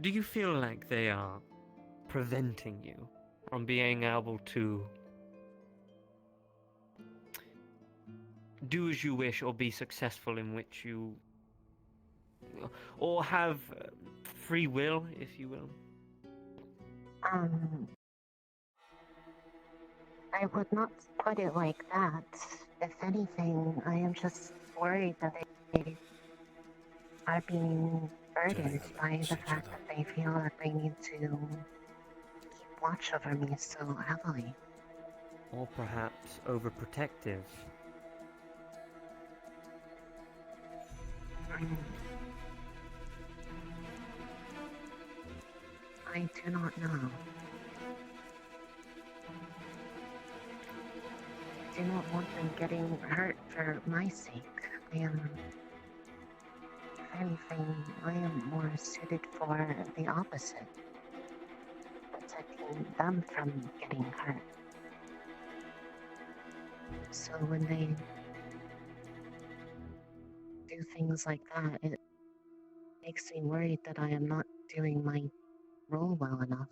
do you feel like they are preventing you from being able to do as you wish or be successful in which you... or have free will, if you will? I would not put it like that. If anything, I am just worried that they are being burdened by the fact that they feel that they need to keep watch over me so heavily. Or perhaps overprotective. I do not know. I do not want them getting hurt for my sake. I am, if anything, I am more suited for the opposite. Protecting them from getting hurt. So when they do things like that, it makes me worried that I am not doing my role well enough.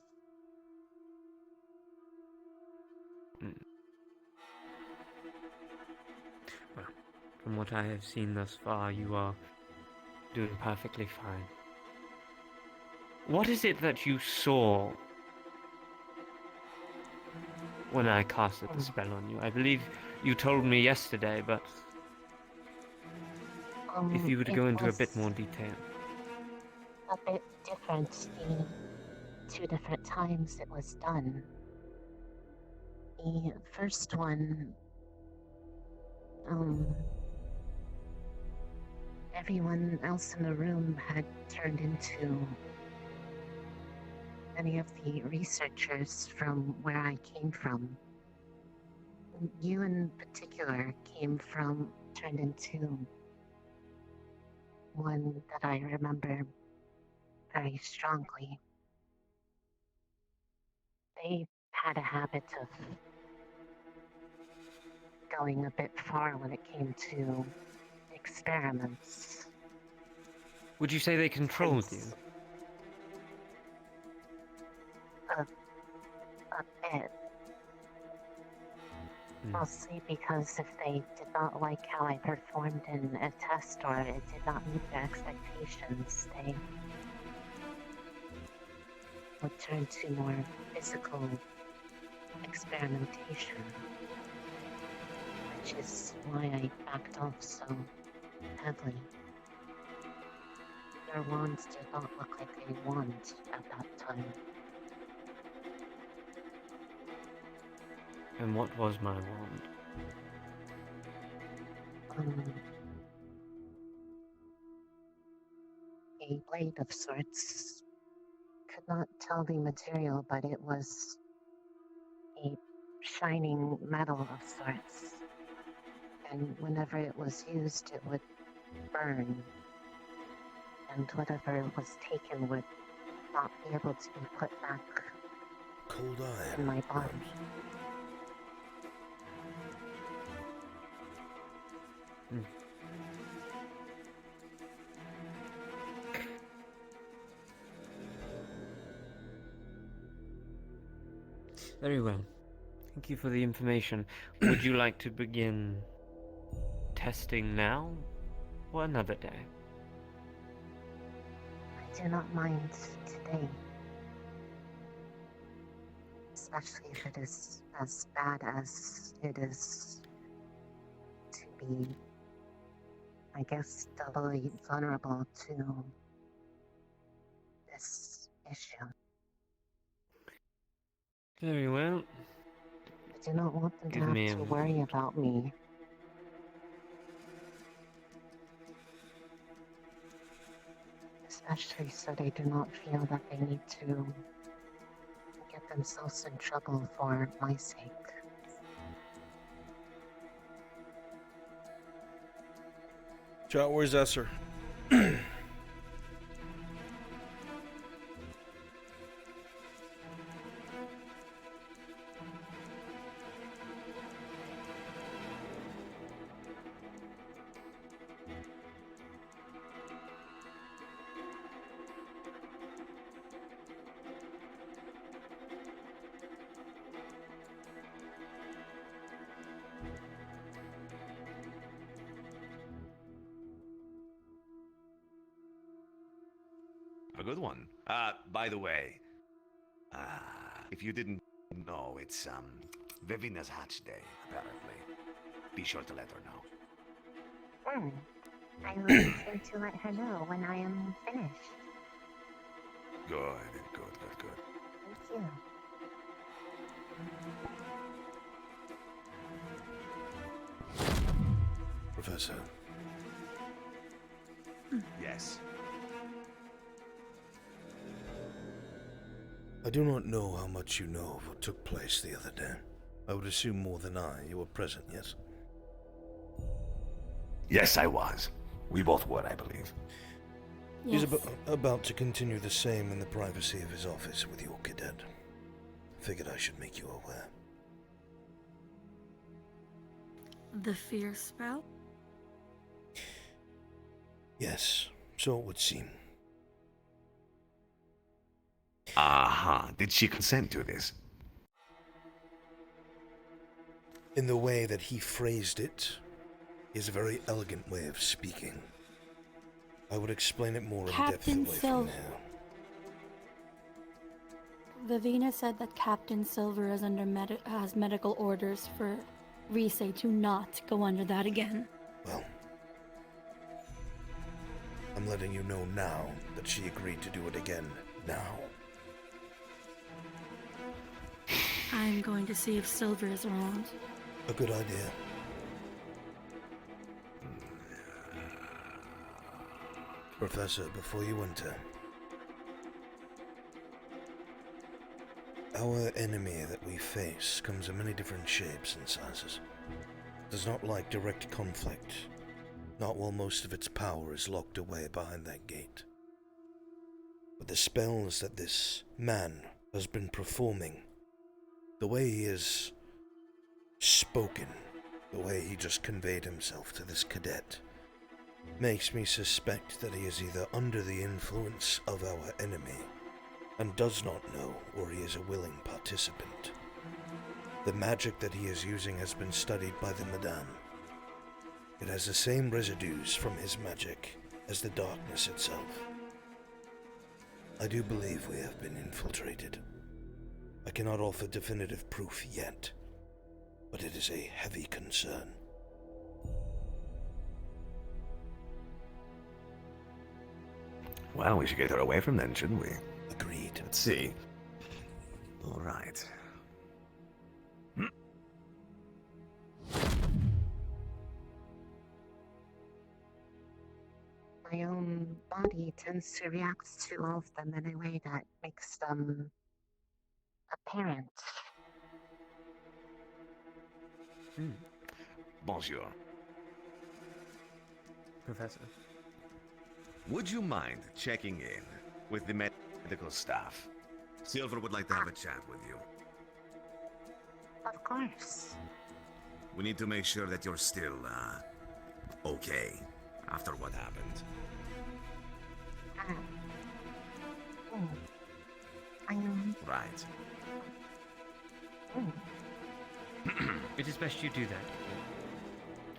Well, from what I have seen thus far, you are doing perfectly fine. What is it that you saw when I casted the spell on you? I believe you told me yesterday, but if you were to go into a bit more detail. A bit different. The 2 different times it was done. The first one, everyone else in the room had turned into many of the researchers from where I came from. You in particular turned into one that I remember very strongly. They had a habit of going a bit far when it came to experiments. Would you say they controlled you? A bit. Mostly because if they did not like how I performed in a test or it did not meet their expectations, they would turn to more physical experimentation. Which is why I backed off so heavily. Their wands did not look like a wand at that time. And what was my wand? A blade of sorts. Could not tell the material, but it was a shining metal of sorts. And whenever it was used, it would burn. And whatever was taken would not be able to be put back Cold iron. in my body. Very well. Thank you for the information. Would you like to begin testing now or another day? I do not mind today. Especially if it is as bad as it is to be, I guess, doubly vulnerable to this issue. Very well. I do not want them Give to me have to a worry about me. Especially so they do not feel that they need to get themselves in trouble for my sake. Chat, where's Esser? A good one. By the way, if you didn't know, it's Vivina's hatch day, apparently. Be sure to let her know. I will be sure to let her know when I am finished. Good. Thank you. Professor. Yes. I do not know how much you know of what took place the other day. I would assume more than I. You were present, yes? Yes, I was. We both were, I believe. He's about to continue the same in the privacy of his office with your cadet. Figured I should make you aware. The fear spell? Yes, so it would seem. Aha, did she consent to this? In the way that he phrased it, is a very elegant way of speaking. I would explain it more in depth away from now. Vivina said that Captain Silver is has medical orders for Rise to not go under that again. Well, I'm letting you know now that she agreed to do it again now. I'm going to see if Silver is around. A good idea. Professor, before you enter, our enemy that we face comes in many different shapes and sizes. Does not like direct conflict, not while most of its power is locked away behind that gate. But the spells that this man has been performing, the way he has spoken, the way he just conveyed himself to this cadet, makes me suspect that he is either under the influence of our enemy and does not know, or he is a willing participant. The magic that he is using has been studied by the Madame. It has the same residues from his magic as the darkness itself. I do believe we have been infiltrated. I cannot offer definitive proof yet, but it is a heavy concern. Well, we should get her away from them, shouldn't we? Agreed. Let's see. All right. My own body tends to react to all of them in a way that makes them apparent. Bonjour. Professor. Would you mind checking in with the medical staff? Silver would like to have a chat with you. Of course. We need to make sure that you're still, okay after what happened. Right. It is best you do that.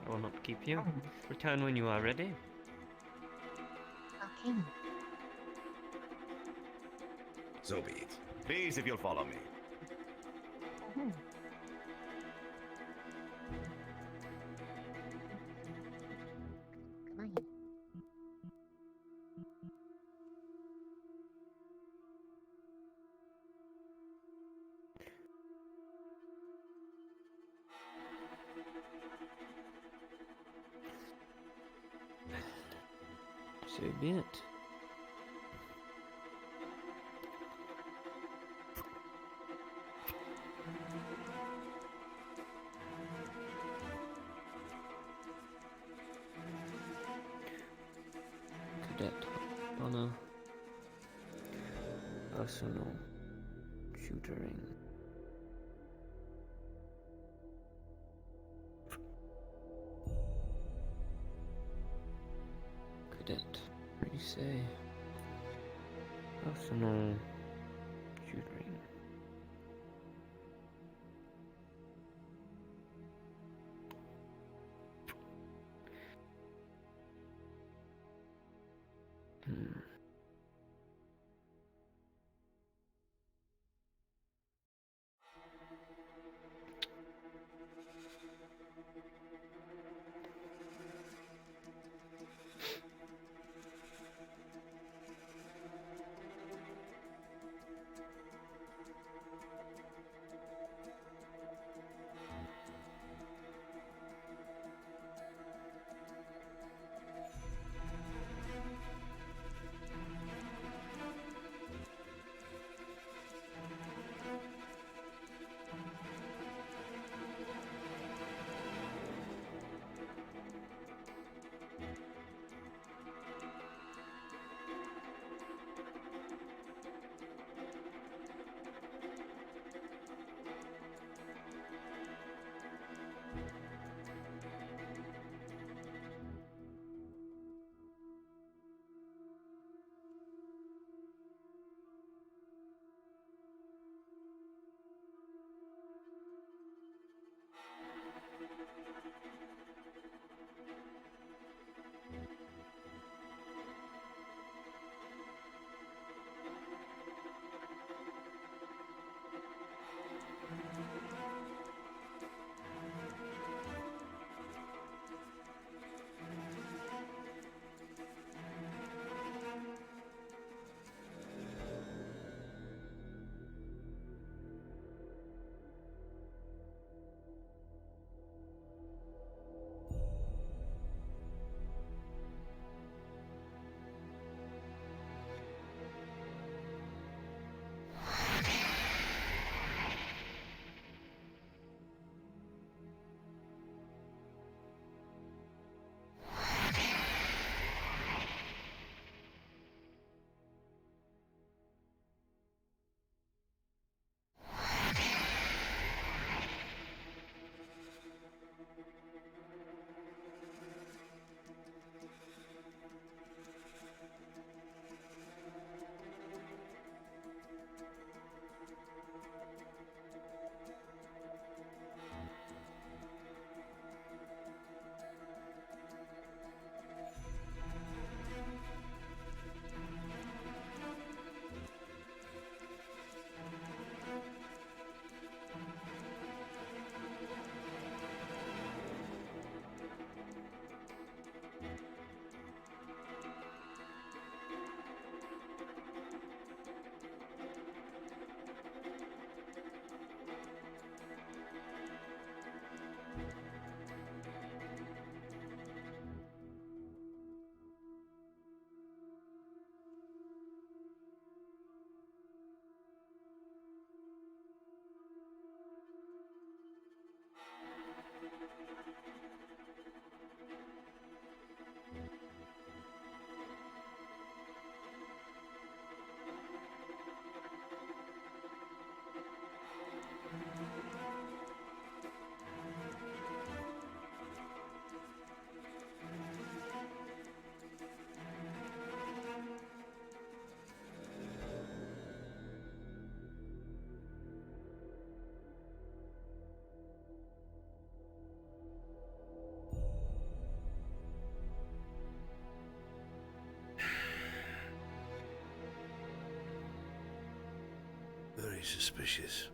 I will not keep you. Return when you are ready. Okay. So be it. Please, if you'll follow me. So be it. Cadet honor. Personal tutoring. Cadet. Say personal tutoring. Very suspicious.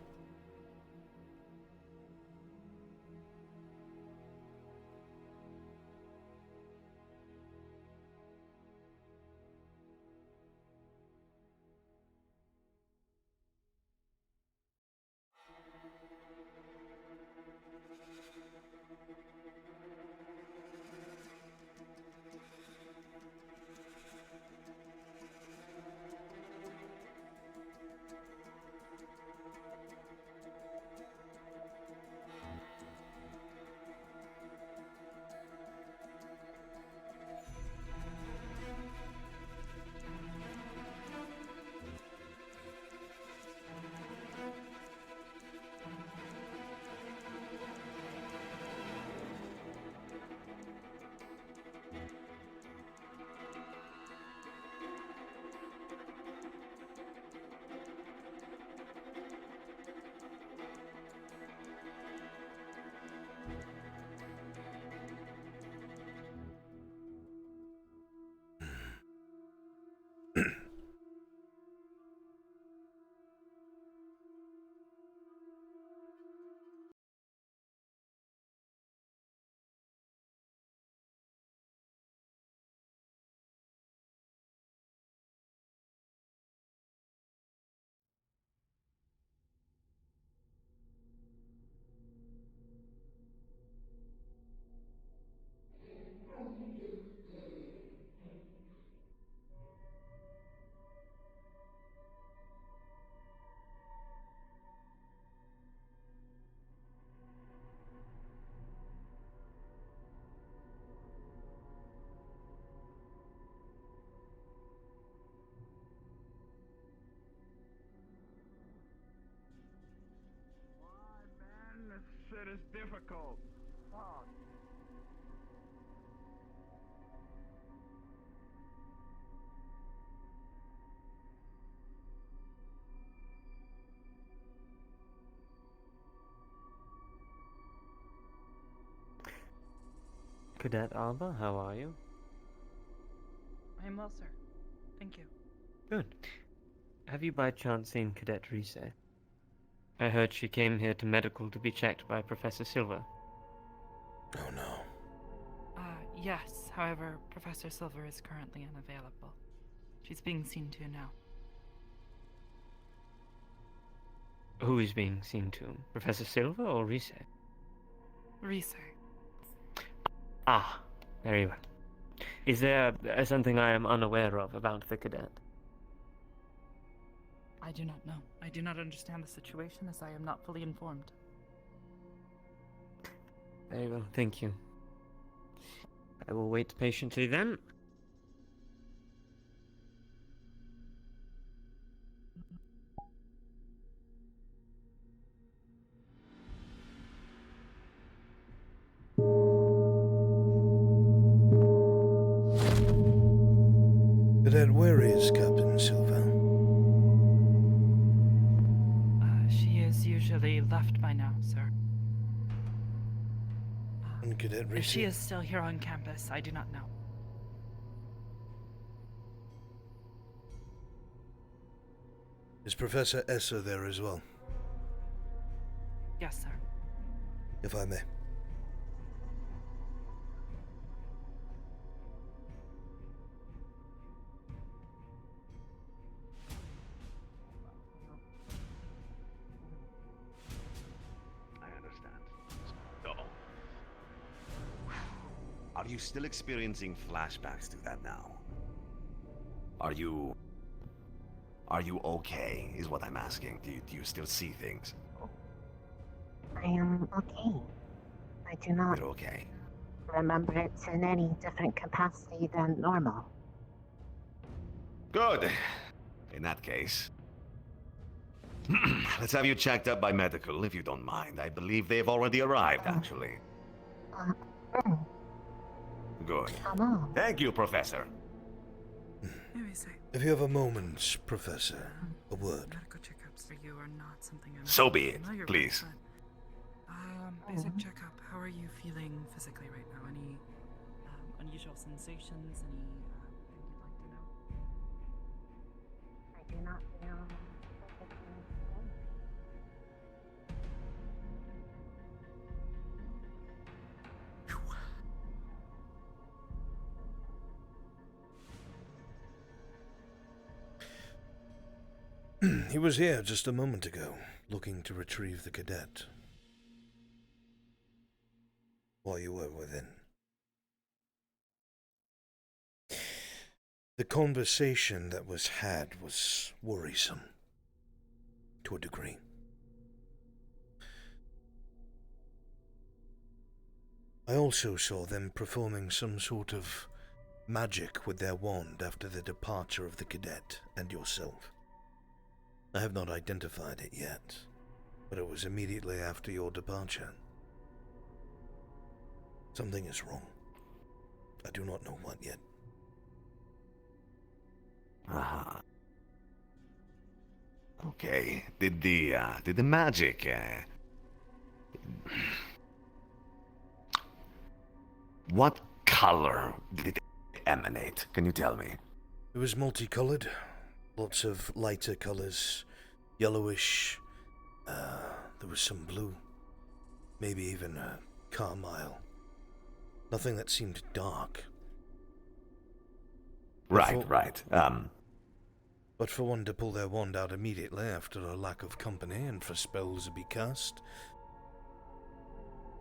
This shit is difficult. Fuck. Cadet Alba, how are you? I am well, sir. Thank you. Good. Have you by chance seen Cadet Rise? I heard she came here to medical to be checked by Professor Silver. Oh no. Yes. However, Professor Silver is currently unavailable. She's being seen to now. Who is being seen to? Professor Silver or Rise? Rise. Ah, very well. Is there something I am unaware of about the cadet? I do not know. I do not understand the situation as I am not fully informed. Very well, thank you. I will wait patiently then. Cadet, where is Captain Silver? She is usually left by now, sir. And Cadet If Rise? she is still here on campus, I do not know. Is Professor Esser there as well? Yes, sir. If I may. I understand. So, are you still experiencing flashbacks to that now? Are you okay, is what I'm asking. Do you still see things? I am okay. I do not You're okay. remember it in any different capacity than normal. Good. In that case, let's have you checked up by medical, if you don't mind. I believe they've already arrived, actually. Good. Hello. Thank you, Professor. If you have a moment, Professor, a word. Medical checkups for you are not something I'm So be it, familiar with, please. but, basic checkup. How are you feeling physically right now? Any unusual sensations? Anything you'd like to know? I do not feel physically He was here just a moment ago, looking to retrieve the cadet. While you were within. The conversation that was had was worrisome. To a degree. I also saw them performing some sort of magic with their wand after the departure of the cadet and yourself. I have not identified it yet, but it was immediately after your departure. Something is wrong. I do not know what yet. Aha. Okay. Did the magic, what color did it emanate? Can you tell me? It was multicolored. Lots of lighter colors. Yellowish. There was some blue. Maybe even a carmine. Nothing that seemed dark. Right. But for one to pull their wand out immediately after a lack of company and for spells to be cast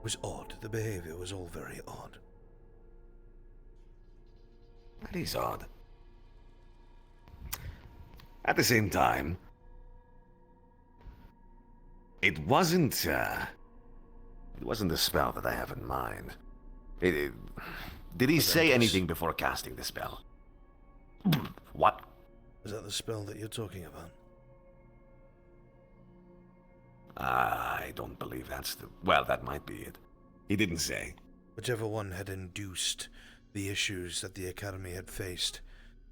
was odd. The behavior was all very odd. That is odd. At the same time, it wasn't the spell that I have in mind. Did he say anything before casting the spell? What? Is that the spell that you're talking about? I don't believe that's the... Well, that might be it. He didn't say. Whichever one had induced the issues that the Academy had faced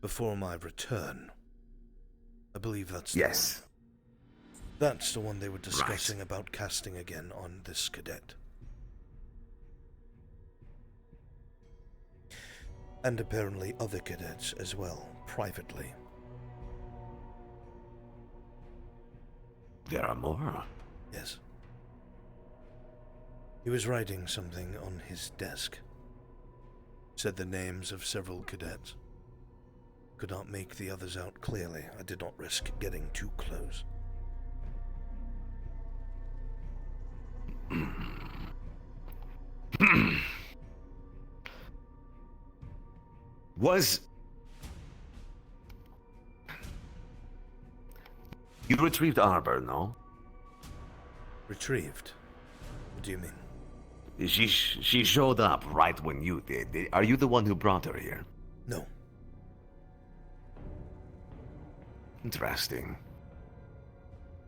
before my return. I believe that's the Yes. one. That's the one they were discussing about casting again on this cadet. And apparently other cadets as well, privately. There are more? Yes. He was writing something on his desk. Said the names of several cadets. Could not make the others out clearly. I did not risk getting too close. Was... You retrieved Arbor, no? Retrieved? What do you mean? She showed up right when you did. Are you the one who brought her here? No. Interesting.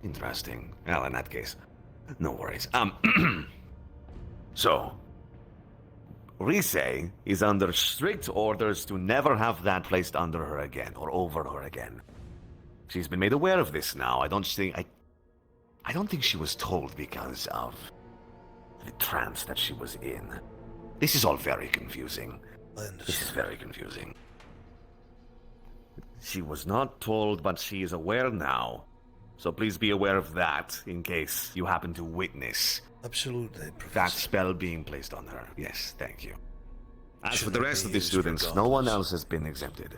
Well, in that case, no worries. So, Rise is under strict orders to never have that placed under her again, or over her again. She's been made aware of this now. I don't think she was told because of the trance that she was in. This is all very confusing. I understand. This is very confusing. She was not told, but she is aware now. So please be aware of that, in case you happen to witness... Absolutely, Professor. ...that spell being placed on her. Yes, thank you. As for the rest of the students, no one else has been exempted.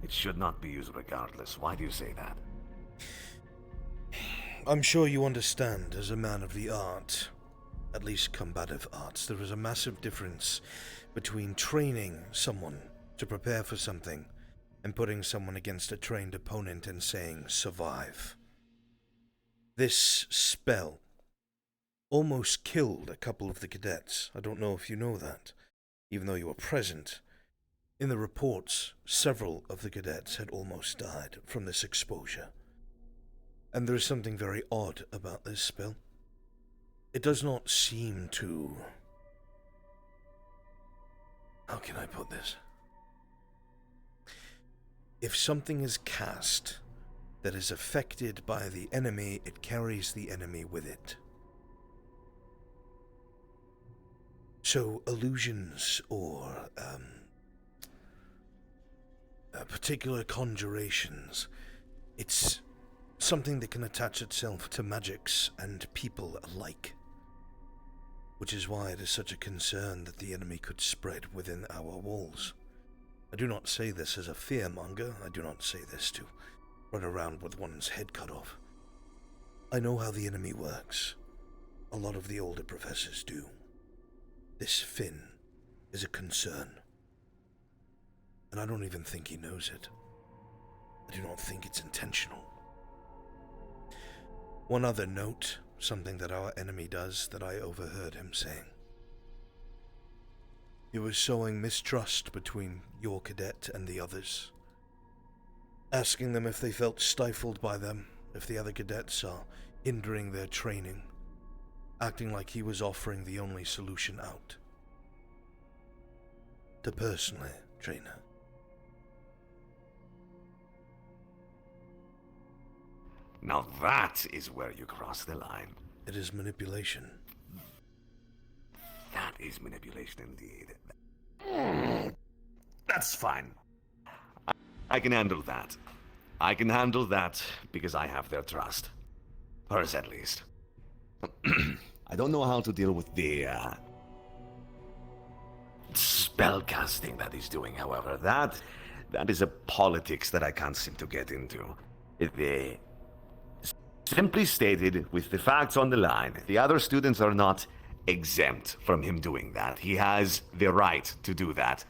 It should not be used regardless. Why do you say that? I'm sure you understand, as a man of the art, at least combative arts, there is a massive difference between training someone to prepare for something and putting someone against a trained opponent and saying, survive. This spell almost killed a couple of the cadets. I don't know if you know that, even though you were present. In the reports, several of the cadets had almost died from this exposure. And there is something very odd about this spell. It does not seem to... How can I put this? If something is cast that is affected by the enemy, it carries the enemy with it. So illusions or particular conjurations, it's something that can attach itself to magics and people alike. Which is why it is such a concern that the enemy could spread within our walls. I do not say this as a fearmonger. I do not say this to run around with one's head cut off. I know how the enemy works. A lot of the older professors do. This Finn is a concern. And I don't even think he knows it. I do not think it's intentional. One other note, something that our enemy does that I overheard him saying. He was sowing mistrust between your cadet and the others, asking them if they felt stifled by them, if the other cadets are hindering their training, acting like he was offering the only solution out. To personally train her. Now that is where you cross the line. It is manipulation. That is manipulation indeed. That's fine. I can handle that. I can handle that because I have their trust. Hers at least. I don't know how to deal with the spell casting that he's doing, however. That is a politics that I can't seem to get into. Simply stated, with the facts on the line, the other students are not exempt from him doing that. He has the right to do that.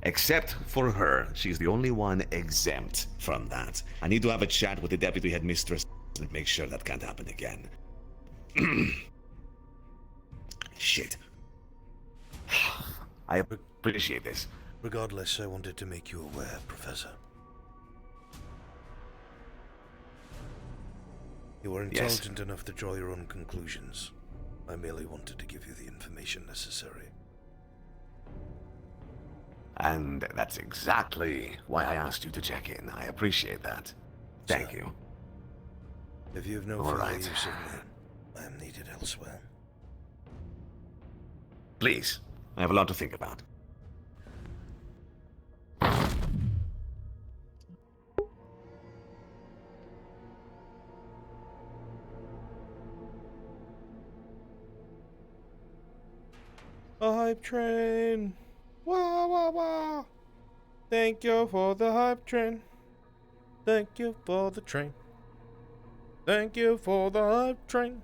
Except for her. She's the only one exempt from that. I need to have a chat with the deputy headmistress and make sure that can't happen again. Shit. I appreciate this. Regardless, I wanted to make you aware, Professor. You were intelligent enough to draw your own conclusions. I merely wanted to give you the information necessary. And that's exactly why I asked you to check in. I appreciate that. Thank you. If you have no further use of me, I am needed elsewhere. Please. I have a lot to think about. A hype train. Wah, wah, wah. Thank you for the hype train. Thank you for the train. Thank you for the hype train.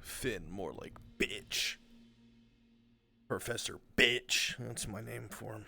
Finn, more like bitch. Professor Bitch. That's my name for him.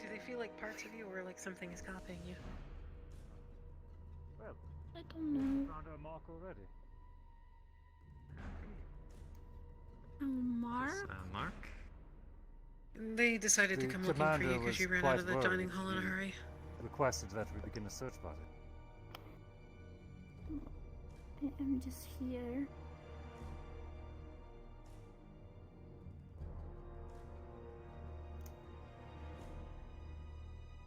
Do they feel like parts of you or like something is copying you? Well, I don't know. found our mark already. Mark? Mark? They decided to The come looking for commander you because was you ran quite out of the dining worried. hall in a He hurry. requested that we begin a search party. I'm just here.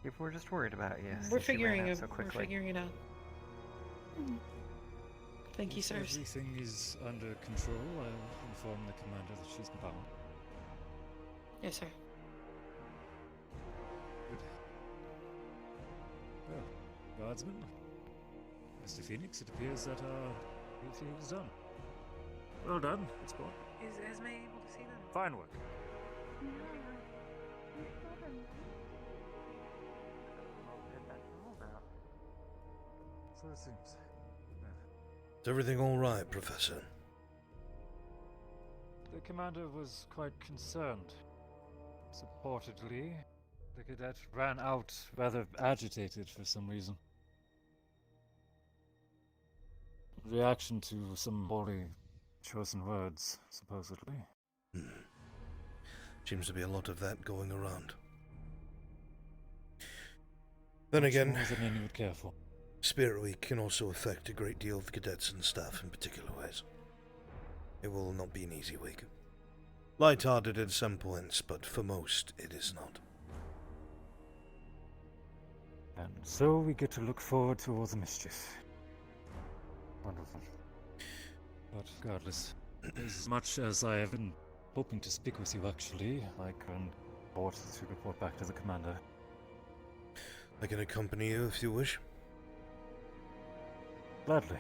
If we're just worried about you. We're since you ran figuring out it. so We're quickly. figuring it out. Thank you, sirs. Everything is under control. I'll inform the commander that she's bound. Yes, sir. Good. Well, Guardsman, Mr. Phoenix, it appears that our He was done. Well done, it's gone. Is Esme able to see them? Fine work. So it seems. Is everything all right, Professor? The commander was quite concerned. Supportedly, the cadet ran out rather agitated for some reason. Reaction to some poorly chosen words, supposedly. Seems to be a lot of that going around. Then again, more than any would care for. Spirit Week can also affect a great deal of the cadets and staff in particular ways. It will not be an easy week. Light-hearted at some points, but for most, it is not. And so we get to look forward to all the mischief. Wonderful. But regardless, as much as I have been hoping to speak with you actually, I can report back to the commander. I can accompany you if you wish. Gladly.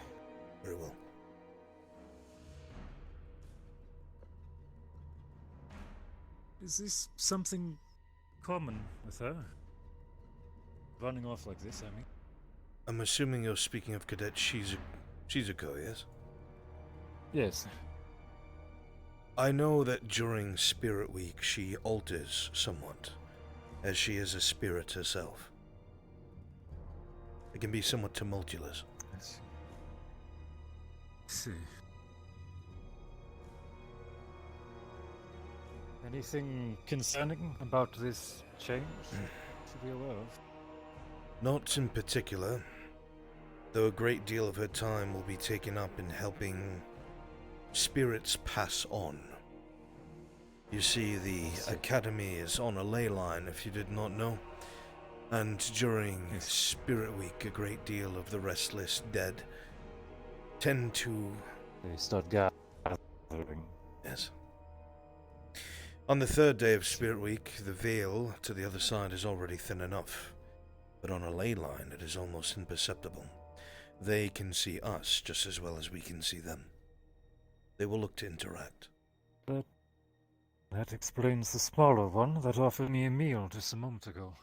Very well. Is this something common with her? Running off like this, I mean? I'm assuming you're speaking of Cadet Shizuko, yes? Yes. I know that during Spirit Week she alters somewhat, as she is a spirit herself. It can be somewhat tumultuous. I see. Anything concerning about this change to be aware of? Not in particular, though a great deal of her time will be taken up in helping spirits pass on. You see, the Academy is on a ley line, if you did not know, and during Spirit Week a great deal of the restless dead tend to... They start gathering. Yes. On the third day of Spirit Week, the veil to the other side is already thin enough, but on a ley line it is almost imperceptible. They can see us just as well as we can see them. They will look to interact. But that explains the smaller one that offered me a meal just a moment ago.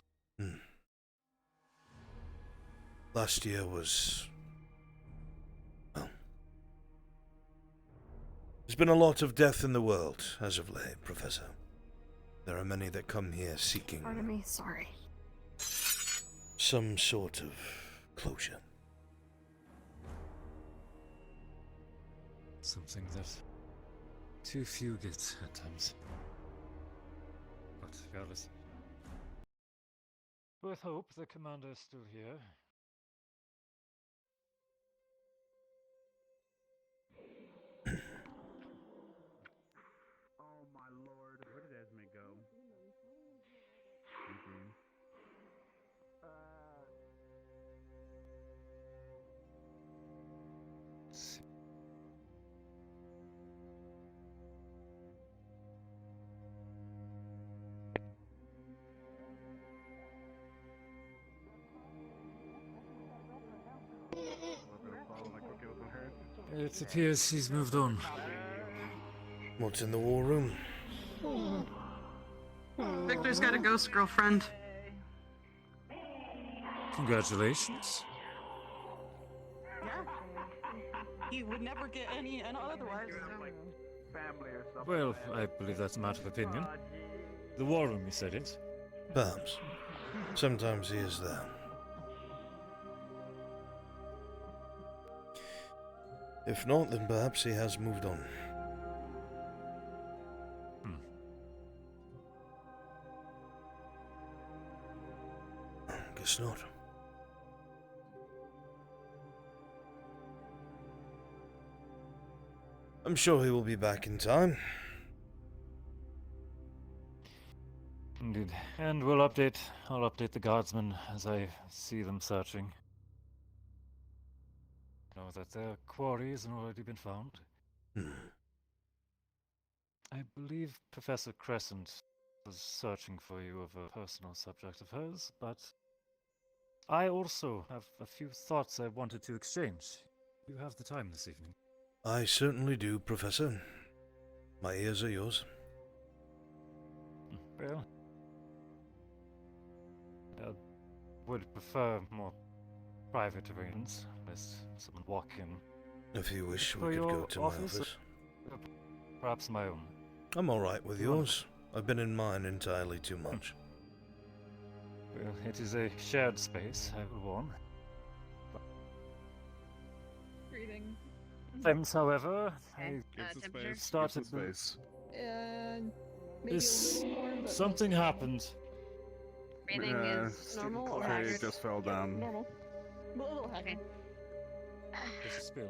Last year was... well... There's been a lot of death in the world as of late, Professor. There are many that come here seeking... Pardon me, sorry. some sort of closure. Something that too few get at times. But regardless, with hope the commander is still here. Oh my lord. Where did Esme go? It appears he's moved on. What's in the war room? Victor's got a ghost girlfriend. Congratulations. Yeah. He would never get any otherwise. Well, I believe that's a matter of opinion. The war room, you said it? Perhaps. Sometimes he is there. If not, then perhaps he has moved on. Guess not. I'm sure he will be back in time. Indeed. And I'll update the guardsmen as I see them searching. Know that their quarry hasn't already been found. I believe Professor Crescent was searching for you of a personal subject of hers, but I also have a few thoughts I wanted to exchange. You have the time this evening. I certainly do, Professor. My ears are yours. Well, I would prefer more private arrangements, unless someone walk in. If you wish, For we could go your to my office, office. Perhaps my own. I'm alright with Wonderful. yours. I've been in mine entirely too much. Well, it is a shared space, I will warn. Breathing. Sometimes, however, Okay. I Temperature? started to... Maybe This... a little warm, but something happened. breathing is normal or Clay haggard? just fell down. Normal. A little haggard. There's a spill.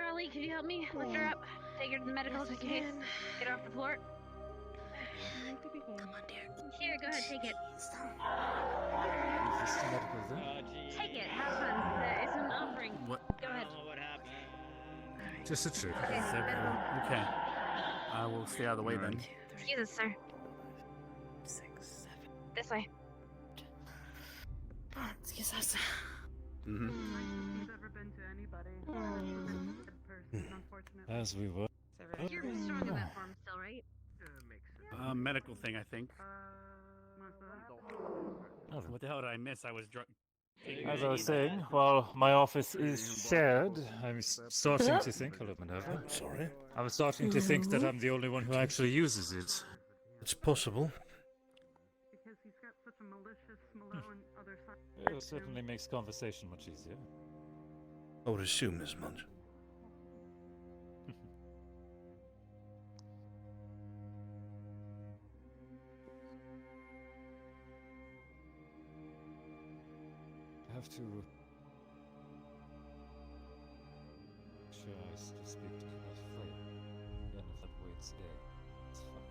Ollie, could you help me? Lift her up. Take her to the medical Yes, I just in case. can. Get her off the floor. Come on, dear. Here, go ahead, take it. Is this the medical then? Take it. Have fun. It's an offering. What? Go ahead. Just a trick. Okay, medical. Okay. I will stay out of the way then. Excuse us, sir. 6, 7. This way. Excuse us. Mm-hmm. You've ever been to anybody who's a dead person, unfortunately. As we were. You're strong in that form still, right? Medical thing, I think. What the hell did I miss? I was drunk. As I was saying, while my office is shared, I'm starting to think... Hello, Minerva. Sorry? I'm starting to think that I'm the only one who actually uses it. It's possible. Because he's got such a malicious, malevolent other side. It certainly makes conversation much easier. I would assume as much. I have to... Sure, I still speak to that flame. Even if that waits today. It's fine.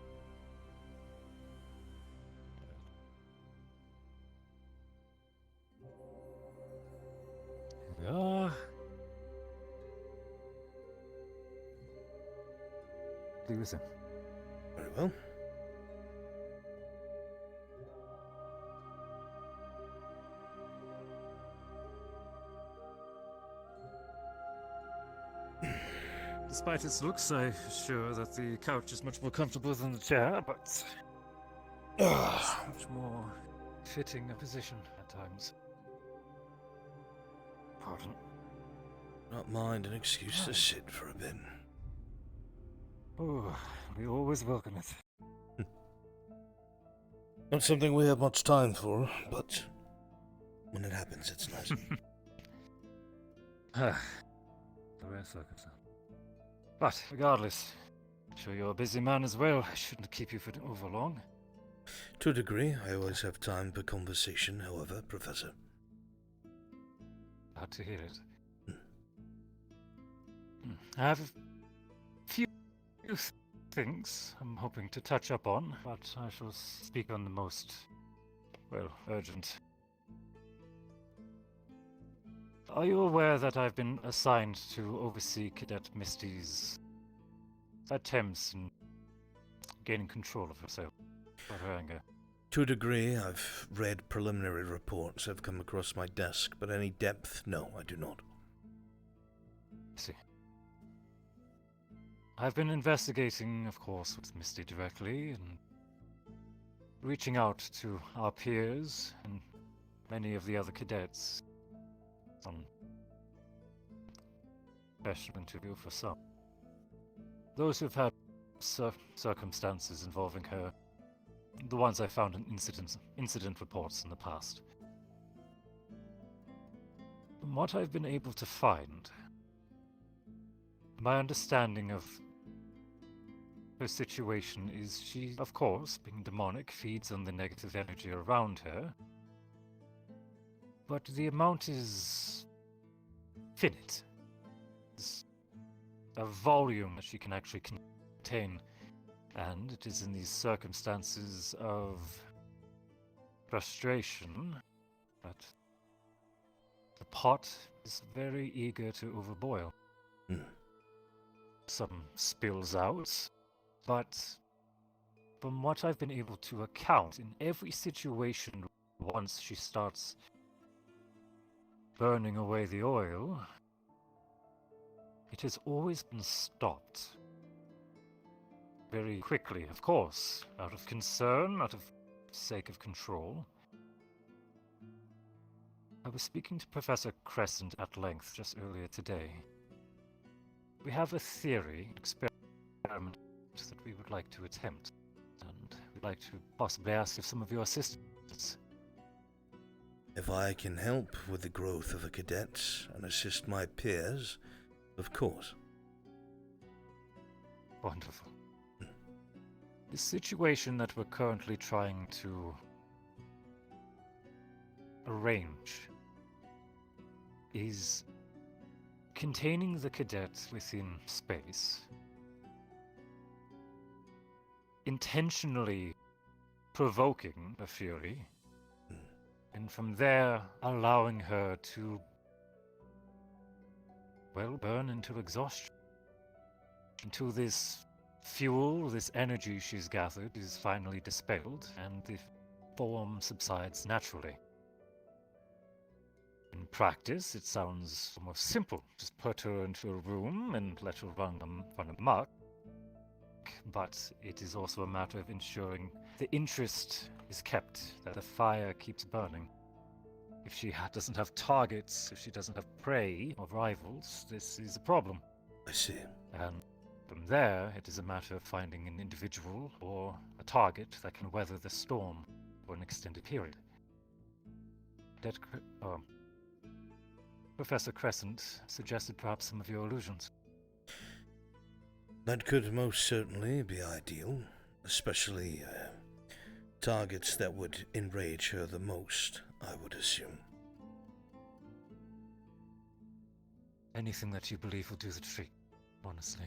Here we are. Do with him. Very well. Despite its looks, I'm sure that the couch is much more comfortable than the chair, but much more fitting a position at times. Pardon. Not mind an excuse to sit for a bit. Oh, we always welcome it. Not something we have much time for, but when it happens, it's nice. The rare circumstance. But regardless, I'm sure you're a busy man as well. I shouldn't keep you for over long. To a degree, I always have time for conversation, however, Professor. Glad to hear it. I have a few things I'm hoping to touch up on, but I shall speak on the most, well, urgent. Are you aware that I've been assigned to oversee Cadet Misty's attempts in gaining control of herself, of her anger? To a degree, I've read preliminary reports that have come across my desk, but any depth, no, I do not. I see. I've been investigating, of course, with Misty directly, and reaching out to our peers and many of the other cadets on special interview for some. Those who've had circumstances involving her, the ones I found in incident reports in the past. From what I've been able to find, my understanding of her situation is she, of course, being demonic, feeds on the negative energy around her, but the amount is finite. There's a volume that she can actually contain, and it is in these circumstances of frustration that the pot is very eager to overboil. Some spills out, but from what I've been able to account, in every situation, once she starts burning away the oil, it has always been stopped. Very quickly, of course, out of concern, out of sake of control. I was speaking to Professor Crescent at length just earlier today. We have a theory, experiment that we would like to attempt, and we'd like to possibly ask for some of your assistance. If I can help with the growth of the cadets and assist my peers, of course. Wonderful. The situation that we're currently trying to arrange is containing the cadet within space, intentionally provoking a fury, and from there allowing her to, well, burn into exhaustion, until this fuel, this energy she's gathered is finally dispelled and the form subsides naturally. In practice, it sounds almost simple. Just put her into a room and let her run amok. But it is also a matter of ensuring the interest is kept, that the fire keeps burning. If she doesn't have targets, if she doesn't have prey or rivals, this is a problem. I see. And from there, it is a matter of finding an individual or a target that can weather the storm for an extended period. Professor Crescent suggested perhaps some of your illusions. That could most certainly be ideal, especially targets that would enrage her the most, I would assume. Anything that you believe will do the trick, honestly.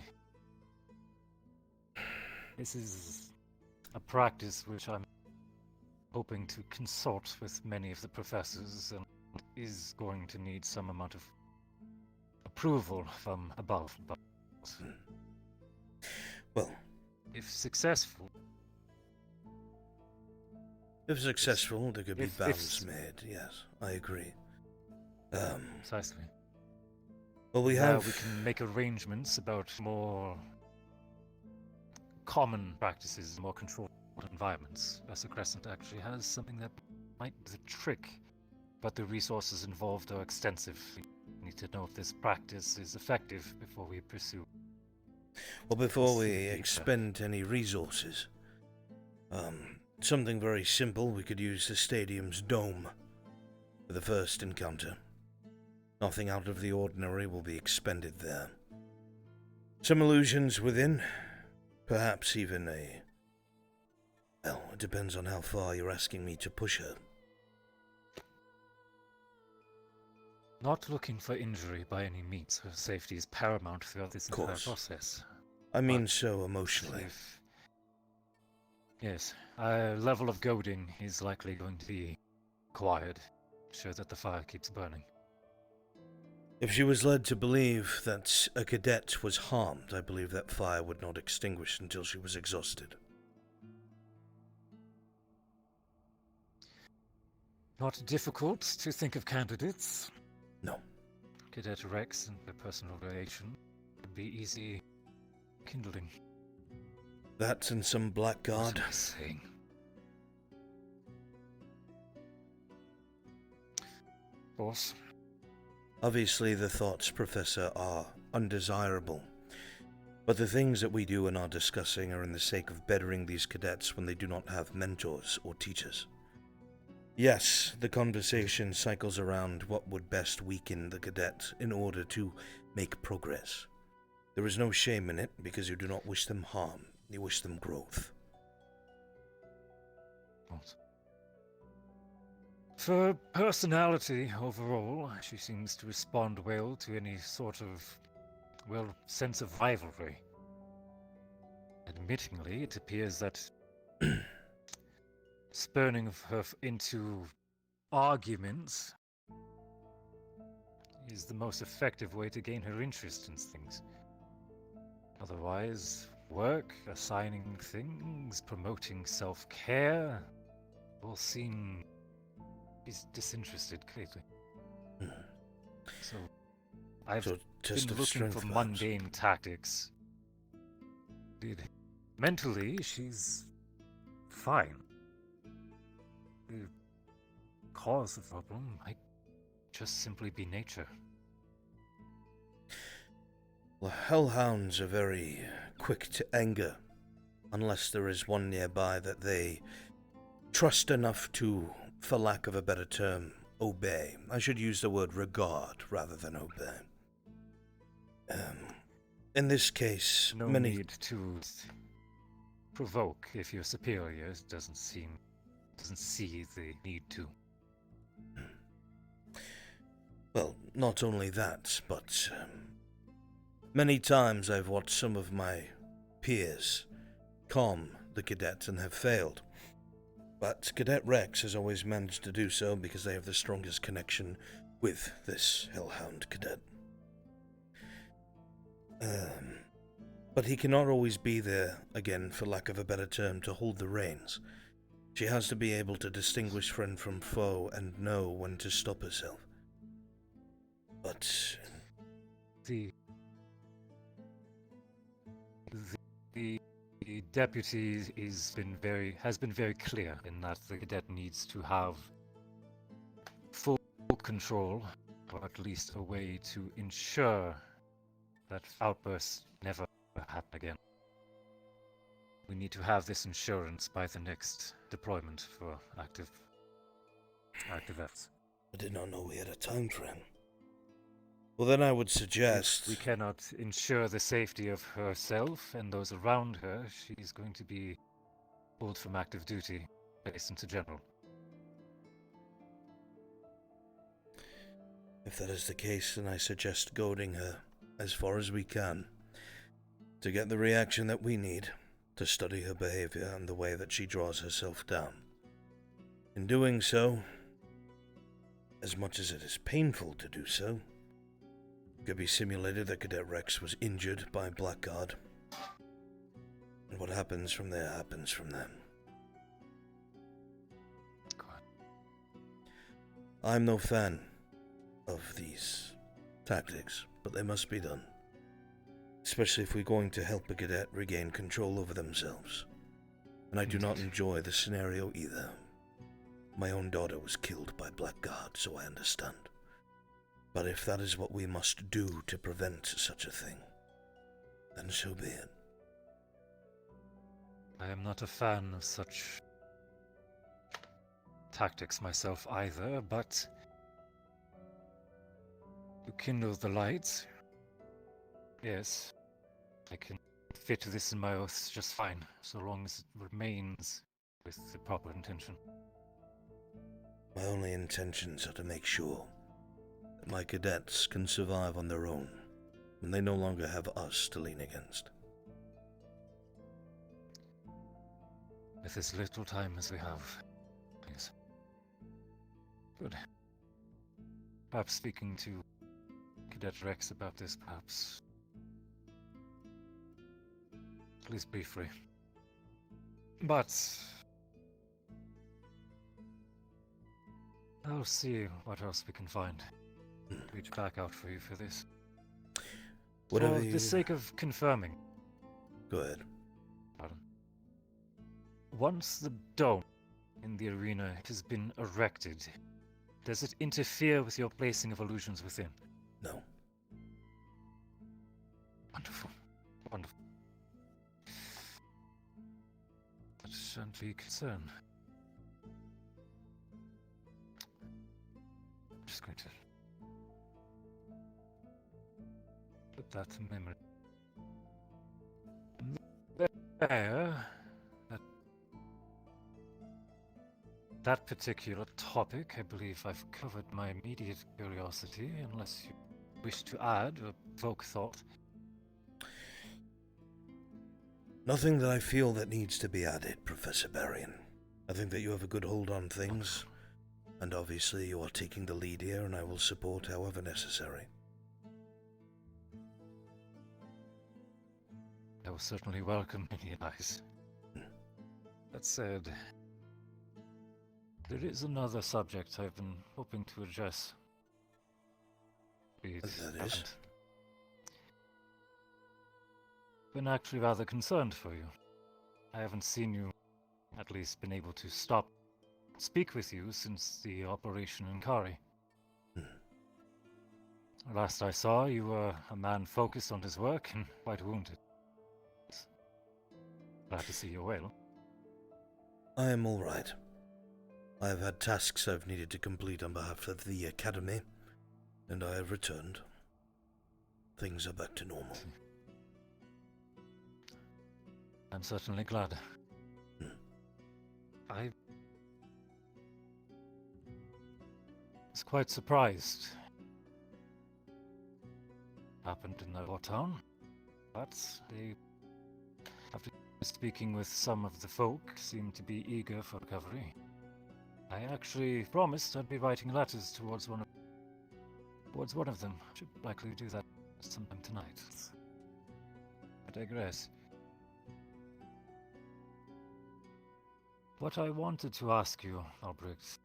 This is a practice which I'm hoping to consult with many of the professors and is going to need some amount of approval from above, but well, if successful, there could be balance made. Yes, I agree. Precisely. Well, we can make arrangements about more common practices, more controlled environments. Professor Crescent actually has something that might be the trick, but the resources involved are extensive. We need to know if this practice is effective before we pursue. Well, before we expend any resources, something very simple, we could use the stadium's dome for the first encounter. Nothing out of the ordinary will be expended there. Some illusions within, perhaps even well, it depends on how far you're asking me to push her. Not looking for injury by any means. Her safety is paramount throughout this entire process. I mean so emotionally. Yes, a level of goading is likely going to be required to ensure that the fire keeps burning. If she was led to believe that a cadet was harmed, I believe that fire would not extinguish until she was exhausted. Not difficult to think of candidates. No. Cadet Rex and their personal relation would be easy kindling. That and some blackguard. What am I saying? Boss. Obviously, the thoughts, Professor, are undesirable. But the things that we do and are discussing are in the sake of bettering these cadets when they do not have mentors or teachers. Yes, the conversation cycles around what would best weaken the cadet in order to make progress. There is no shame in it because you do not wish them harm, you wish them growth. What? For personality overall, she seems to respond well to any sort of, well, sense of rivalry. Admittingly, it appears that spurning of her into arguments is the most effective way to gain her interest in things. Otherwise, work, assigning things, promoting self-care, all seem disinterested, clearly. So, Test been of looking strength, for perhaps. mundane tactics. Indeed. Mentally, she's fine. The cause of the problem might just simply be nature. Well, hellhounds are very quick to anger, unless there is one nearby that they trust enough to, for lack of a better term, obey. I should use the word regard rather than obey. In this case, No many... need to provoke if your superior doesn't see the need to. Well, not only that, but many times I've watched some of my peers calm the cadet and have failed. But Cadet Rex has always managed to do so because they have the strongest connection with this hellhound cadet. But he cannot always be there, again, for lack of a better term, to hold the reins. She has to be able to distinguish friend from foe and know when to stop herself. But The deputy has been very clear in that the cadet needs to have full control, or at least a way to ensure that outbursts never happen again. We need to have this insurance by the next deployment for active Fs. I did not know we had a time frame. Well, then I would suggest... If we cannot ensure the safety of herself and those around her, she's going to be pulled from active duty, placed into general. If that is the case, then I suggest goading her as far as we can to get the reaction that we need to study her behavior and the way that she draws herself down. In doing so, as much as it is painful to do so, it could be simulated that Cadet Rex was injured by Blackguard. And what happens from there happens from them. I'm no fan of these tactics, but they must be done. Especially if we're going to help a cadet regain control over themselves. And I do not enjoy the scenario either. My own daughter was killed by Blackguard, so I understand. But if that is what we must do to prevent such a thing, then so be it. I am not a fan of such tactics myself either, but to kindle the lights, yes, I can fit this in my oaths just fine, so long as it remains with the proper intention. My only intentions are to make sure that my cadets can survive on their own when they no longer have us to lean against. With as little time as we have, yes. Good. Perhaps speaking to Cadet Rex about this, perhaps. At least briefly. But I'll see what else we can find. Reach back out for you for this. Whatever for you... the sake of confirming. Go ahead. Pardon. Once the dome in the arena has been erected, does it interfere with your placing of illusions within? No. Wonderful. Wonderful. That shouldn't be a concern. I'm just going to put that to memory. There, that particular topic, I believe I've covered my immediate curiosity, unless you wish to add or provoke thought. Nothing that I feel that needs to be added, Professor Barrion. I think that you have a good hold on things, and obviously you are taking the lead here, and I will support however necessary. I will certainly welcome any advice. That said, there is another subject I've been hoping to address. That is? been actually rather concerned for you. I haven't seen you, at least been able to speak with you since the operation in Kari. Last I saw, you were a man focused on his work and quite wounded. Glad to see you're well. I am all right. I have had tasks I've needed to complete on behalf of the Academy, and I have returned. Things are back to normal. I'm certainly glad. I was quite surprised. Happened in our town, but they, after speaking with some of the folk, seemed to be eager for recovery. I actually promised I'd be writing letters towards one of them. Should likely do that sometime tonight. I digress. What I wanted to ask you, Albrecht,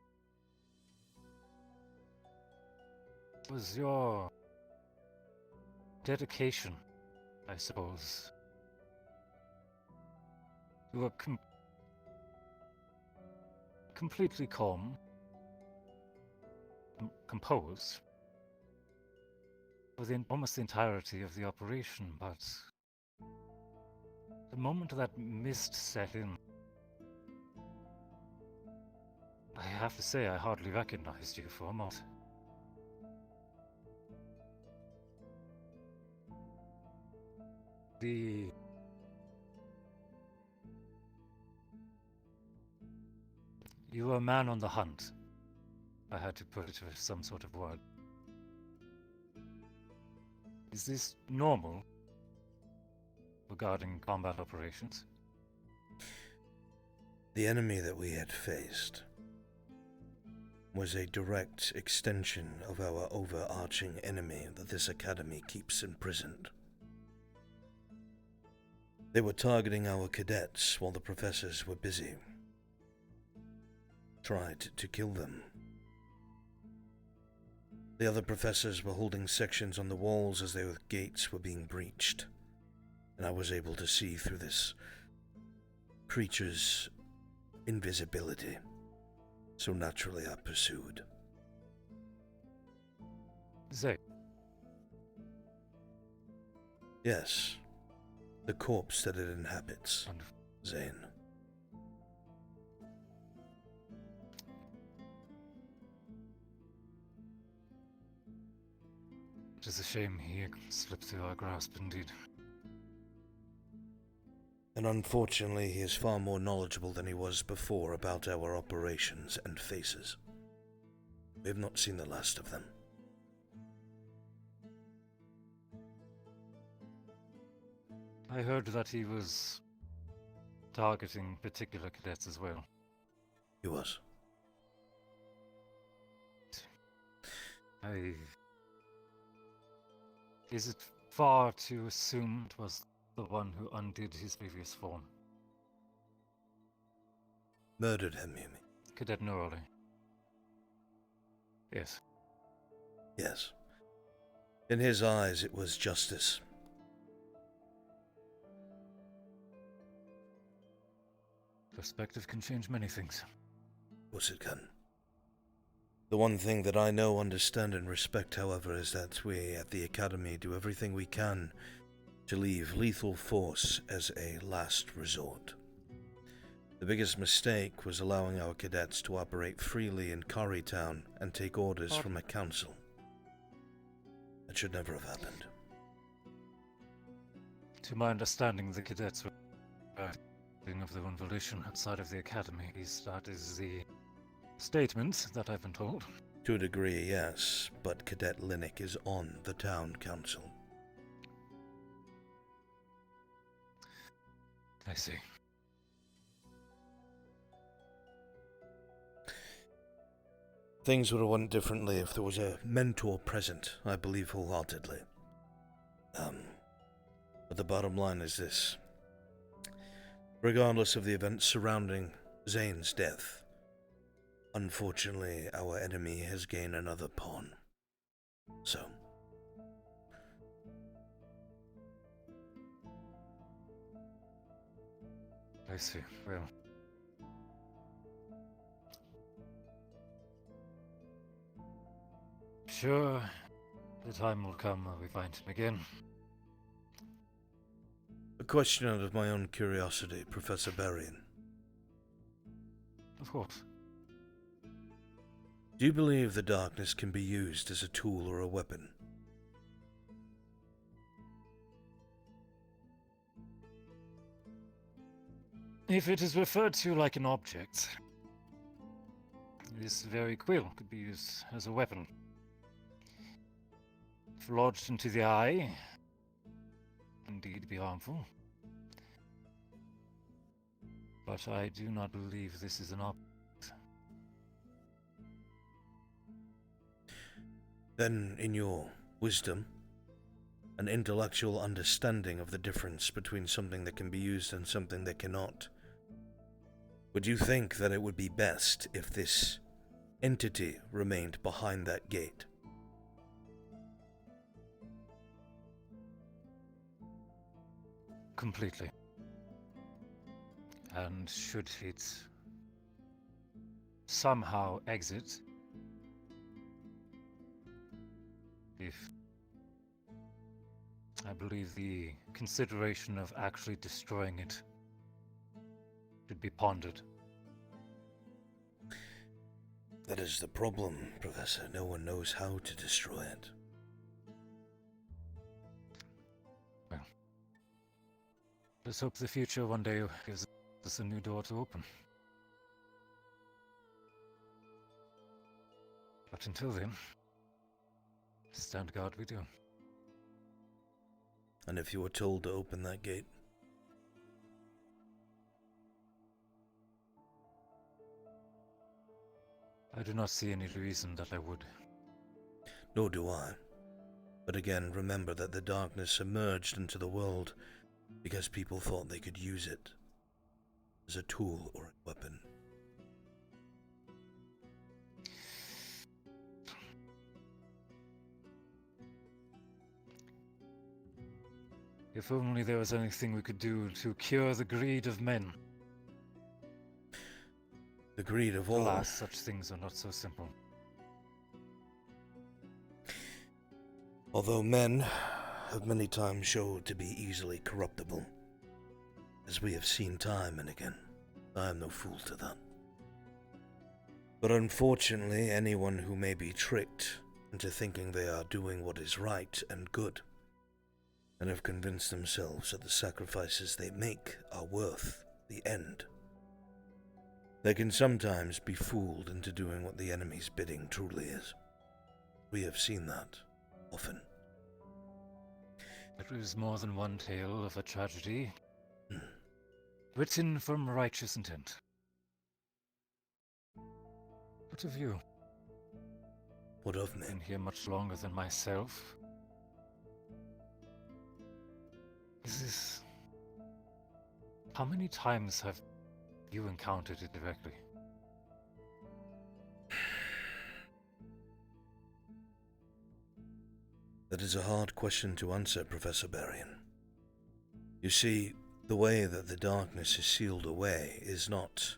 was your dedication, I suppose. You were completely calm, composed, for almost the entirety of the operation, but the moment that mist set in, I have to say I hardly recognized you for a moment. You were a man on the hunt. I had to put it with some sort of word. Is this normal regarding combat operations? The enemy that we had faced was a direct extension of our overarching enemy that this academy keeps imprisoned. They were targeting our cadets while the professors were busy. Tried to kill them. The other professors were holding sections on the walls as their gates were being breached, and I was able to see through this creature's invisibility. So naturally I pursued. Zay? Yes. The corpse that it inhabits. Zane. It is a shame he slipped through our grasp, indeed. And unfortunately, he is far more knowledgeable than he was before about our operations and faces. We have not seen the last of them. I heard that he was targeting particular cadets as well. He was. Is it far to assume it was the one who undid his previous form? Murdered him, you mean? Cadet Norley. Yes. Yes. In his eyes, it was justice. Perspective can change many things. Of course it can. The one thing that I know, understand, and respect, however, is that we at the Academy do everything we can to leave lethal force as a last resort. The biggest mistake was allowing our cadets to operate freely in Kari Town and take orders from a council. That should never have happened. To my understanding, the cadets were acting of their own volition outside of the Academy. At least that is the statement that I've been told. To a degree, yes, but Cadet Linnick is on the town council. I see. Things would have went differently if there was a mentor present, I believe wholeheartedly. But the bottom line is this. Regardless of the events surrounding Zane's death, unfortunately, our enemy has gained another pawn. So, I see. Well. Sure, the time will come when we find him again. A question out of my own curiosity, Professor Berrien. Of course. Do you believe the darkness can be used as a tool or a weapon? If it is referred to like an object, this very quill could be used as a weapon. If lodged into the eye, indeed be harmful. But I do not believe this is an object. Then, in your wisdom, an intellectual understanding of the difference between something that can be used and something that cannot, would you think that it would be best if this entity remained behind that gate? Completely. And should it somehow exit, I believe the consideration of actually destroying it should be pondered. That is the problem, Professor. No one knows how to destroy it. Well, let's hope the future one day gives us a new door to open. But until then, stand guard we do. And if you were told to open that gate? I do not see any reason that I would. Nor do I. But again, remember that the darkness emerged into the world because people thought they could use it as a tool or a weapon. If only there was anything we could do to cure the greed of men. The greed of all. Alas, such things are not so simple. Although men have many times showed to be easily corruptible, as we have seen time and again, I am no fool to that. But unfortunately, anyone who may be tricked into thinking they are doing what is right and good, and have convinced themselves that the sacrifices they make are worth the end, they can sometimes be fooled into doing what the enemy's bidding truly is. We have seen that often. There is more than one tale of a tragedy, written from righteous intent. What of you? What of me? Been here much longer than myself. How many times have you encountered it directly? That is a hard question to answer, Professor Berrien. You see, the way that the darkness is sealed away is not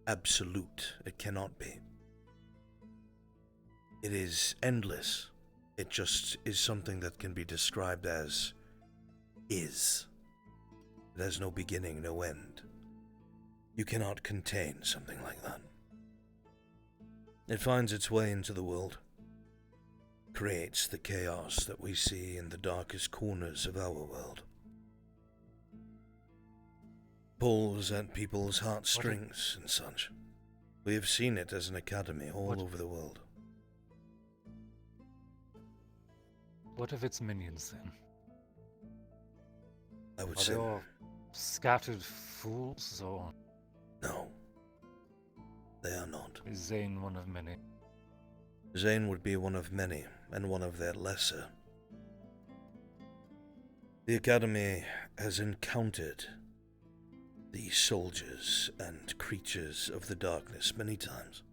absolute. It cannot be. It is endless. It just is something that can be described as is. It has no beginning, no end. You cannot contain something like that. It finds its way into the world, creates the chaos that we see in the darkest corners of our world, pulls at people's heartstrings and such. We have seen it as an academy all over the world. What of its minions, then? I would Are say they all scattered fools, or...? No. They are not. Is Zane one of many? Zane would be one of many, and one of their lesser. The Academy has encountered the soldiers and creatures of the darkness many times.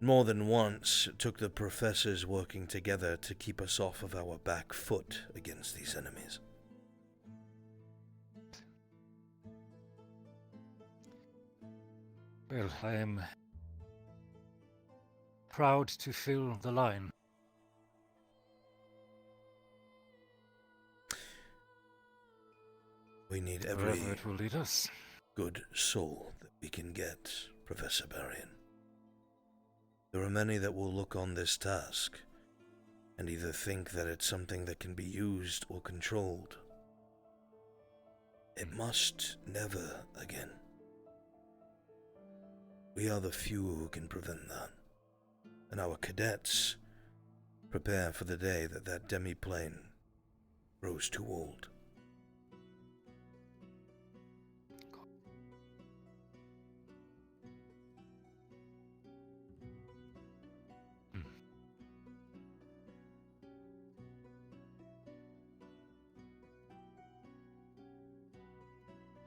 More than once, it took the professors working together to keep us off of our back foot against these enemies. Well, I am proud to fill the line. We need Wherever every it will lead us. good soul that we can get, Professor Barrion. There are many that will look on this task and either think that it's something that can be used or controlled. It must never again. We are the few who can prevent that, and our cadets prepare for the day that that demi-plane grows too old.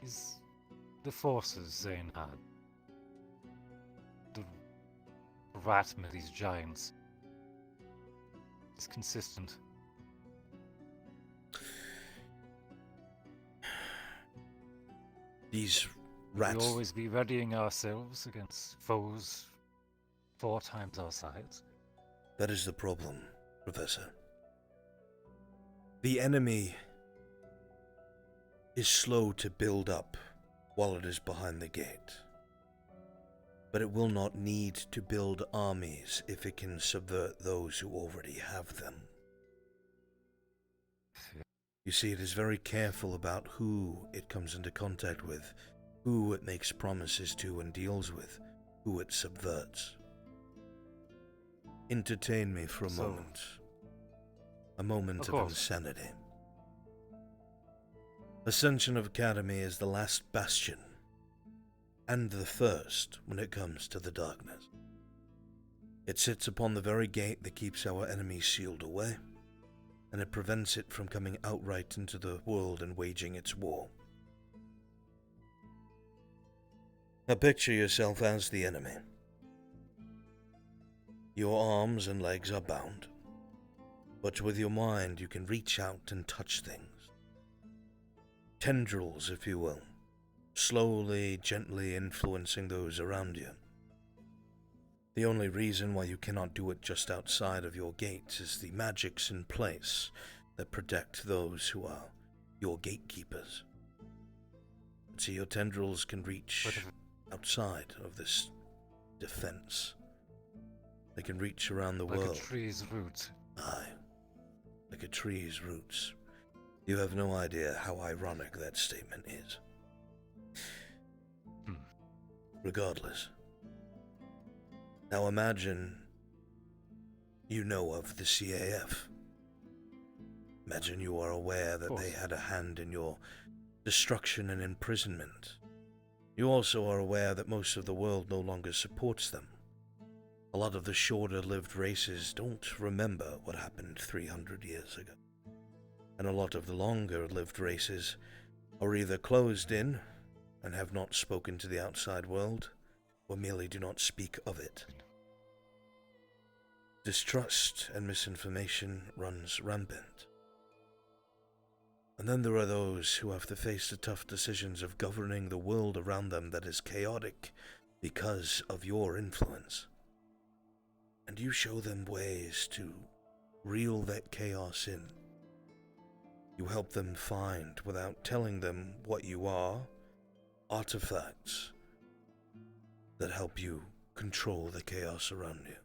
Is the forces Zainhad? The rat with these giants is consistent. These rats. We always be readying ourselves against foes 4 times our size. That is the problem, Professor. The enemy is slow to build up while it is behind the gate. But it will not need to build armies if it can subvert those who already have them. You see, it is very careful about who it comes into contact with, who it makes promises to and deals with, who it subverts. Entertain me for a moment. A moment of insanity. Ascension Academy is the last bastion, and the first when it comes to the darkness. It sits upon the very gate that keeps our enemies sealed away, and it prevents it from coming outright into the world and waging its war. Now picture yourself as the enemy. Your arms and legs are bound, but with your mind you can reach out and touch things. Tendrils, if you will, slowly, gently influencing those around you. The only reason why you cannot do it just outside of your gate is the magics in place that protect those who are your gatekeepers. So your tendrils can reach outside of this defense. They can reach around the world. Like a tree's roots. Aye, like a tree's roots. You have no idea how ironic that statement is. Regardless. Now imagine you know of the CAF. Imagine you are aware that they had a hand in your destruction and imprisonment. You also are aware that most of the world no longer supports them. A lot of the shorter-lived races don't remember what happened 300 years ago. And a lot of the longer-lived races are either closed in and have not spoken to the outside world, or merely do not speak of it. Distrust and misinformation runs rampant. And then there are those who have to face the tough decisions of governing the world around them that is chaotic because of your influence. And you show them ways to reel that chaos in. You help them find, without telling them what you are, artifacts that help you control the chaos around you.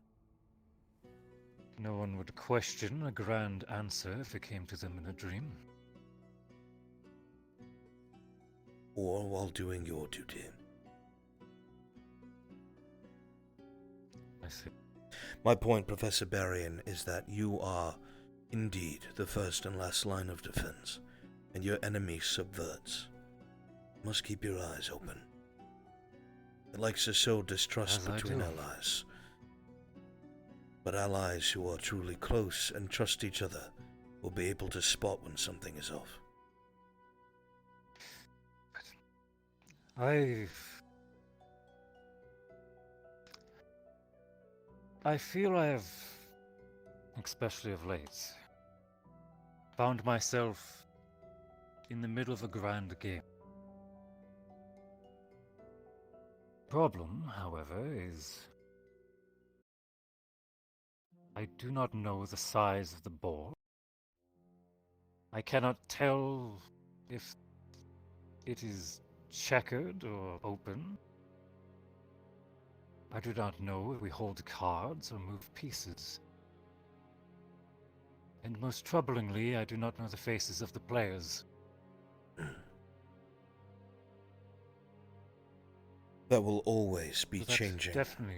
No one would question a grand answer if it came to them in a dream. Or while doing your duty. I see. My point, Professor Barrion, is that you are indeed the first and last line of defense, and your enemy subverts. You must keep your eyes open. It likes to sow distrust between allies. But allies who are truly close and trust each other will be able to spot when something is off. I feel I have, especially of late, found myself in the middle of a grand game. Problem, however, is I do not know the size of the bore. I cannot tell if it is checkered or open. I do not know if we hold cards or move pieces. And most troublingly, I do not know the faces of the players. That will always be So that's changing. Definitely.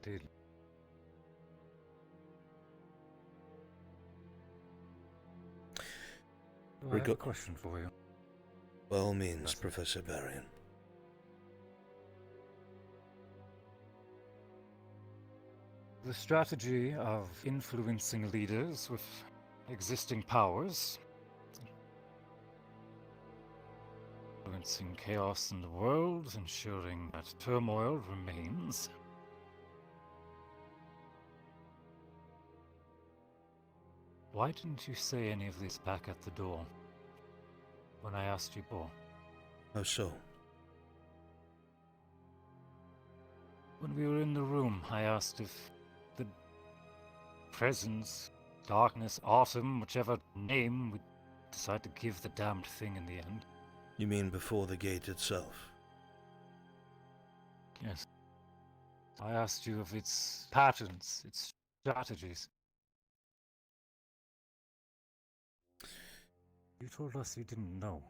Did. I have a question for you. By all means, Professor Barrion. The strategy of influencing leaders with existing powers, influencing chaos in the world, ensuring that turmoil remains. Why didn't you say any of this back at the door when I asked you for? How so? When we were in the room, I asked if the presence, darkness, autumn, whichever name we decide to give the damned thing in the end. You mean before the gate itself? Yes. I asked you of its patterns, its strategies. You told us you didn't know.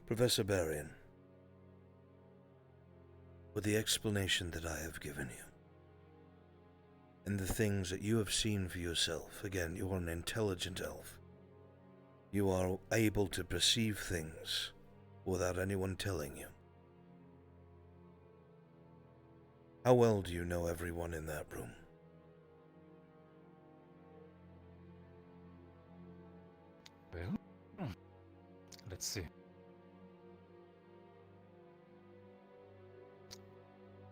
Professor Barrion, with the explanation that I have given you, and the things that you have seen for yourself, again, you are an intelligent elf. You are able to perceive things without anyone telling you. How well do you know everyone in that room? Well, let's see.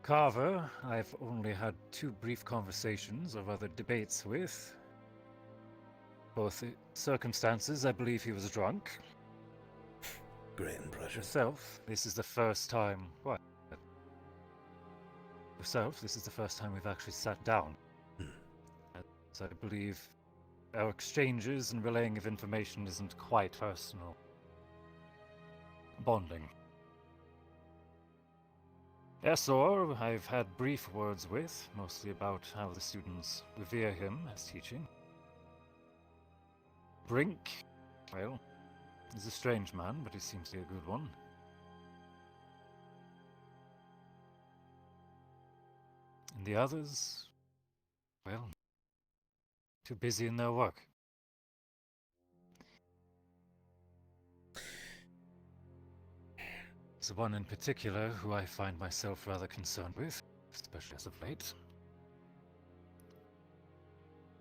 Carver, I've only had 2 brief conversations or rather debates with. Both circumstances, I believe he was drunk. Great impression. Yourself, this is the first time... What? Yourself, this is the first time we've actually sat down. So I believe our exchanges and relaying of information isn't quite personal. Bonding. Essor, I've had brief words with, mostly about how the students revere him as teaching. Brink, well, he's a strange man, but he seems to be a good one. And the others, well, too busy in their work. There's one in particular who I find myself rather concerned with, especially as of late.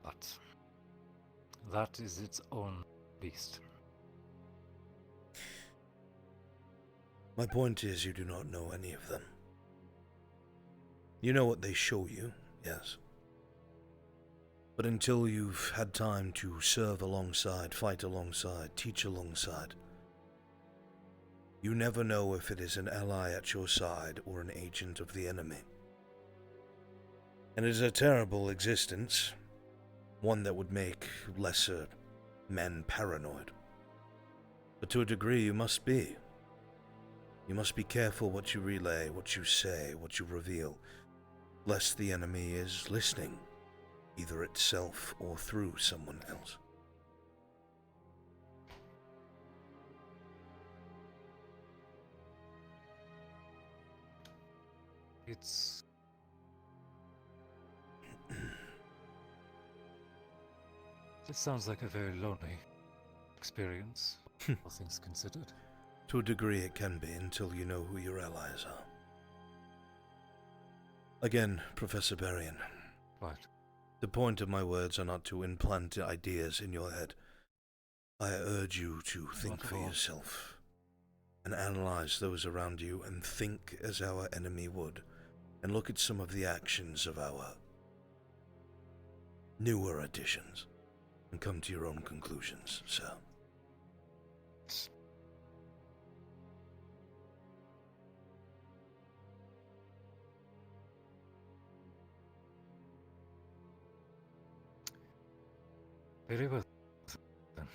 But that is its own beast. My point is, you do not know any of them. You know what they show you, yes. But until you've had time to serve alongside, fight alongside, teach alongside, you never know if it is an ally at your side or an agent of the enemy. And it is a terrible existence, one that would make lesser men paranoid. But to a degree you must be. You must be careful what you relay, what you say, what you reveal, lest the enemy is listening, either itself or through someone else. This sounds like a very lonely experience, all things considered. To a degree it can be until you know who your allies are. Again, Professor Barrion. What? The point of my words are not to implant ideas in your head. I urge you to think for yourself, and analyze those around you, and think as our enemy would, and look at some of the actions of our newer additions, and come to your own conclusions, sir. Very well. Then.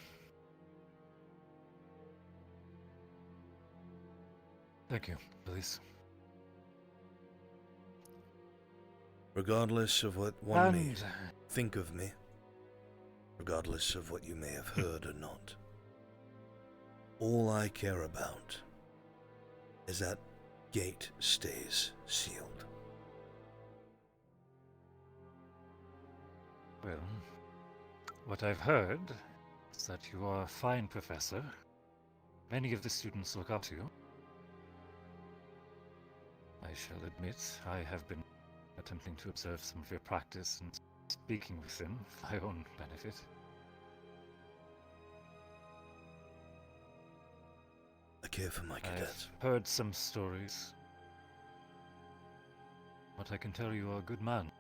Thank you, police. Regardless of what one may think of me, regardless of what you may have heard or not, all I care about is that gate stays sealed. Well, what I've heard is that you are a fine professor. Many of the students look up to you. I shall admit, I have been attempting to observe some of your practice and speaking with them for my own benefit. I care for my cadets. I've heard some stories. But I can tell you are a good man.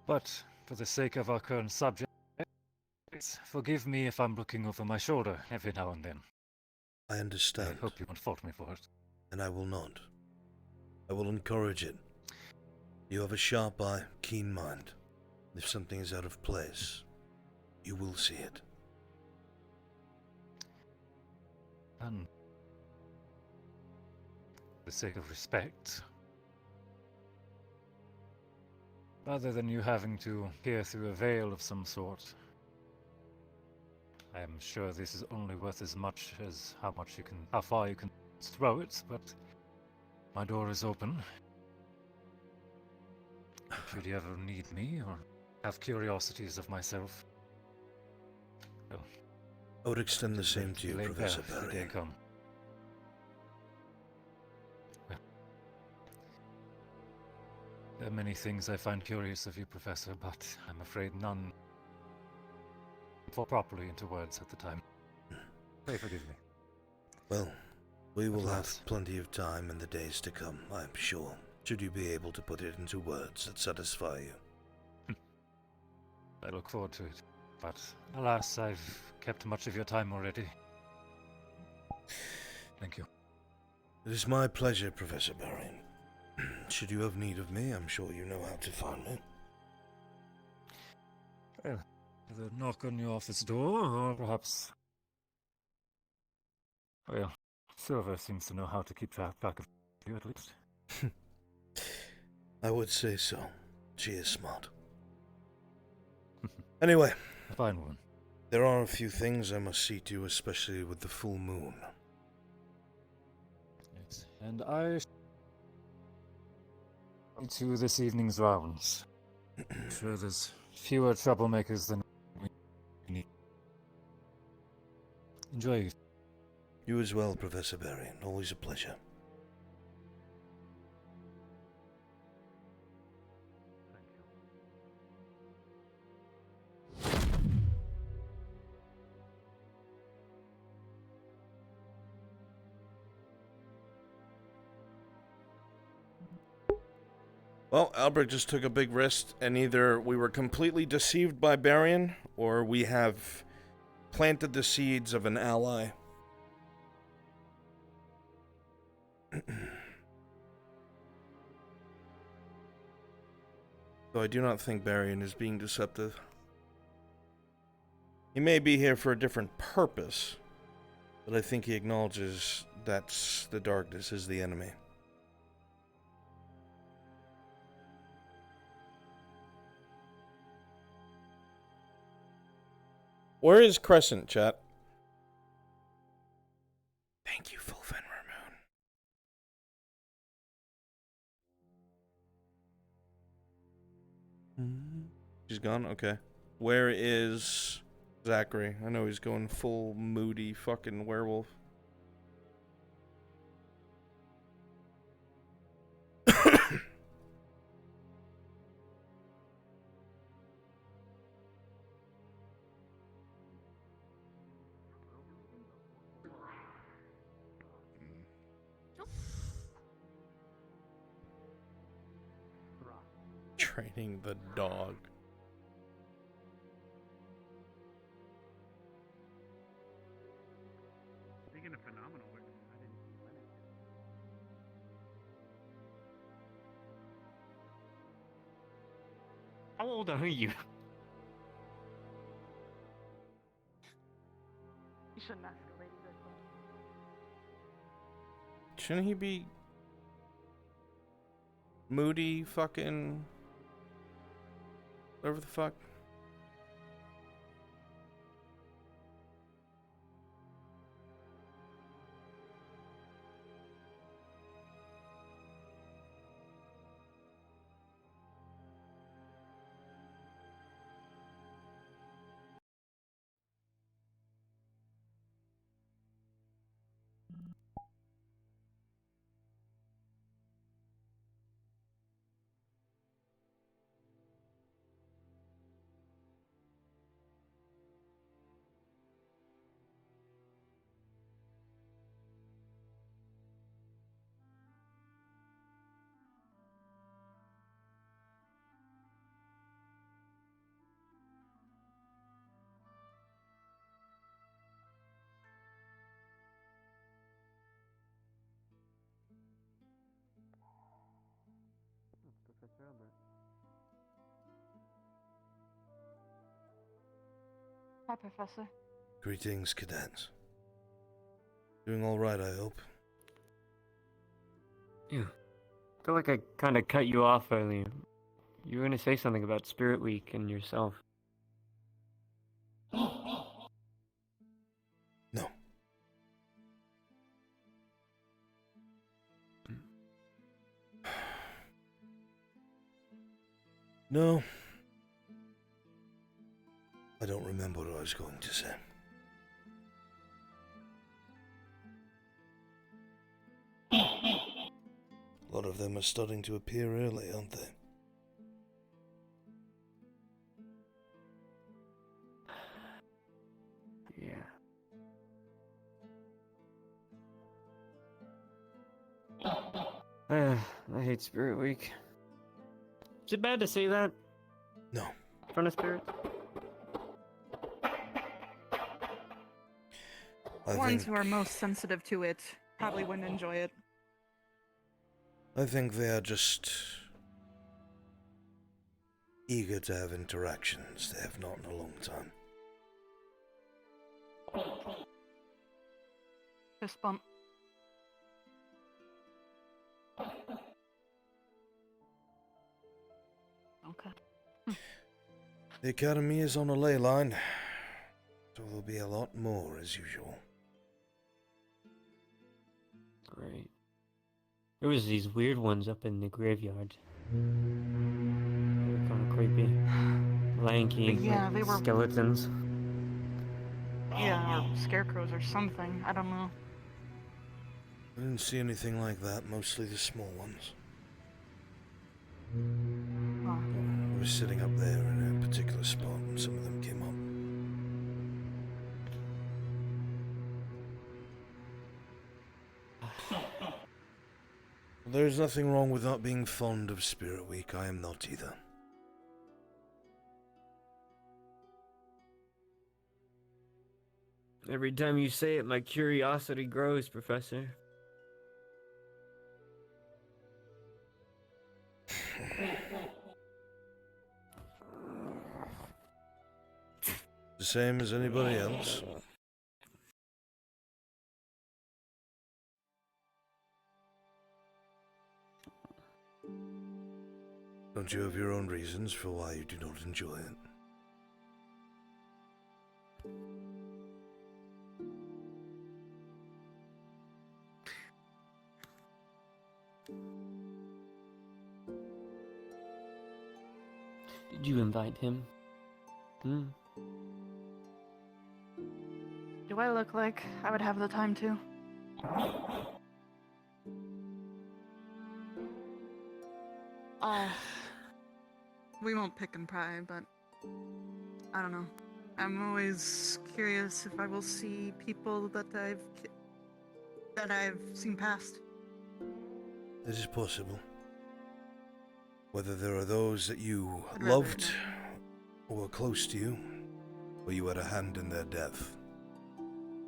But, for the sake of our current subject, forgive me if I'm looking over my shoulder every now and then. I understand. I hope you won't fault me for it. And I will not. I will encourage it. You have a sharp eye, keen mind. If something is out of place, you will see it. And for the sake of respect, rather than you having to peer through a veil of some sort, I am sure this is only worth as much as how far you can throw it, but my door is open. Should you ever need me or have curiosities of myself, well, I would extend the same to you, Professor Barry. Well, there are many things I find curious of you, Professor, but I'm afraid none fall properly into words at the time. Pray forgive me. Well, we will have plenty of time in the days to come, I'm sure, should you be able to put it into words that satisfy you. I look forward to it, but alas, I've kept much of your time already. Thank you. It is my pleasure, Professor Barry. Should you have need of me, I'm sure you know how to find me. Well, either knock on your office door, or perhaps... Well, Silver seems to know how to keep track of you, at least. I would say so. She is smart. Anyway, a fine woman. There are a few things I must see to, especially with the full moon. Yes, and I to this evening's rounds. I'm sure there's fewer troublemakers than we need. Enjoy. You as well, Professor Barry. Always a pleasure. Well, Albrecht just took a big risk, and either we were completely deceived by Barian, or we have planted the seeds of an ally. Though I do not think Barian is being deceptive. He may be here for a different purpose, but I think he acknowledges that the darkness is the enemy. Where is Crescent, chat? Thank you, Full Fenrir Moon. She's gone? Okay. Where is Zachary? I know he's going full moody fucking werewolf. Training the dog. Speaking of phenomenal, I didn't see Lennox. How old are you? shouldn't ask a lady this, but Shouldn't he be moody, fucking whatever the fuck? Professor Albrecht. hi, Professor. Greetings, cadets. Doing all right, I hope. Yeah. I feel like I kind of cut you off earlier. You were going to say something about Spirit Week and yourself. No. No. I don't remember what I was going to say. A lot of them are starting to appear early, aren't they? Yeah. I hate Spirit Week. Is it bad to say that? No. In front of spirits? Ones who are most sensitive to it probably wouldn't enjoy it. I think they are just eager to have interactions they have not in a long time. Fist bump. Okay. The Academy is on a ley line, so there'll be a lot more as usual. Great. There was these weird ones up in the graveyard. They were kind of creepy. Lanky, Yeah, like they were- skeletons. Yeah, or scarecrows or something. I don't know. I didn't see anything like that, mostly the small ones. I was sitting up there in a particular spot and some of them came up. There's nothing wrong with not being fond of Spirit Week. I am not either. Every time you say it, my curiosity grows, Professor. The same as anybody else. Don't you have your own reasons for why you do not enjoy it? Did you invite him? Hmm? Do I look like I would have the time to? We won't pick and pry, but I don't know. I'm always curious if I will see people that I've seen past. It is possible. Whether there are those that you I'd rather loved or were close to you, or you had a hand in their death,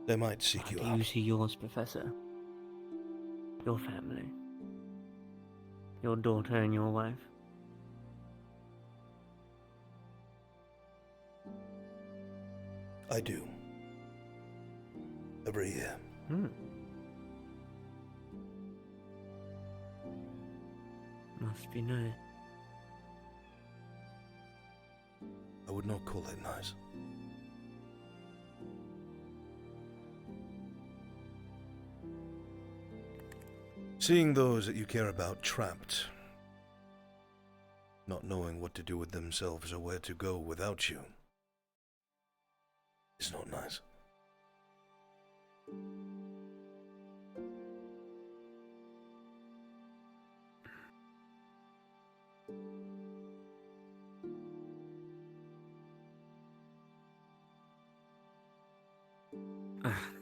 they might seek you Do out. you see yours, Professor? Your family? Your daughter and your wife? I do. Every year. Must be nice. I would not call it nice. Seeing those that you care about trapped, not knowing what to do with themselves or where to go without you, is not nice.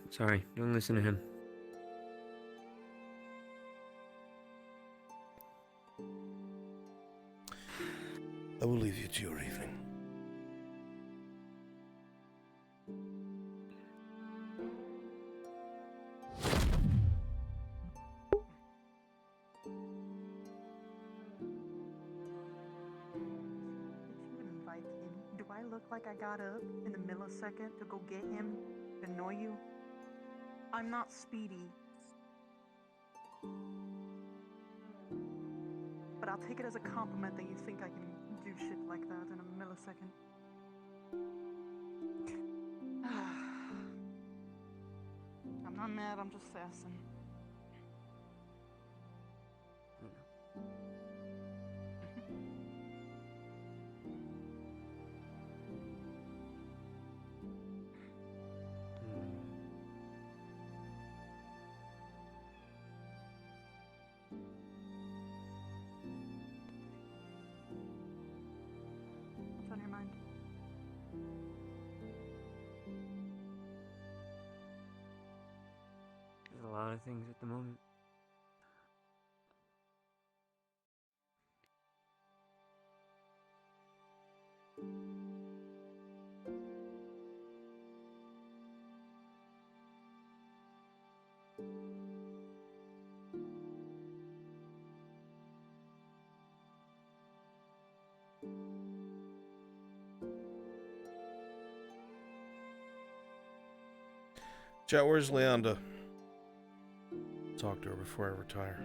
Sorry, don't listen to him. I will leave you to your evening. Invite him. Do I look like I got up in the millisecond to go get him to annoy you? I'm not Speedy. But I'll take it as a compliment that you think I can do shit like that in a millisecond. I'm not mad, I'm just sassing. What's on your mind? There's a lot of things at the moment. Chat, where's Leanda? Talk to her before I retire.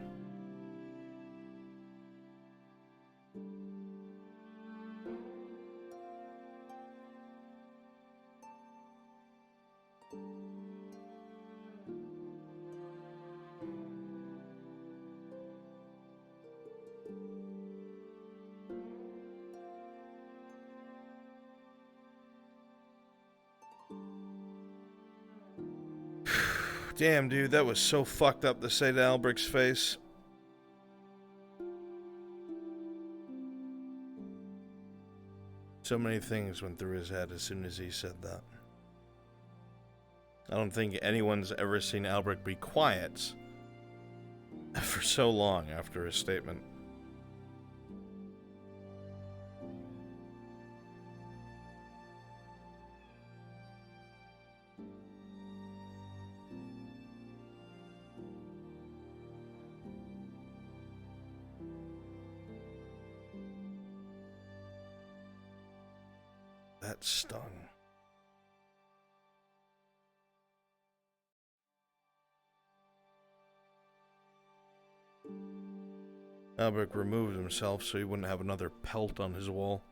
Damn, dude, that was so fucked up to say to Albrecht's face. So many things went through his head as soon as he said that. I don't think anyone's ever seen Albrecht be quiet for so long after his statement. That stung. Albrecht removed himself so he wouldn't have another pelt on his wall.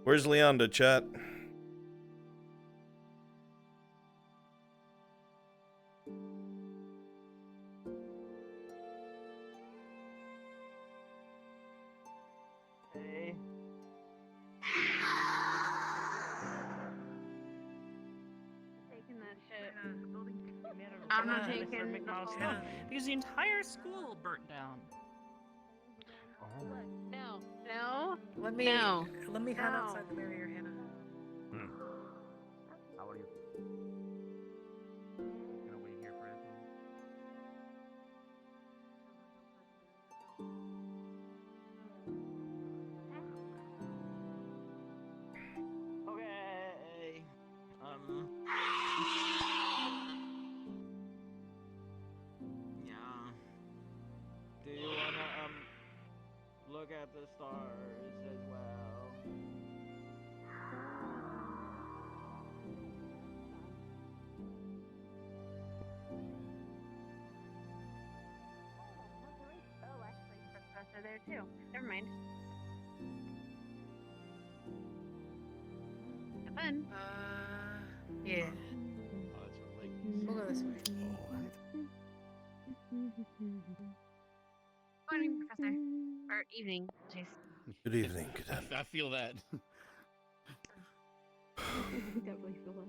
Where's Leanda, chat? Hey. Taking that shit. I'm not taking because the entire school burnt down. No. No. Let me No. head outside the barrier, Hannah. How are you? Gonna wait here for Esme? Okay. Yeah. Do you wanna look at the stars as well? there too. Never mind. Have fun. Yeah. We'll go this way. Morning, Professor. Or evening, jeez. Good evening, Cadet. I feel that. Definitely feel that.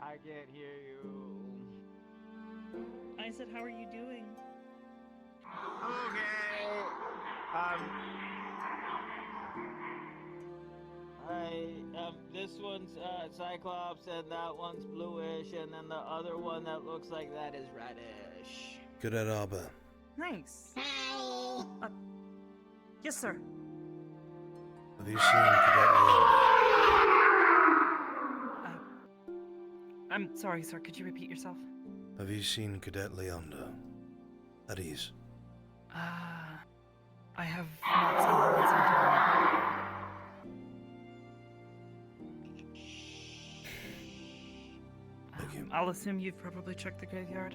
I can't hear you. I said, how are you doing? Okay. This one's Cyclops, and that one's bluish, and then the other one that looks like that is reddish. Cadet Arbor. Nice. Yes, sir. Have you seen Cadet Leander? I'm sorry, sir. Could you repeat yourself? Have you seen Cadet Leander? At ease. I have not seen him in some time. I'll assume you've probably checked the graveyard.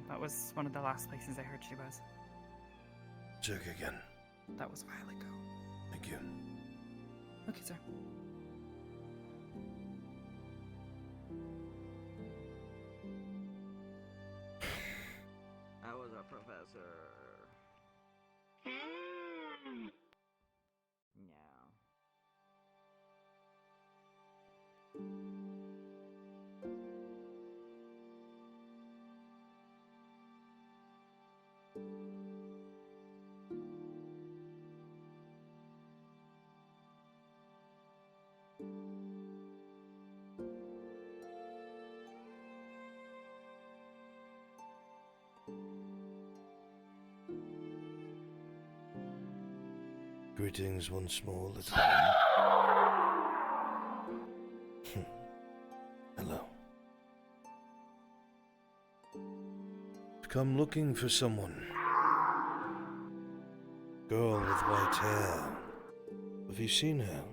That was one of the last places I heard she was. Check again. That was a while ago. Thank you. Okay, sir. I was a professor. Yeah. Greetings once more, little one. Hello. Come looking for someone. Girl with white hair. Have you seen her?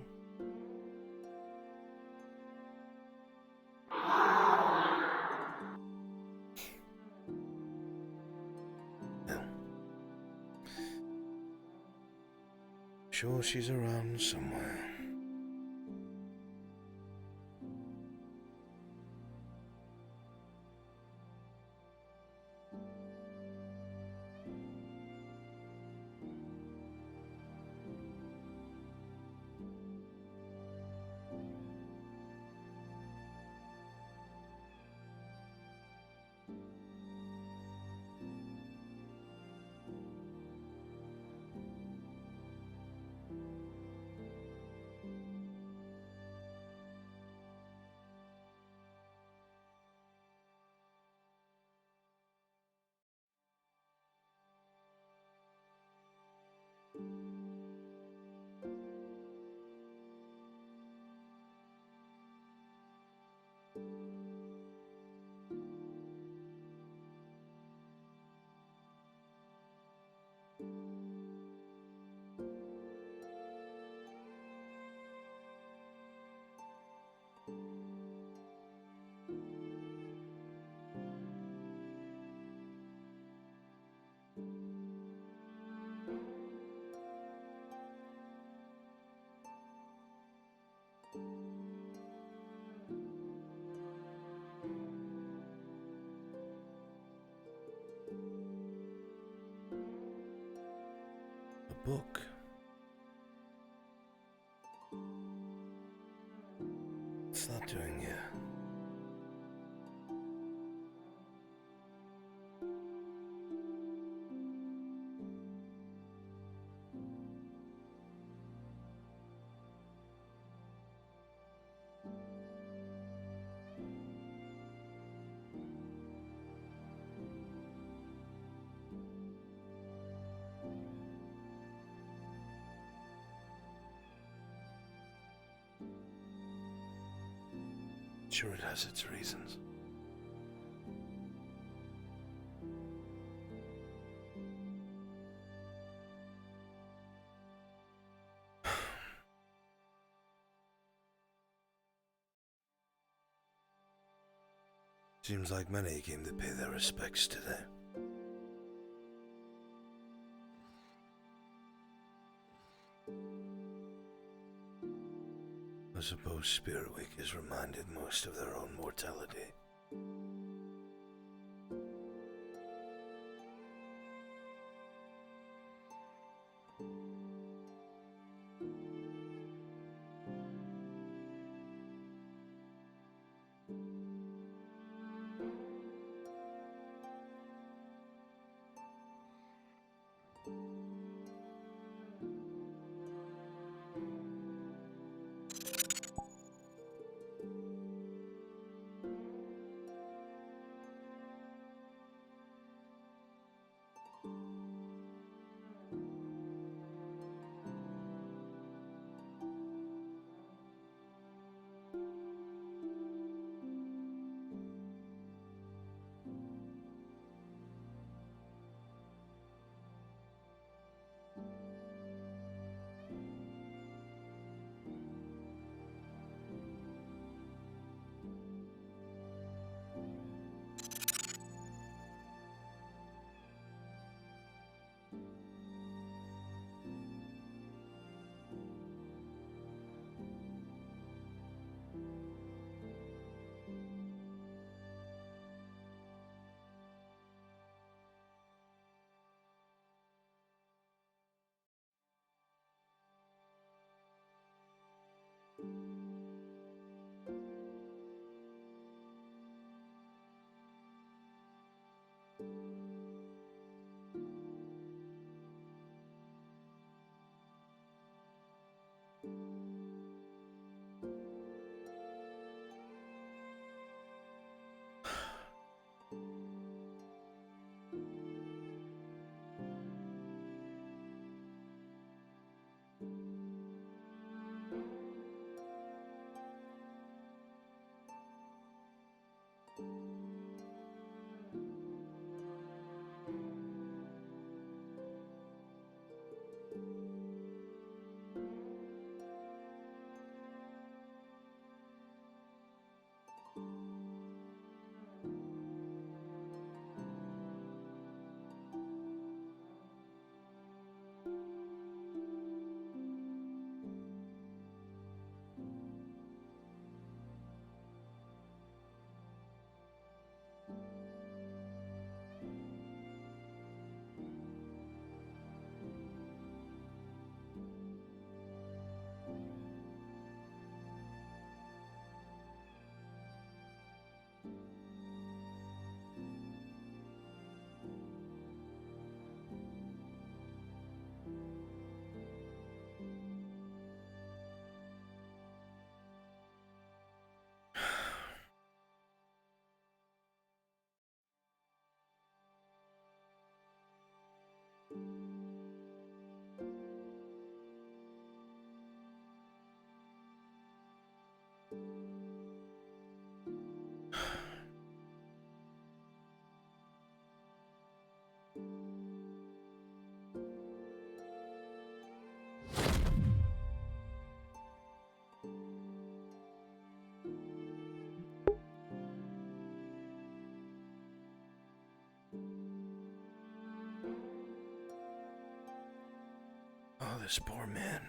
No. Sure she's around somewhere. A book. What's that doing here? Sure, it has its reasons. Seems like many came to pay their respects today. I suppose Spirit Week is reminded most of their own mortality. Oh, this poor man.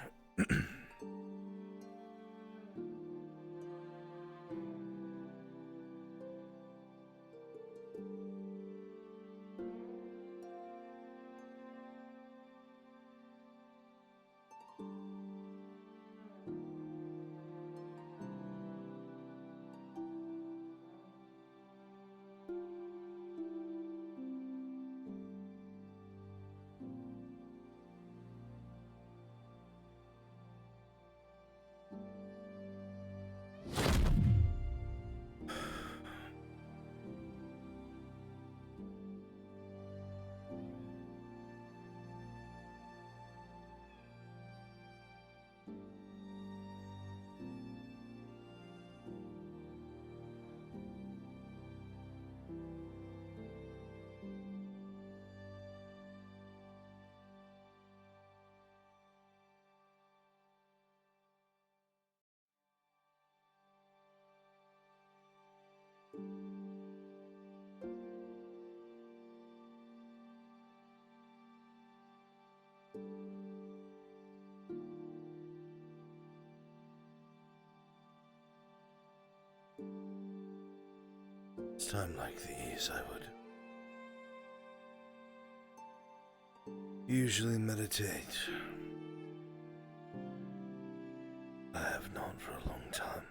It's time like these I would usually meditate. I have not for a long time,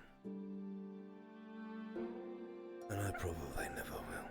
and I probably never will.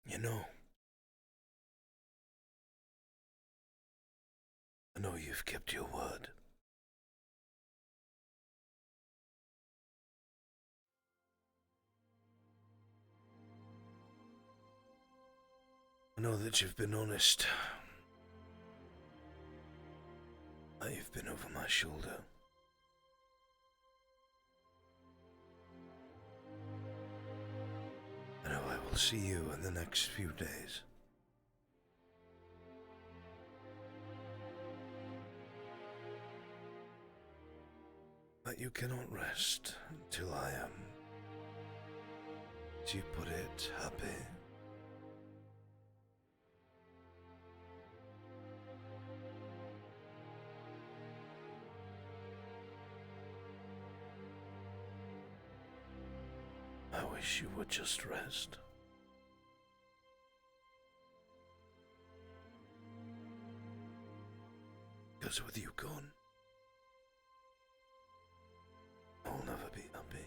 You know, I know you've kept your word. I know that you've been honest. That you've been over my shoulder. I know I will see you in the next few days. But you cannot rest until I am, as you put it, happy. I wish you would just rest. Because with you gone, I'll never be happy.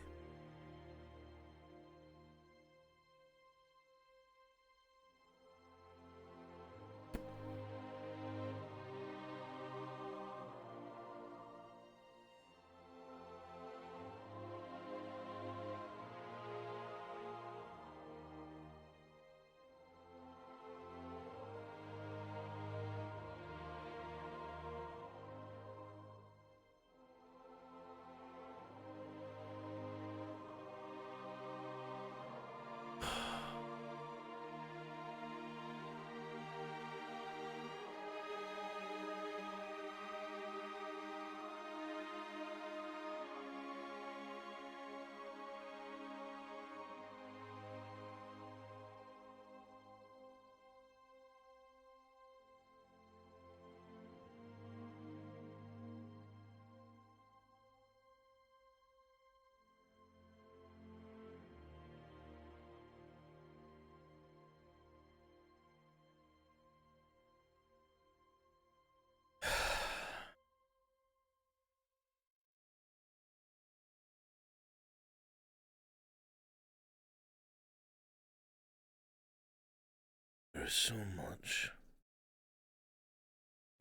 is so much.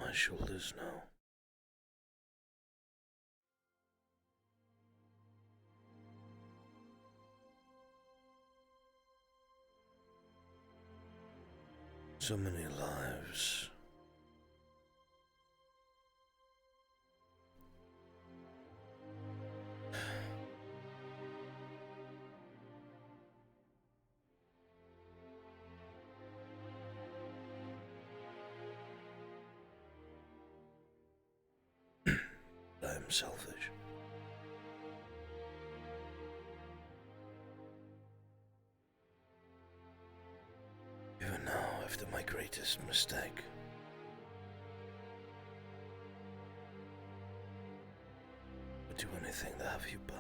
My shoulders now. So many lives. I am selfish. Even now, after my greatest mistake. Would do anything to have you back.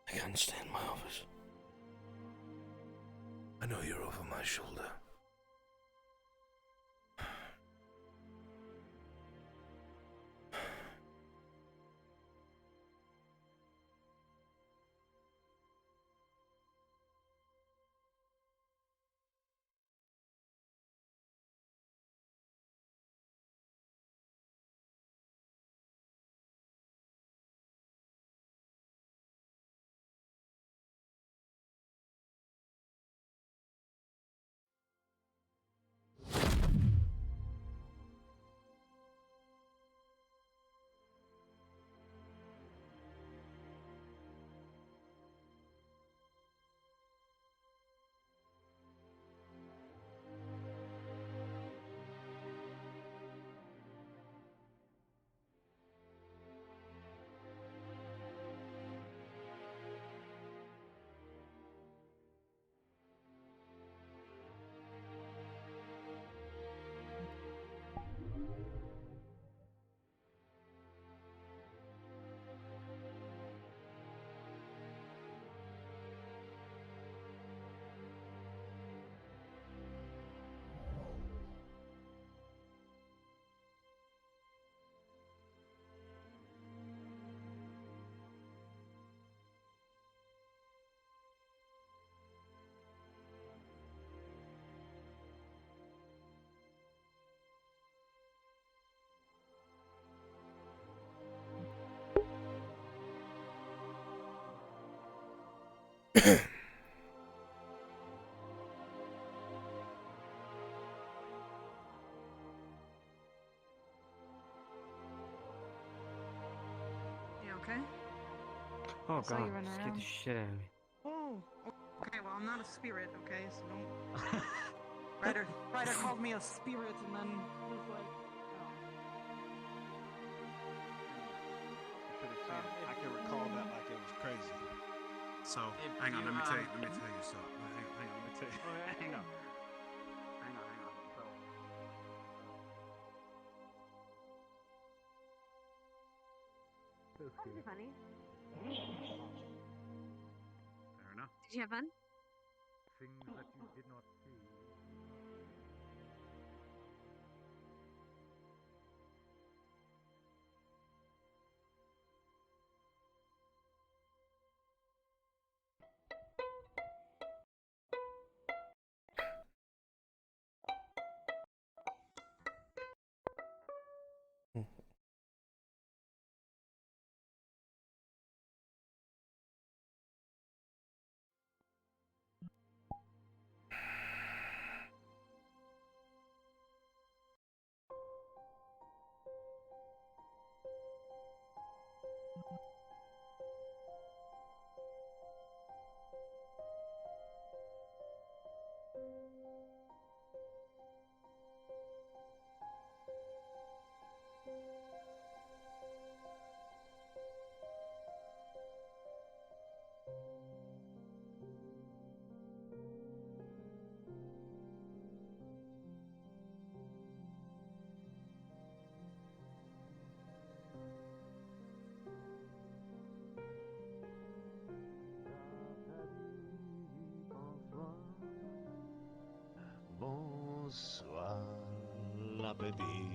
I can't stand my office. I know you're over my shoulder. You okay? Oh Saw you god, run scared around. the shit out of me. Oh. Okay, well, I'm not a spirit, okay? So don't. Ryder called me a spirit and then was like, oh. You should have seen it. I can recall that like it was crazy. So, hang on, you, let me tell you something. Hang on, let me tell you. Oh, yeah. Hang on. So, That was funny. fair enough. Did you have fun? Things that you did not see. l'appétit.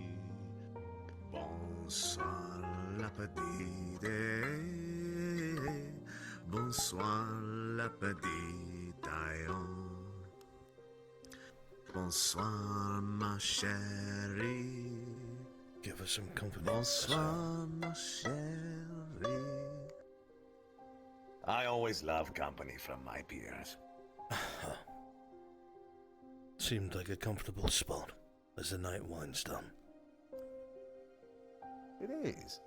Bonsoir l'appétit. Bonsoir l'appétit. Bonsoir ma chérie. Give us some company. Bonsoir ma chérie. I always love company from my peers. Seemed like a comfortable spot as the night winds down. It is.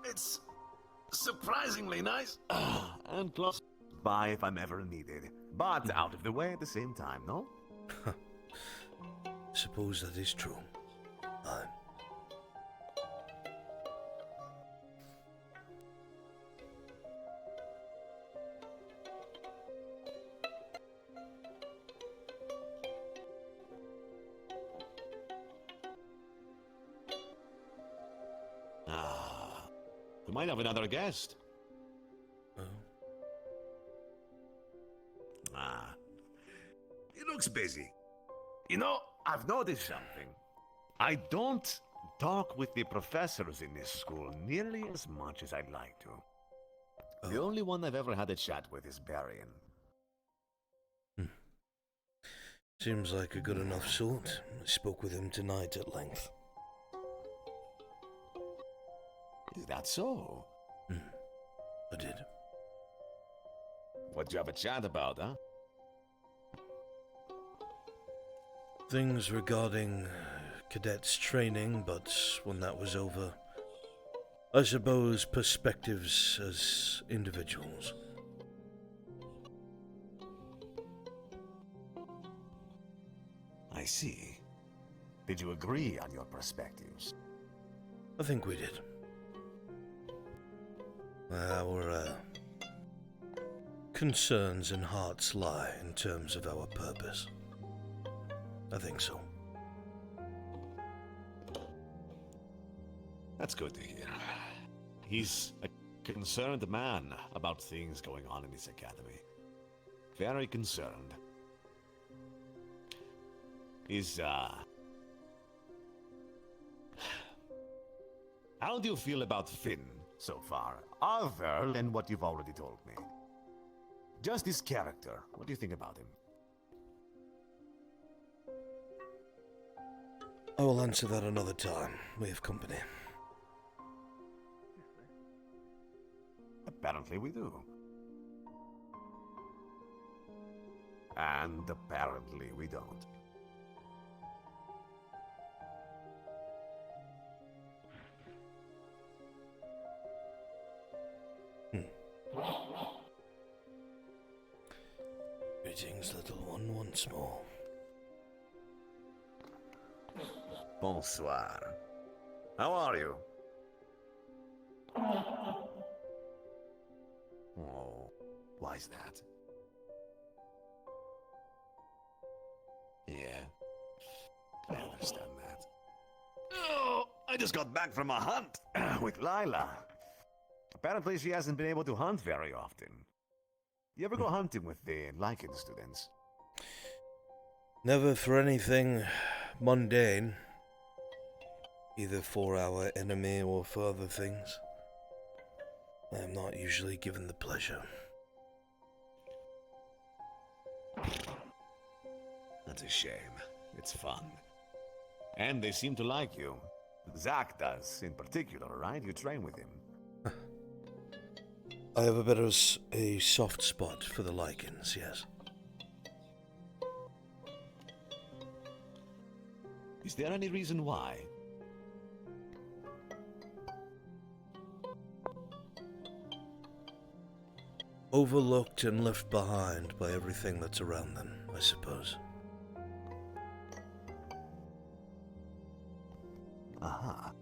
It's surprisingly nice and close by if I'm ever needed, but out of the way at the same time, no? Suppose that is true. Aye. We might have another guest. He looks busy. You know, I've noticed something. I don't talk with the professors in this school nearly as much as I'd like to. The only one I've ever had a chat with is Barian. Seems like a good enough sort. I spoke with him tonight at length. Is that so? I did. What'd you have a chat about, huh? Things regarding cadets training, but when that was over, I suppose perspectives as individuals. I see. Did you agree on your perspectives? I think we did. Our concerns and hearts lie in terms of our purpose. I think so. That's good to hear. He's a concerned man about things going on in his academy. Very concerned. How do you feel about Finn so far, other than what you've already told me? Just his character, what do you think about him? I will answer that another time. We have company. Apparently we do. And apparently we don't. Greetings, little one, once more. Bonsoir. How are you? Oh, why's that? Yeah, I understand that. Oh, I just got back from a hunt with Lila. Apparently she hasn't been able to hunt very often. You ever go hunting with the Lycan students? Never for anything mundane. Either for our enemy or for other things. I am not usually given the pleasure. That's a shame. It's fun. And they seem to like you. Zach does, in particular, right? You train with him. I have a bit of a soft spot for the Lycans, yes. Is there any reason why? Overlooked and left behind by everything that's around them, I suppose. Aha.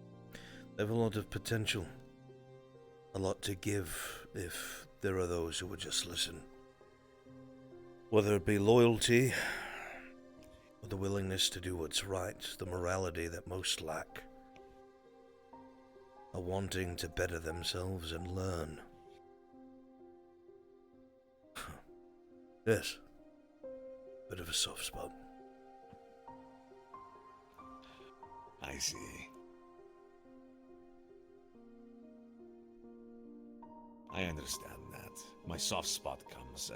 They have a lot of potential. A lot to give if there are those who would just listen. Whether it be loyalty, or the willingness to do what's right, the morality that most lack. A wanting to better themselves and learn. Yes. Bit of a soft spot. I see. I understand that. My soft spot comes,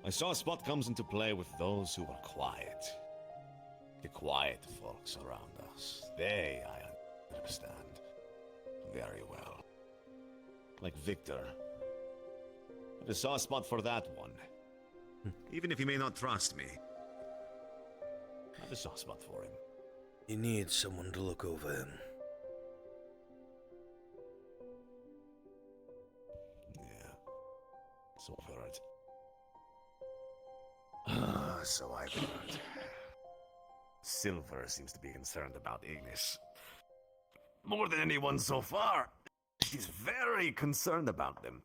my soft spot comes into play with those who are quiet. The quiet folks around us. They, I understand very well. Like Victor. The soft spot for that one. Even if he may not trust me. I have a soft spot for him. He needs someone to look over him. Yeah. So I've heard. So I've heard. Silver seems to be concerned about Ignis. More than anyone so far. She's very concerned about them.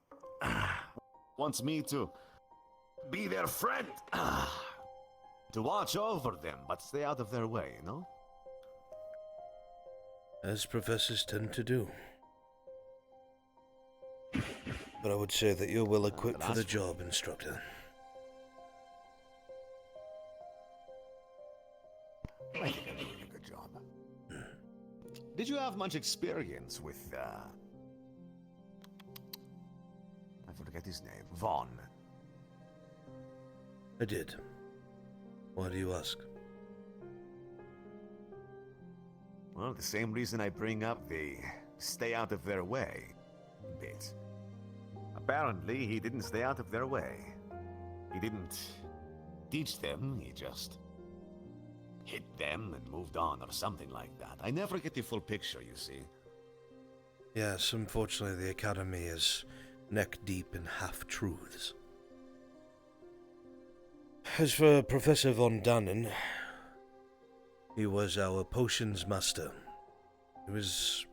Wants me to be their friend. To watch over them, but stay out of their way, you know? As professors tend to do. But I would say that you're well equipped for the job, Instructor. I think I'm doing a good job. Did you have much experience with, I forget his name. Vaughn? I did. Why do you ask? Well, the same reason I bring up the stay out of their way bit. Apparently, he didn't stay out of their way. He didn't teach them, he just hit them and moved on or something like that. I never get the full picture, you see. Yes, unfortunately the Academy is neck-deep in half-truths. As for Professor von Dannen, he was our potions master. He was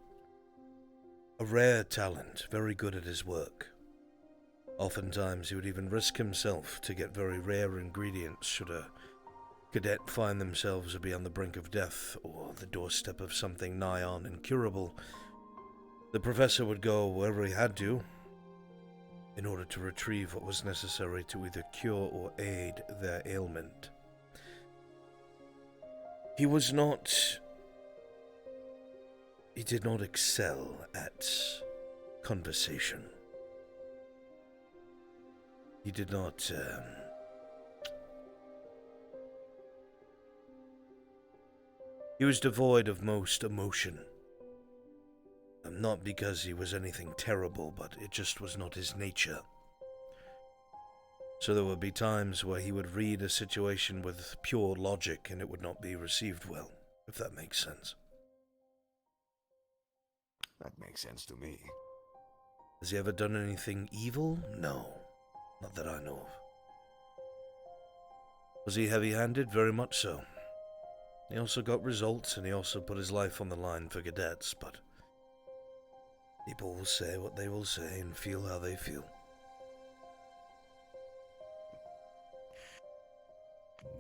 a rare talent, very good at his work. Oftentimes he would even risk himself to get very rare ingredients should a cadet find themselves to be on the brink of death or the doorstep of something nigh on incurable. The professor would go wherever he had to in order to retrieve what was necessary to either cure or aid their ailment. He did not excel at conversation. He did not, he was devoid of most emotion. Not because he was anything terrible, but it just was not his nature. So there would be times where he would read a situation with pure logic and it would not be received well, if that makes sense. That makes sense to me. Has he ever done anything evil? No, not that I know of. Was he heavy-handed? Very much so. He also got results and he also put his life on the line for cadets, but people will say what they will say and feel how they feel.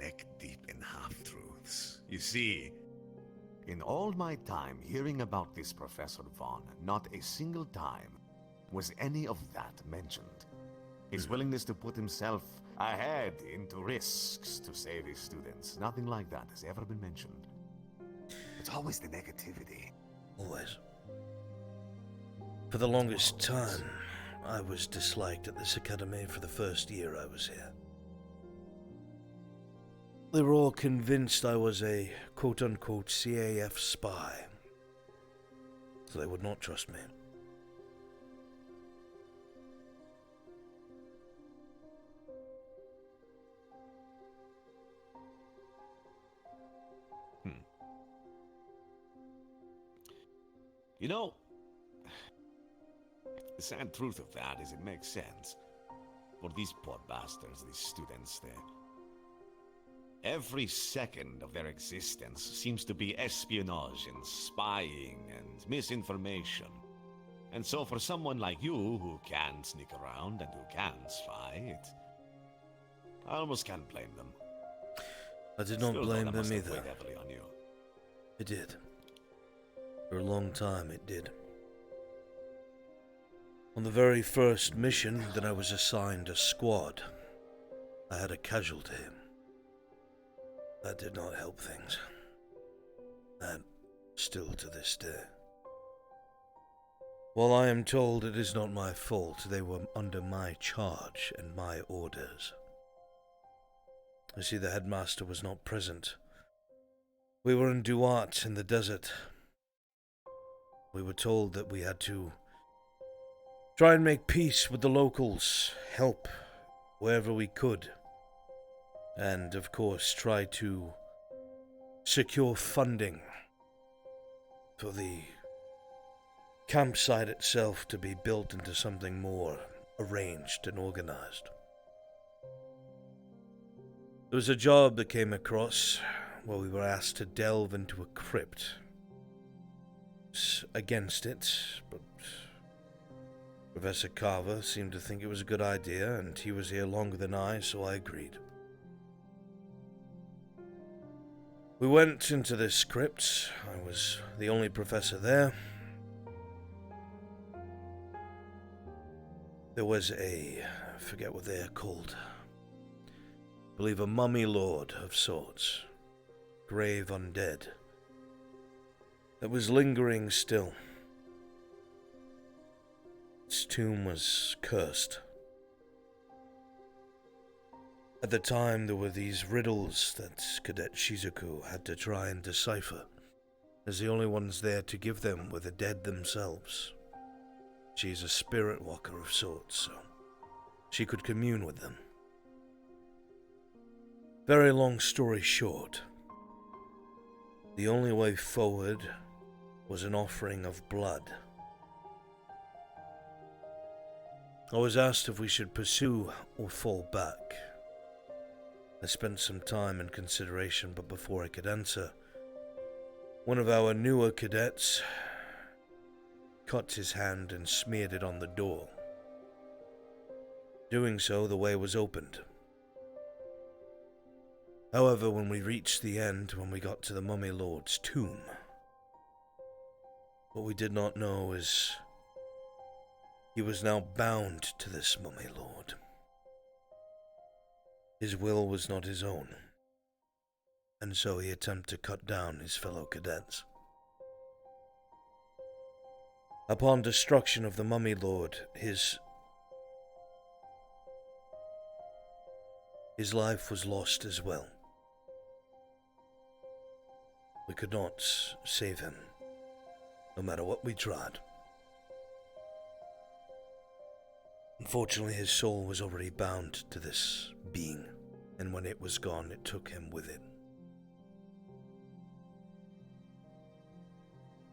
Neck deep in half-truths. You see, in all my time hearing about this Professor Vaughn, not a single time was any of that mentioned. His willingness to put himself ahead into risks to save his students, nothing like that has ever been mentioned. It's always the negativity. Always. For the longest time, I was disliked at this academy for the first year I was here. They were all convinced I was a quote-unquote CAF spy, so they would not trust me. You know, the sad truth of that is it makes sense. For these poor bastards, these students, every second of their existence seems to be espionage and spying and misinformation. And so for someone like you, who can sneak around and who can spy, I almost can't blame them. I did not Still, blame that must them have either. weighed heavily on you. It did. For a long time, it did. On the very first mission that I was assigned a squad, I had a casualty. That did not help things. And still to this day. While I am told it is not my fault, they were under my charge and my orders. I see the headmaster was not present. We were in Duat in the desert. We were told that we had to try and make peace with the locals, help wherever we could, and of course try to secure funding for the campsite itself to be built into something more arranged and organized. There was a job that came across where we were asked to delve into a crypt. Against it, but Professor Carver seemed to think it was a good idea, and he was here longer than I, so I agreed. We went into this crypt. I was the only professor there. There was I forget what they're called. I believe a mummy lord of sorts. Grave undead. That was lingering still. Its tomb was cursed. At the time, there were these riddles that Cadet Shizuku had to try and decipher, as the only ones there to give them were the dead themselves. She's a spirit walker of sorts, so she could commune with them. Very long story short, the only way forward was an offering of blood. I was asked if we should pursue or fall back. I spent some time and consideration, but before I could answer, one of our newer cadets cut his hand and smeared it on the door. Doing so, the way was opened. However, when we reached the end, when we got to the Mummy Lord's tomb, what we did not know is he was now bound to this Mummy Lord. His will was not his own, and so he attempted to cut down his fellow cadets. Upon destruction of the Mummy Lord, his life was lost as well. We could not save him, no matter what we tried. Unfortunately, his soul was already bound to this being, and when it was gone, it took him with it.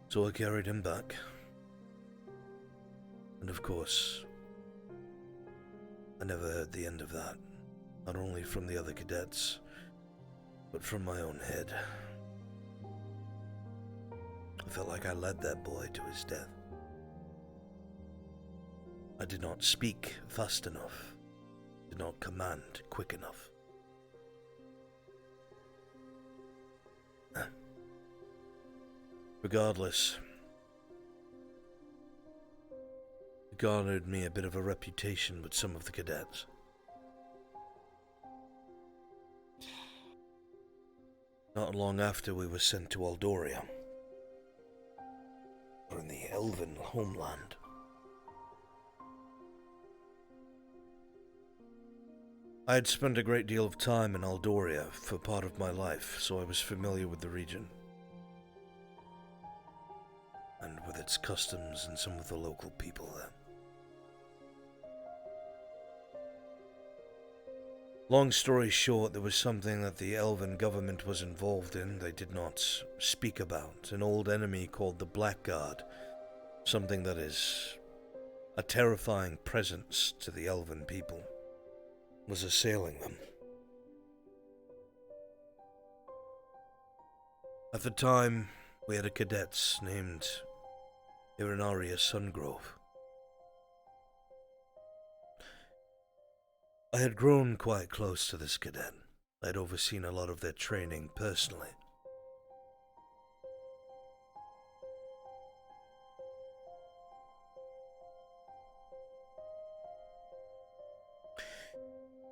So I carried him back. And of course, I never heard the end of that, not only from the other cadets, but from my own head. I felt like I led that boy to his death. I did not speak fast enough, did not command quick enough. Regardless, it garnered me a bit of a reputation with some of the cadets. Not long after, we were sent to Aldoria, or in the Elven homeland. I had spent a great deal of time in Aldoria for part of my life, so I was familiar with the region, and with its customs and some of the local people there. Long story short, there was something that the Elven government was involved in they did not speak about, an old enemy called the Blackguard, something that is a terrifying presence to the Elven people, was assailing them. At the time, we had a cadet named Irinaria Sungrove. I had grown quite close to this cadet. I had overseen a lot of their training personally.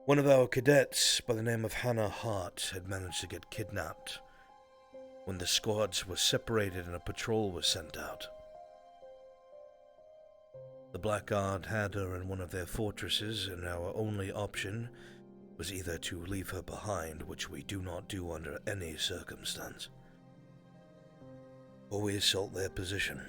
One of our cadets, by the name of Hannah Hart, had managed to get kidnapped when the squads were separated and a patrol was sent out. The Blackguard had her in one of their fortresses, and our only option was either to leave her behind, which we do not do under any circumstance, or we assault their position.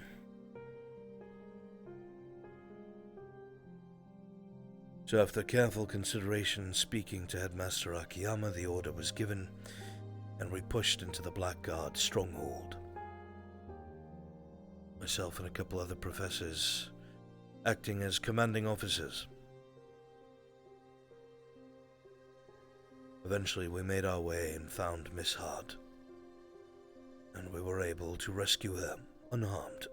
So after careful consideration, speaking to Headmaster Akiyama, the order was given, and we pushed into the Blackguard stronghold. Myself and a couple other professors acting as commanding officers. Eventually we made our way and found Miss Hart, and we were able to rescue her unharmed.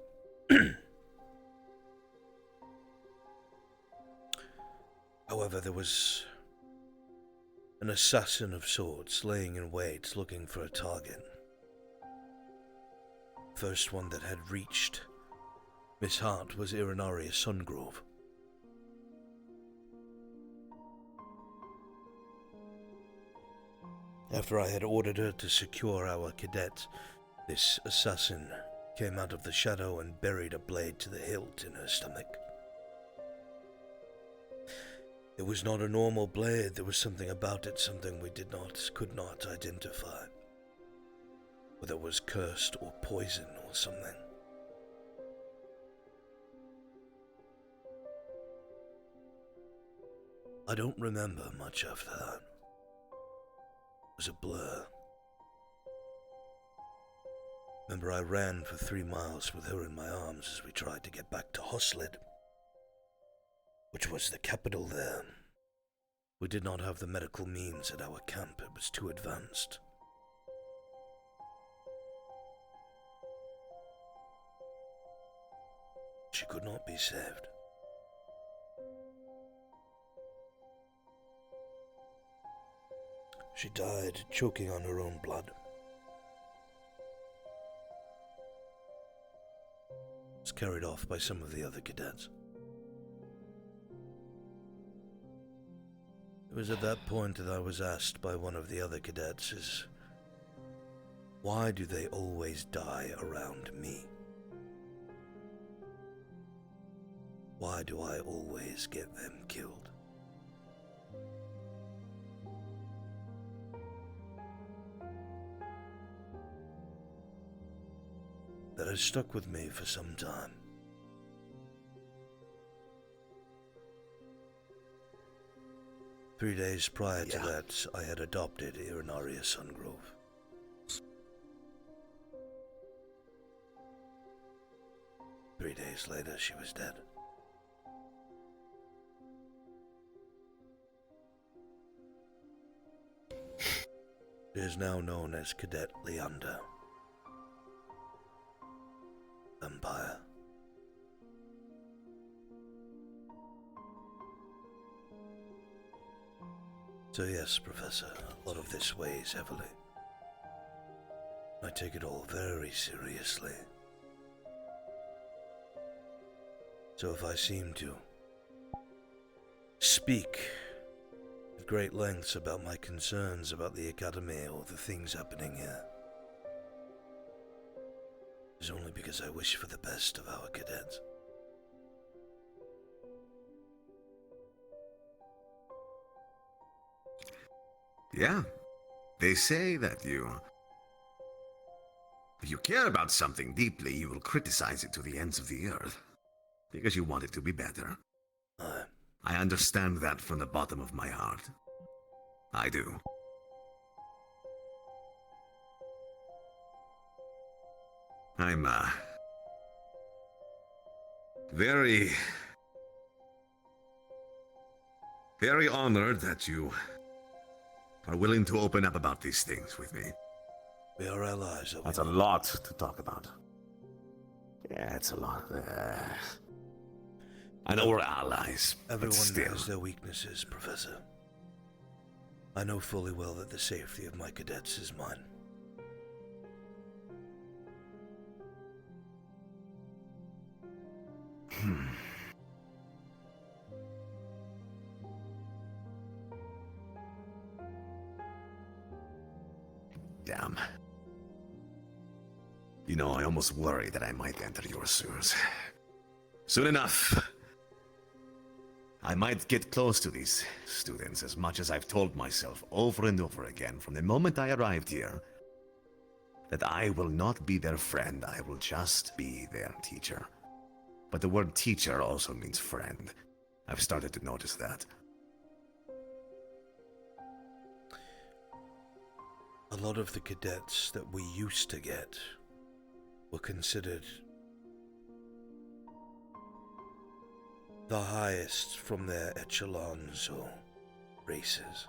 However, there was an assassin of sorts laying in wait looking for a target. First one that had reached Miss Hart was Irinaria Sungrove. After I had ordered her to secure our cadet, this assassin came out of the shadow and buried a blade to the hilt in her stomach. It was not a normal blade. There was something about it, something we could not identify. Whether it was cursed or poison or something. I don't remember much after that. It was a blur. Remember, I ran for 3 miles with her in my arms as we tried to get back to Hoslid, which was the capital there. We did not have the medical means at our camp. It was too advanced. She could not be saved. She died choking on her own blood. Was carried off by some of the other cadets. It was at that point that I was asked by one of the other cadets why do they always die around me? Why do I always get them killed? That has stuck with me for some time. Three days prior to that, I had adopted Irinaria Sungrove. Three days later, she was dead. She is now known as Cadet Leander. Vampire. So yes, Professor, a lot of this weighs heavily. I take it all very seriously. So if I seem to speak at great lengths about my concerns about the Academy or the things happening here, it's only because I wish for the best of our cadets. Yeah, they say that if you care about something deeply, you will criticize it to the ends of the earth, because you want it to be better. I understand that from the bottom of my heart. I do. I'm, very honored that you are willing to open up about these things with me. We are allies. That's a lot to talk about. Yeah, it's a lot. I know we're allies, but Everyone still. has their weaknesses, Professor. I know fully well that the safety of my cadets is mine. Damn. You know, I almost worry that I might enter your sewers. Soon enough. I might get close to these students as much as I've told myself over and over again from the moment I arrived here that I will not be their friend, I will just be their teacher. But the word teacher also means friend. I've started to notice that. A lot of the cadets that we used to get were considered the highest from their echelons or races.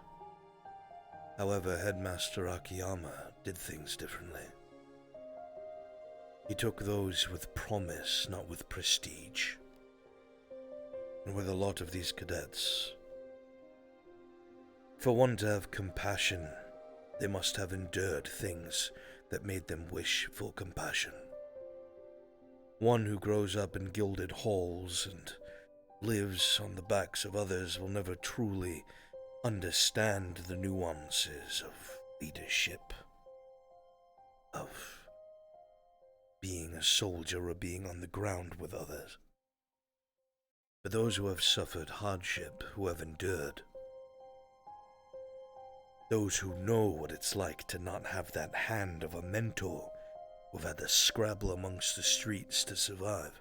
However, Headmaster Akiyama did things differently. He took those with promise, not with prestige. And with a lot of these cadets, for one to have compassion, they must have endured things that made them wish for compassion. One who grows up in gilded halls and lives on the backs of others will never truly understand the nuances of leadership, of being a soldier or being on the ground with others. But those who have suffered hardship, who have endured, those who know what it's like to not have that hand of a mentor who've had to scrabble amongst the streets to survive,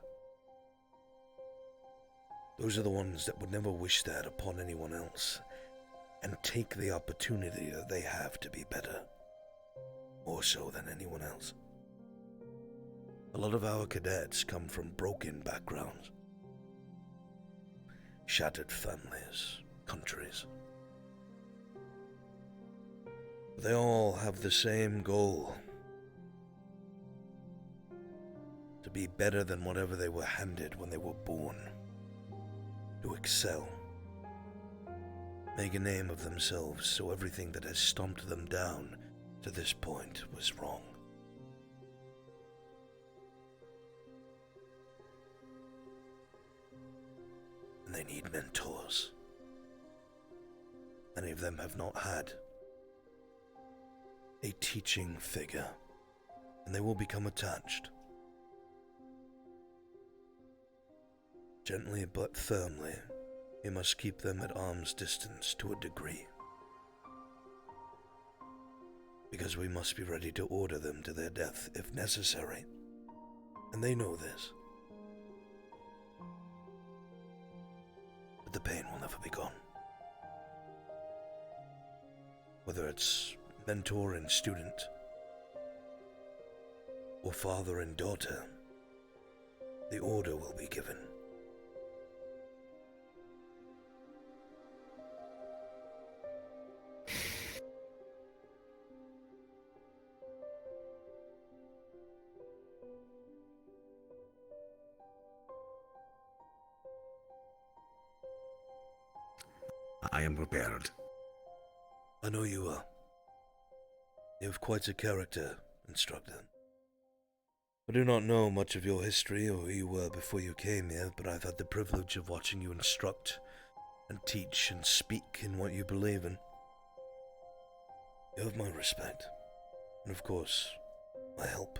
those are the ones that would never wish that upon anyone else, and take the opportunity that they have to be better, more so than anyone else. A lot of our cadets come from broken backgrounds, shattered families, countries. They all have the same goal: to be better than whatever they were handed when they were born. To excel. Make a name of themselves so everything that has stomped them down to this point was wrong. And they need mentors. Many of them have not had a teaching figure, and they will become attached. Gently but firmly, you must keep them at arm's distance to a degree. Because we must be ready to order them to their death if necessary, and they know this. But the pain will never be gone. Whether it's mentor and student, or father and daughter, the order will be given. I am prepared. I know you are. You have quite a character, instructor. I do not know much of your history or who you were before you came here, but I've had the privilege of watching you instruct and teach and speak in what you believe in. You have my respect, and of course, my help.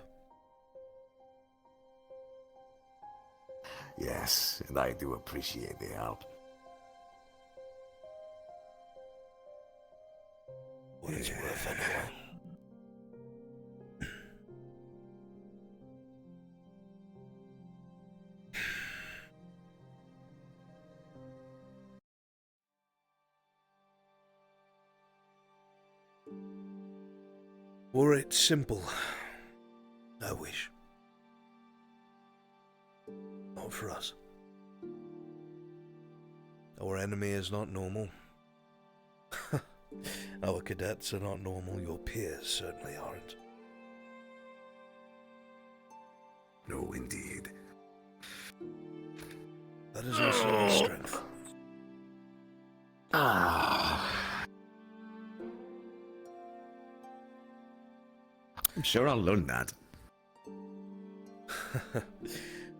Yes, and I do appreciate the help. What is worth anyway? Were it simple, I wish. Not for us. Our enemy is not normal. Our cadets are not normal, your peers certainly aren't. No, indeed. That is also our strength. I'm sure I'll learn that.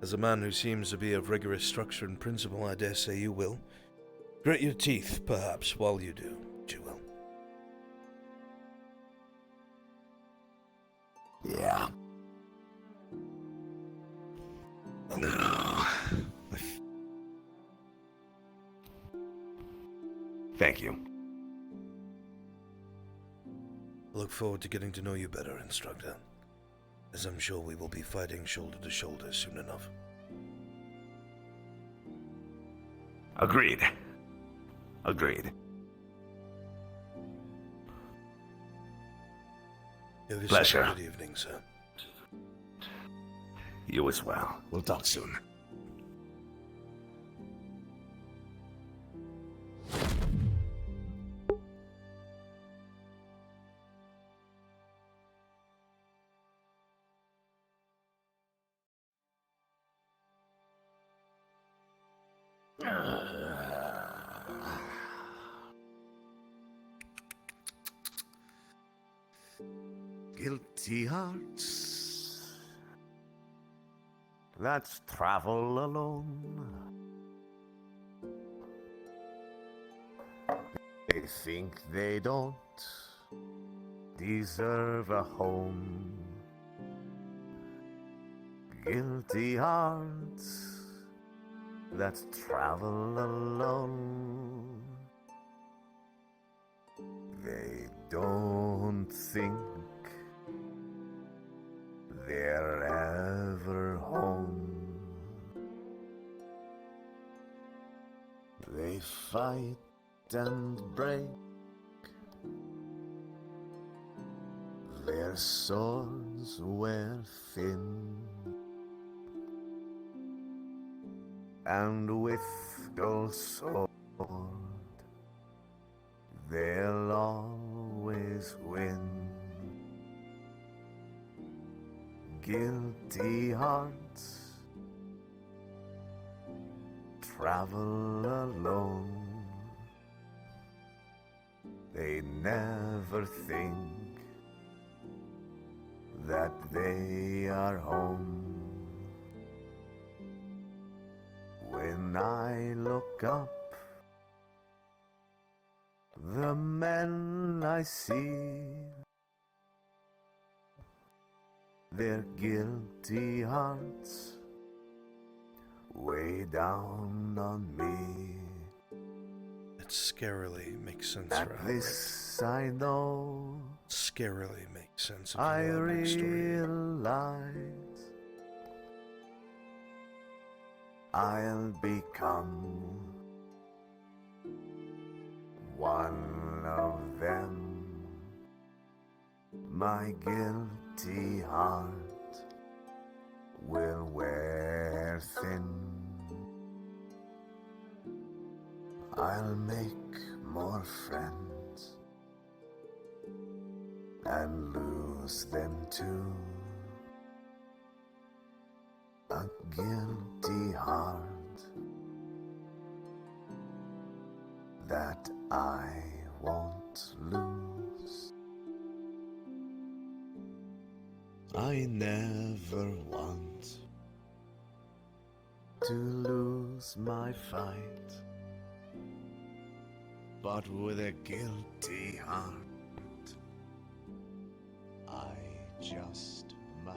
As a man who seems to be of rigorous structure and principle, I dare say you will. Grit your teeth, perhaps, while you do, but you will. Yeah. No. Thank you. Look forward to getting to know you better, Instructor, as I'm sure we will be fighting shoulder to shoulder soon enough. Agreed. Agreed. Have yourself Pleasure. a good evening, sir. You as well. We'll talk soon. Guilty hearts that travel alone. They think they don't deserve a home. Guilty hearts that travel alone. They don't think they're ever home. They fight and break. Their swords wear thin, and with dull sword they'll always win. Guilty hearts travel alone. They never think that they are home. When I look up, the men I see, their guilty hearts way down on me. It scarily makes sense At for Albrecht. this I know, Scarily makes sense of I the Albrecht story. realize I'll become one of them. My guilty heart will wear thin. I'll make more friends and lose them too. A guilty heart that I won't lose. I never want to lose my fight, but with a guilty heart, I just might.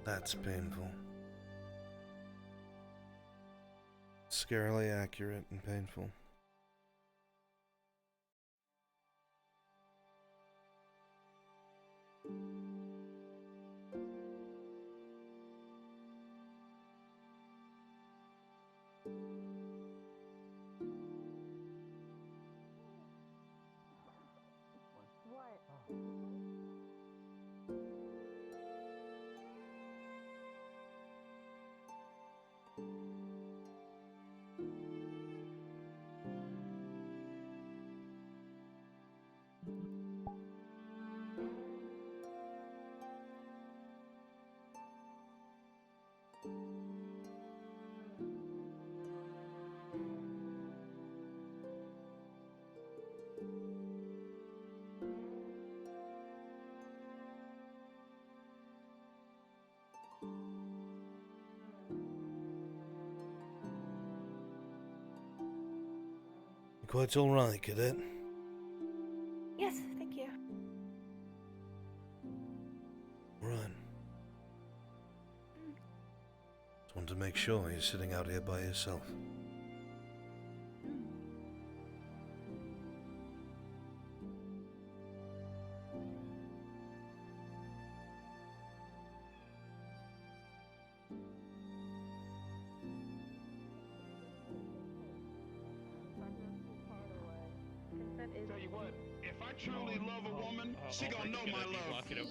That's painful. Scarily accurate and painful. quite all right, Cadet. Yes, thank you. Right. Just wanted to make sure you're sitting out here by yourself. Tell you what, if I truly love a woman, she gonna know my love. You know,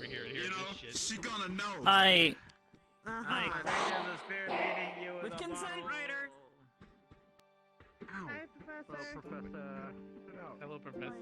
she gonna know. Hi. Hi. There's a spirit leading you With consent, Ryder. Ow. Hi, Professor. Hello, Professor.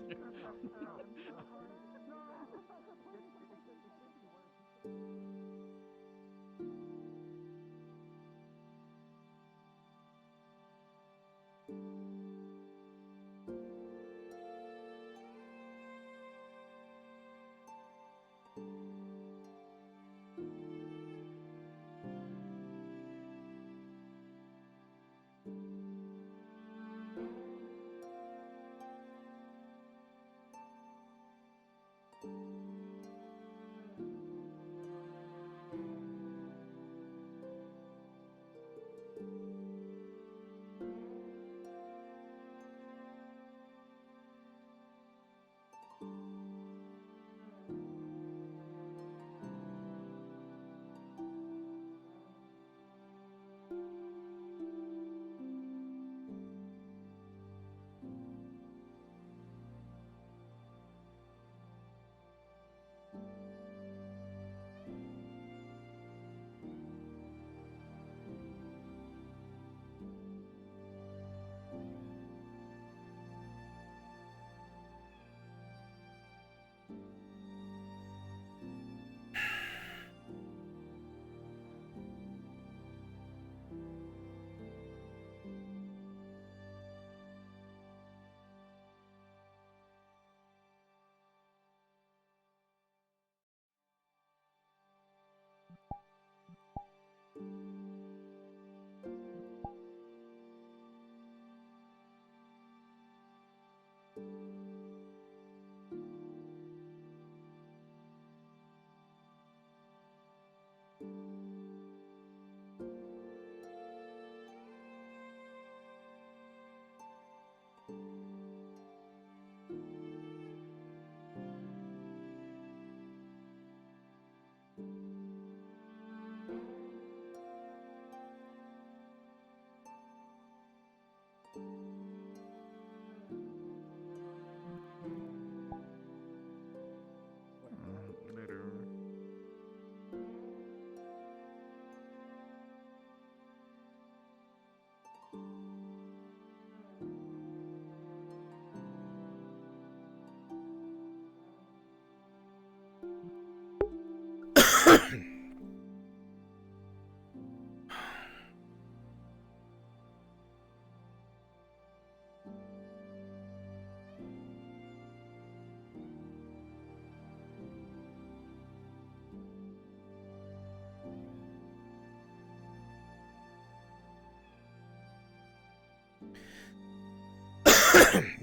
Later.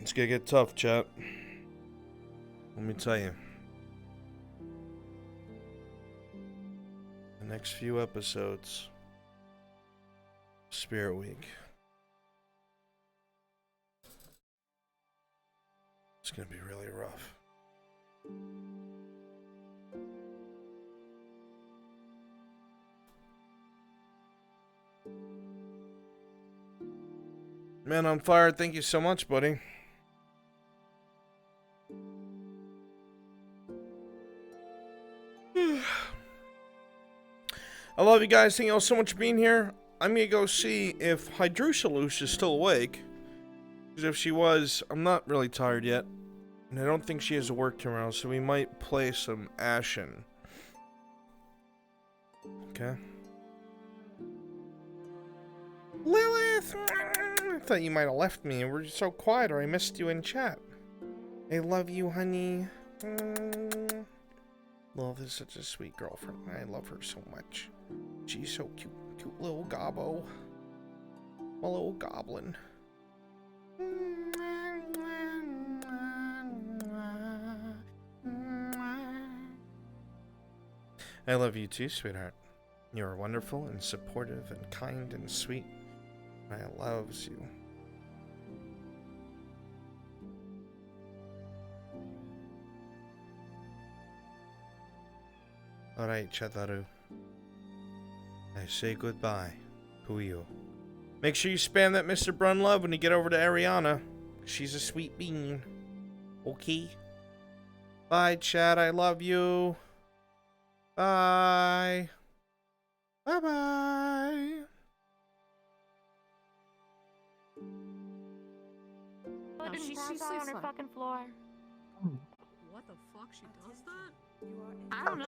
It's gonna get tough, chat. Let me tell you. The next few episodes, Spirit Week. It's gonna be really rough. Man on Fire, thank you so much, buddy. I love you guys. Thank you all so much for being here. I'm gonna go see if Hydrusalus is still awake. Because if she was, I'm not really tired yet. And I don't think she has to work tomorrow, so we might play some Ashen. Okay. Lilith! I thought you might have left me. We're so quiet, or I missed you in chat. I love you, honey. Lilith is such a sweet girlfriend. I love her so much. She's so cute. Cute little gobbo. My little goblin. I love you too, sweetheart. You are wonderful and supportive and kind and sweet. I loves you. Alright, Chadaru. I say goodbye to you. Make sure you spam that Mr. Brunlove when you get over to Ariana. She's a sweet bean. Okay? Bye, Chad. I love you. Bye. Bye-bye. Oh, No, didn't she pass sleeps out on her like- fucking floor. What the fuck? She does that? You are I don't know.